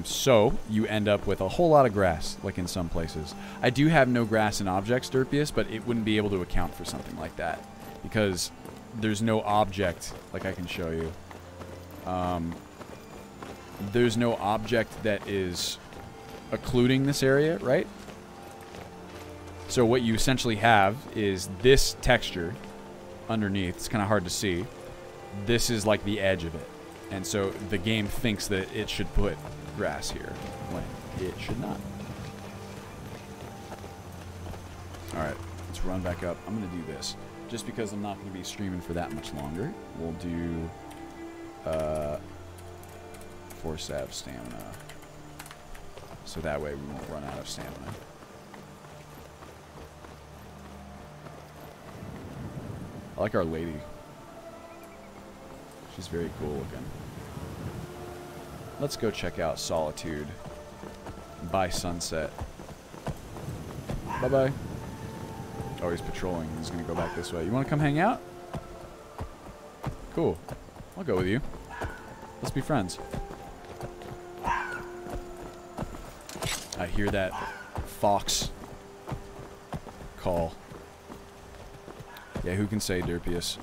So you end up with a whole lot of grass, like in some places. I do have no grass in objects, Derpius, but it wouldn't be able to account for something like that, because there's no object, like I can show you. There's no object that is occluding this area, right? So what you essentially have is this texture underneath. It's kind of hard to see. This is like the edge of it. And so the game thinks that it should put grass here when it should not. Alright, let's run back up. I'm going to do this. Just because I'm not going to be streaming for that much longer, we'll do 4 salve stamina. So that way we won't run out of stamina. I like our lady. She's very cool looking. Let's go check out Solitude by sunset. Bye-bye. Oh, he's patrolling. He's going to go back this way. You want to come hang out? Cool. I'll go with you. Let's be friends. I hear that fox call. Yeah, who can say, Derpius?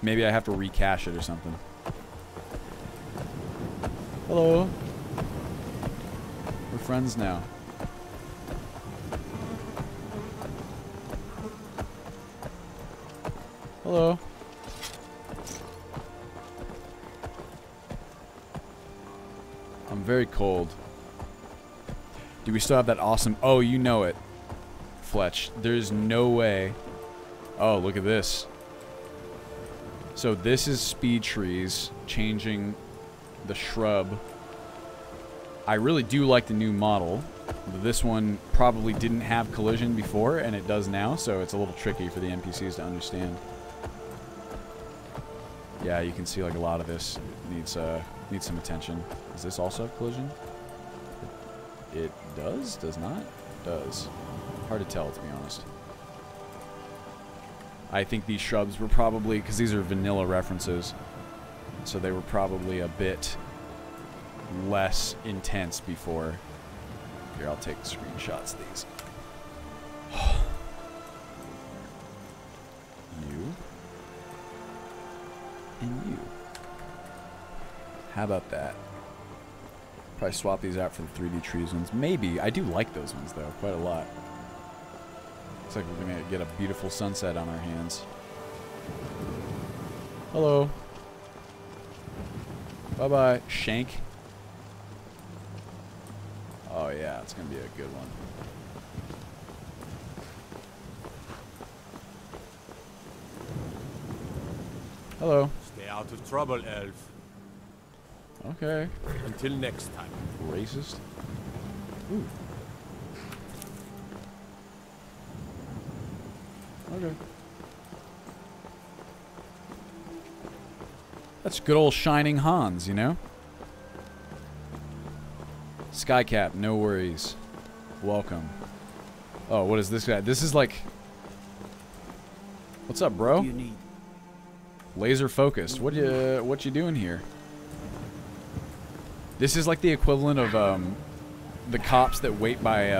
Maybe I have to recache it or something. Hello. We're friends now. Hello. I'm very cold. Do we still have that awesome... Oh, you know it, Fletch. There's no way... Oh, look at this. So this is speed trees changing the shrub. I really do like the new model. This one probably didn't have collision before, and it does now, so it's a little tricky for the NPCs to understand. Yeah, you can see like a lot of this needs some attention. Does this also have collision? It does? Does not? Does. Hard to tell, to be honest. I think these shrubs were probably, because these are vanilla references, so they were probably a bit less intense before. Here, I'll take screenshots of these. You. And you. How about that? Probably swap these out for the 3D trees ones. Maybe. I do like those ones, though, quite a lot. Looks like we're going to get a beautiful sunset on our hands. Hello. Bye-bye. Shank. Oh, yeah. It's going to be a good one. Hello. Stay out of trouble, elf. Okay. Until next time. Racist. Ooh. Okay. That's good old Shining Hans, you know? Skycap, no worries. Welcome. Oh, what is this guy? This is like... What's up, bro? What do you need? Laser focused. What you doing here? This is like the equivalent of the cops that wait by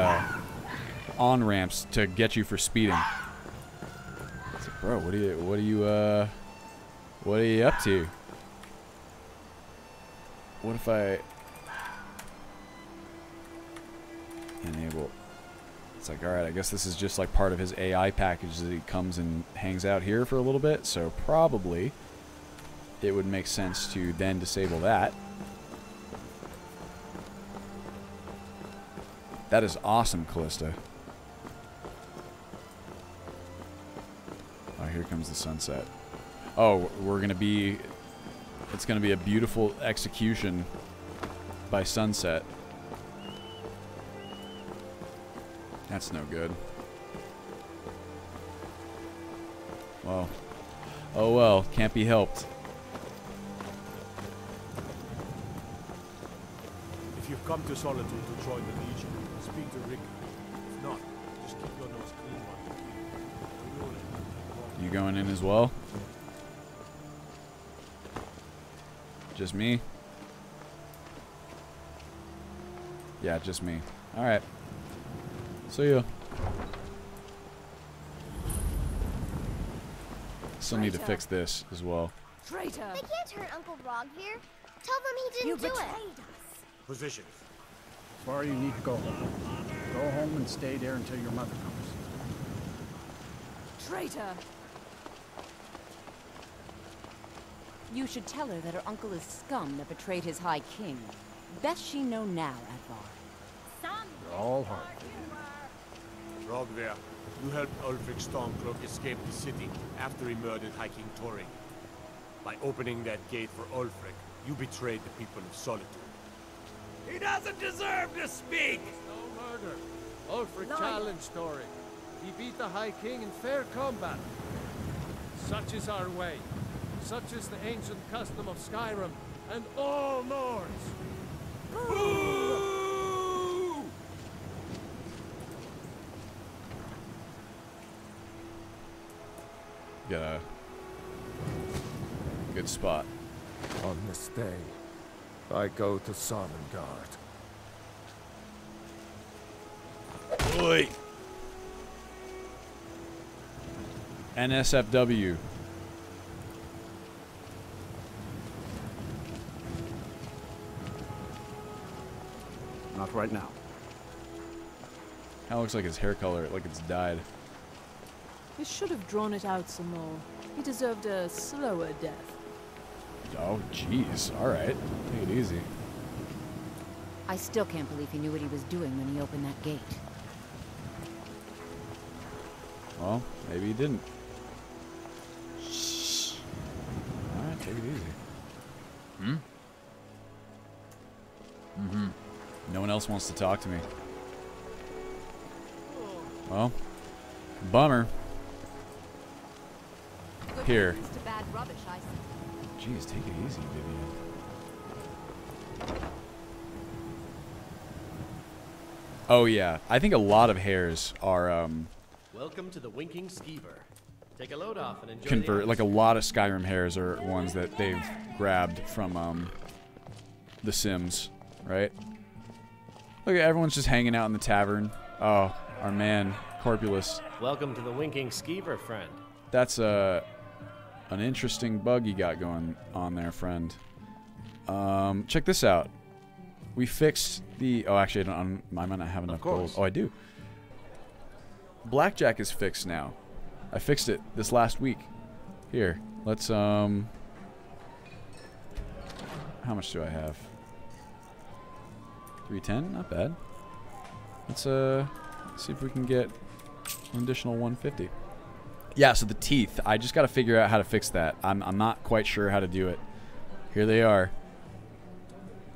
on-ramps to get you for speeding. It's like, bro, what are you up to? What if I enable? It's like, all right, I guess this is just like part of his AI package that he comes and hangs out here for a little bit. So probably it would make sense to then disable that. That is awesome, Callista. Oh, here comes the sunset. Oh, it's gonna be a beautiful execution by sunset. That's no good. Well. Oh well, can't be helped. If you've come to Solitude to join the Legion, speak to Rick. If not, just keep your nose clean while you keep. You going in as well? Just me? Yeah, just me. Alright. See ya. Still need to fix this as well. Traitor! They can't turn Uncle Rog here. Tell them he didn't do it. Position. As far you need to go home. Go home and stay there until your mother comes. Traitor! You should tell her that her uncle is scum that betrayed his High King. Best she know now, Advar. You're all hard. Rog there. You helped Ulfric Stormcloak escape the city after he murdered High King Torin. By opening that gate for Ulfric, you betrayed the people of Solitude. He doesn't deserve to speak! No murder. Ulfric challenged Torin. He beat the High King in fair combat. Such is our way. Such is the ancient custom of Skyrim and all Nords. Boo! Got a good spot. On this day, I go to Sovngarde. Oi! NSFW. Not right now. Kind of looks like his hair color, like it's dyed. You should have drawn it out some more. He deserved a slower death. Oh, jeez. All right. Take it easy. I still can't believe he knew what he was doing when he opened that gate. Well, maybe he didn't. All right, take it easy. Hmm? Mm-hmm. No one else wants to talk to me. Well, bummer. Here. To bad rubbish, I see. Jeez, take it easy, Vivian. Oh yeah, I think a lot of hairs are Welcome to the Winking Skeever. Take a load off and enjoy. convert. Like a lot of Skyrim hairs are ones that they've grabbed from The Sims, right? Look, everyone's just hanging out in the tavern. Oh, our man Corpulus. Welcome to the Winking Skeever, friend. That's an interesting bug you got going on there, friend. Check this out. We fixed the... Oh, actually, I might not have enough gold. Oh, I do. Blackjack is fixed now. I fixed it this last week. Here, let's... How much do I have? 310? Not bad. Let's see if we can get an additional 150. Yeah, so the teeth. I just got to figure out how to fix that. I'm not quite sure how to do it. Here they are.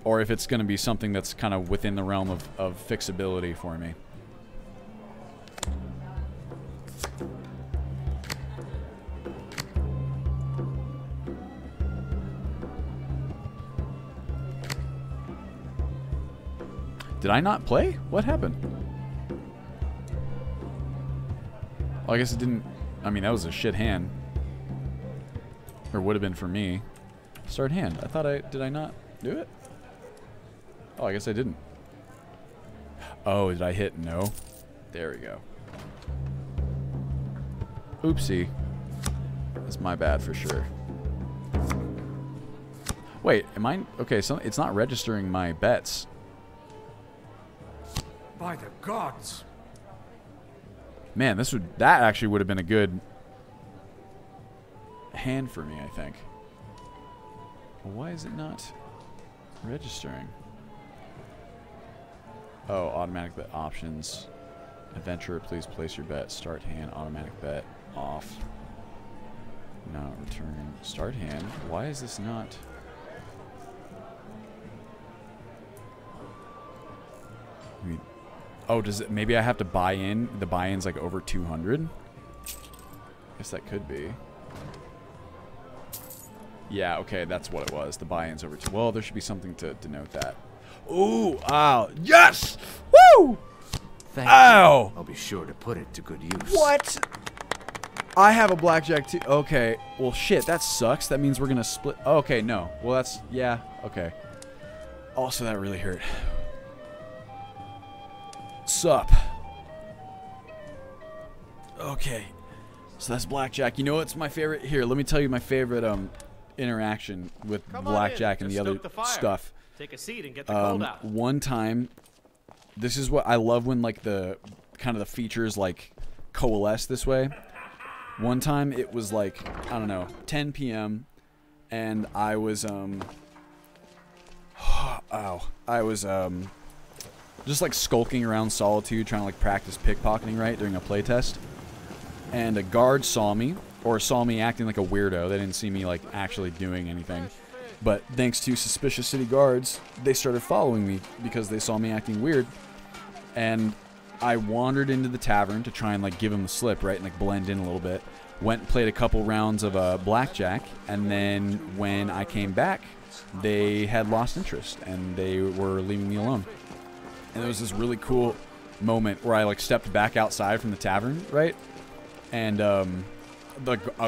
Or if it's going to be something that's kind of within the realm of fixability for me. Did I not play? What happened? Well, I guess it didn't... I mean, that was a shit hand. Or would have been for me. Start hand. I thought I... Did I not do it? Oh, I guess I didn't. Oh, did I hit no? There we go. Oopsie. That's my bad for sure. Wait, am I... Okay, so it's not registering my bets. By the gods! Man, that actually would have been a good hand for me, I think. Well, why is it not registering? Oh, automatic bet options. Adventurer, please place your bet. Start hand, automatic bet off. No, return. Start hand. Why is this not? I mean, oh, does it? Maybe I have to buy in. The buy-in's like over 200. Guess that could be. Yeah, okay, that's what it was. The buy-in's over 2. Well, there should be something to denote that. Ooh, ow, yes! Woo! Thank Ow! you. I'll be sure to put it to good use. What? I have a blackjack too. Okay, well, shit, that sucks. That means we're gonna split. Oh, okay, no. Well, that's yeah. Okay. Also, that really hurt. Sup? Okay, so that's blackjack. You know what's my favorite? Here, let me tell you my favorite interaction with blackjack and the other stuff. Take a seat and get the cold out. One time, this is what I love when like the kind of the features like coalesce this way. One time it was like, I don't know, 10 p.m. and I was just like skulking around Solitude trying to like practice pickpocketing, right, during a playtest. And a guard saw me, or saw me acting like a weirdo. They didn't see me like actually doing anything. But thanks to suspicious city guards, they started following me because they saw me acting weird. And I wandered into the tavern to try and like give them the slip, right, and like blend in a little bit. Went and played a couple rounds of blackjack, and then when I came back, they had lost interest and they were leaving me alone. And there was this really cool moment where I like stepped back outside from the tavern, right, and a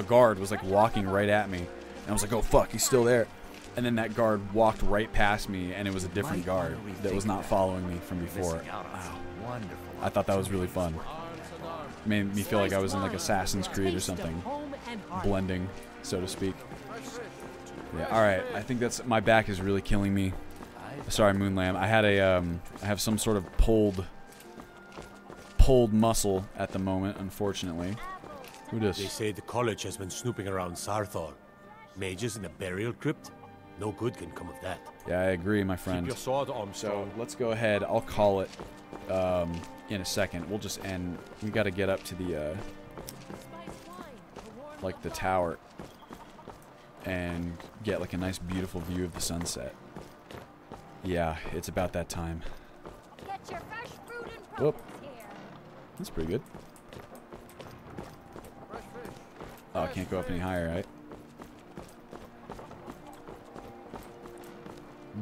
guard was like walking right at me, and I was like, oh fuck, he's still there. And then that guard walked right past me, and it was a different guard that was not following me from before. Wow. I thought that was really fun. Made me feel like I was in like Assassin's Creed or something. Blending, so to speak. Yeah, alright. I think that's... My back is really killing me. Sorry, Moonlamb. I had a, I have some sort of pulled muscle at the moment, unfortunately. Who does? They say the college has been snooping around Sarthor. Mages in a burial crypt? No good can come of that. Yeah, I agree, my friend. Keep your sword on. So let's go ahead. I'll call it in a second. We'll just end. We got to get up to the like the tower and get like a nice, beautiful view of the sunset. Yeah, it's about that time. Whoop. That's pretty good. Oh, I can't go up any higher, right?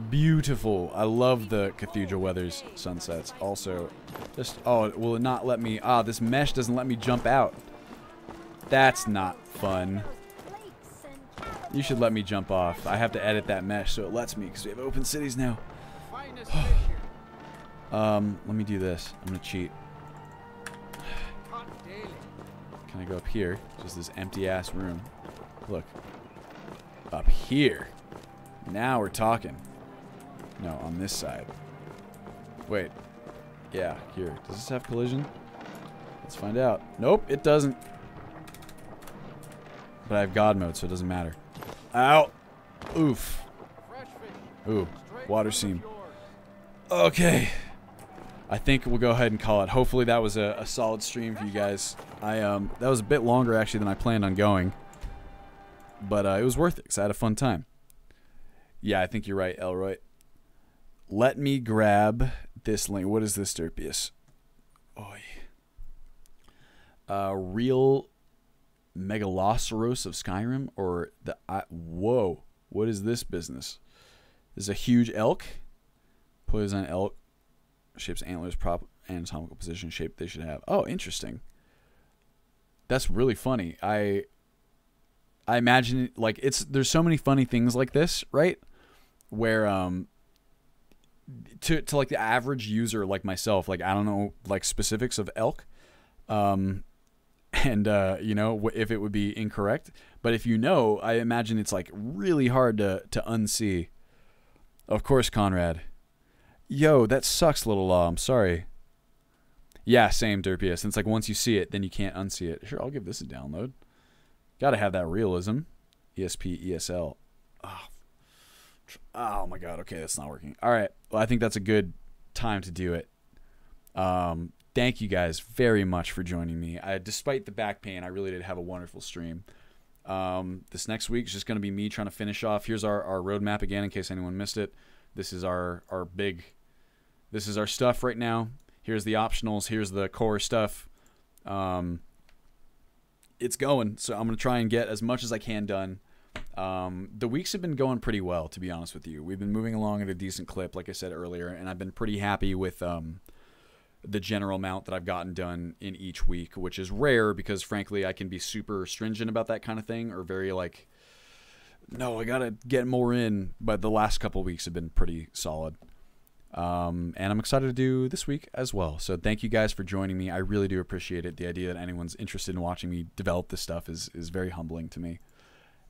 Beautiful. I love the Cathedral Weathers sunsets. Also, just, oh, will it not let me, this mesh doesn't let me jump out. That's not fun. You should let me jump off. I have to edit that mesh so it lets me because we have open cities now. Let me do this. I'm gonna cheat. Can I go up here? Just this empty ass room. Look. Up here. Now we're talking. No, on this side. Wait. Yeah, here. Does this have collision? Let's find out. Nope, it doesn't. But I have God mode, so it doesn't matter. Ow! Oof. Ooh, water seam. Okay. I think we'll go ahead and call it. Hopefully that was a solid stream for you guys. That was a bit longer actually than I planned on going, but it was worth it because I had a fun time. Yeah, I think you're right, Elroy. Let me grab this link. What is this, Derpius? Oy. Real Megalosaurus of Skyrim, or the whoa, what is this business? This is a huge elk. Plays on elk. Shapes antlers, prop anatomical position shape they should have. Oh, interesting. That's really funny. I imagine like there's so many funny things like this, right? Where to like the average user like myself, like I don't know like specifics of elk. And you know, if it would be incorrect, but if you know, I imagine it's like really hard to unsee. Of course, Conrad. Yo, that sucks, Little Law. I'm sorry. Yeah, same, Derpius. It's like once you see it, then you can't unsee it. Sure, I'll give this a download. Gotta have that realism. ESP, ESL. Oh my god, okay, that's not working. Alright, well, I think that's a good time to do it. Thank you guys very much for joining me. Despite the back pain, I really did have a wonderful stream. This next week is just going to be me trying to finish off. Here's our roadmap again in case anyone missed it. This is our stuff right now. Here's the optionals. Here's the core stuff. It's going, so I'm going to try and get as much as I can done. The weeks have been going pretty well, to be honest with you. We've been moving along at a decent clip, like I said earlier, and I've been pretty happy with the general amount that I've gotten done in each week, which is rare because, frankly, I can be super stringent about that kind of thing, or very like, no, I got to get more in, but the last couple of weeks have been pretty solid. And I'm excited to do this week as well. So thank you guys for joining me. I really do appreciate it. The idea that anyone's interested in watching me develop this stuff is very humbling to me.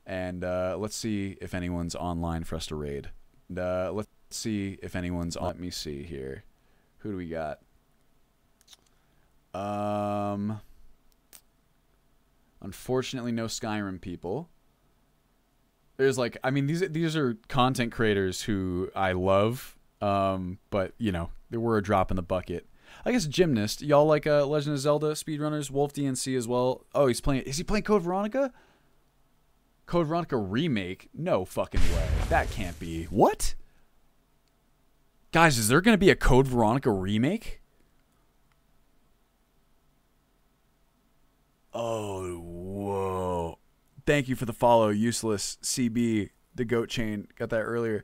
And let's see if anyone's online for us to raid. Let's see if anyone's on. Let me see here. Who do we got? Unfortunately, no Skyrim people. There's like, I mean, these are content creators who I love, but you know, they were a drop in the bucket. I guess Gymnast, y'all like Legend of Zelda speedrunners, Wolf DNC as well. Oh, is he playing Code Veronica? Code Veronica remake? No fucking way. That can't be. What? Guys, is there gonna be a Code Veronica remake? Oh, whoa. Thank you for the follow, Useless CB, the goat chain. Got that earlier.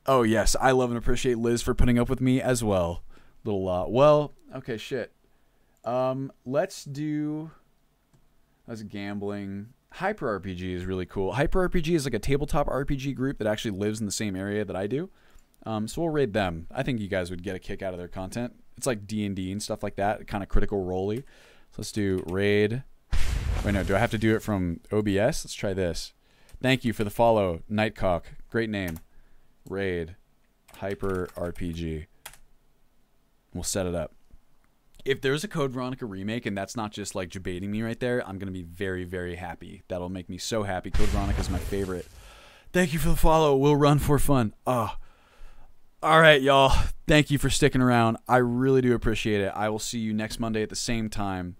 Oh, yes. I love and appreciate Liz for putting up with me as well. Little well, okay, shit. Let's do... That's gambling. Hyper RPG is really cool. Hyper RPG is like a tabletop RPG group that actually lives in the same area that I do. So we'll raid them. I think you guys would get a kick out of their content. It's like D&D and stuff like that. Kind of critical role-y. So let's do raid. Wait, no. Do I have to do it from OBS? Let's try this. Thank you for the follow, Nightcock. Great name. Raid. Hyper RPG. We'll set it up. If there's a Code Veronica remake and that's not just like debating me right there, I'm going to be very, very happy. That'll make me so happy. Code Veronica is my favorite. Thank you for the follow. We'll run for fun. Oh. All right, y'all. Thank you for sticking around. I really do appreciate it. I will see you next Monday at the same time.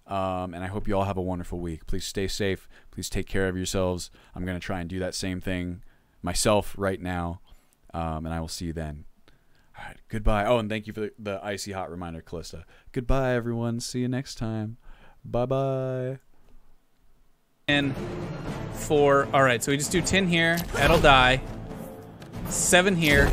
And I hope you all have a wonderful week. Please stay safe. Please take care of yourselves. I'm going to try and do that same thing myself right now. And I will see you then. All right, goodbye. Oh, and thank you for the icy hot reminder, Callista. Goodbye, everyone. See you next time. Bye-bye. And 4. All right, so we just do 10 here. That'll die. 7 here.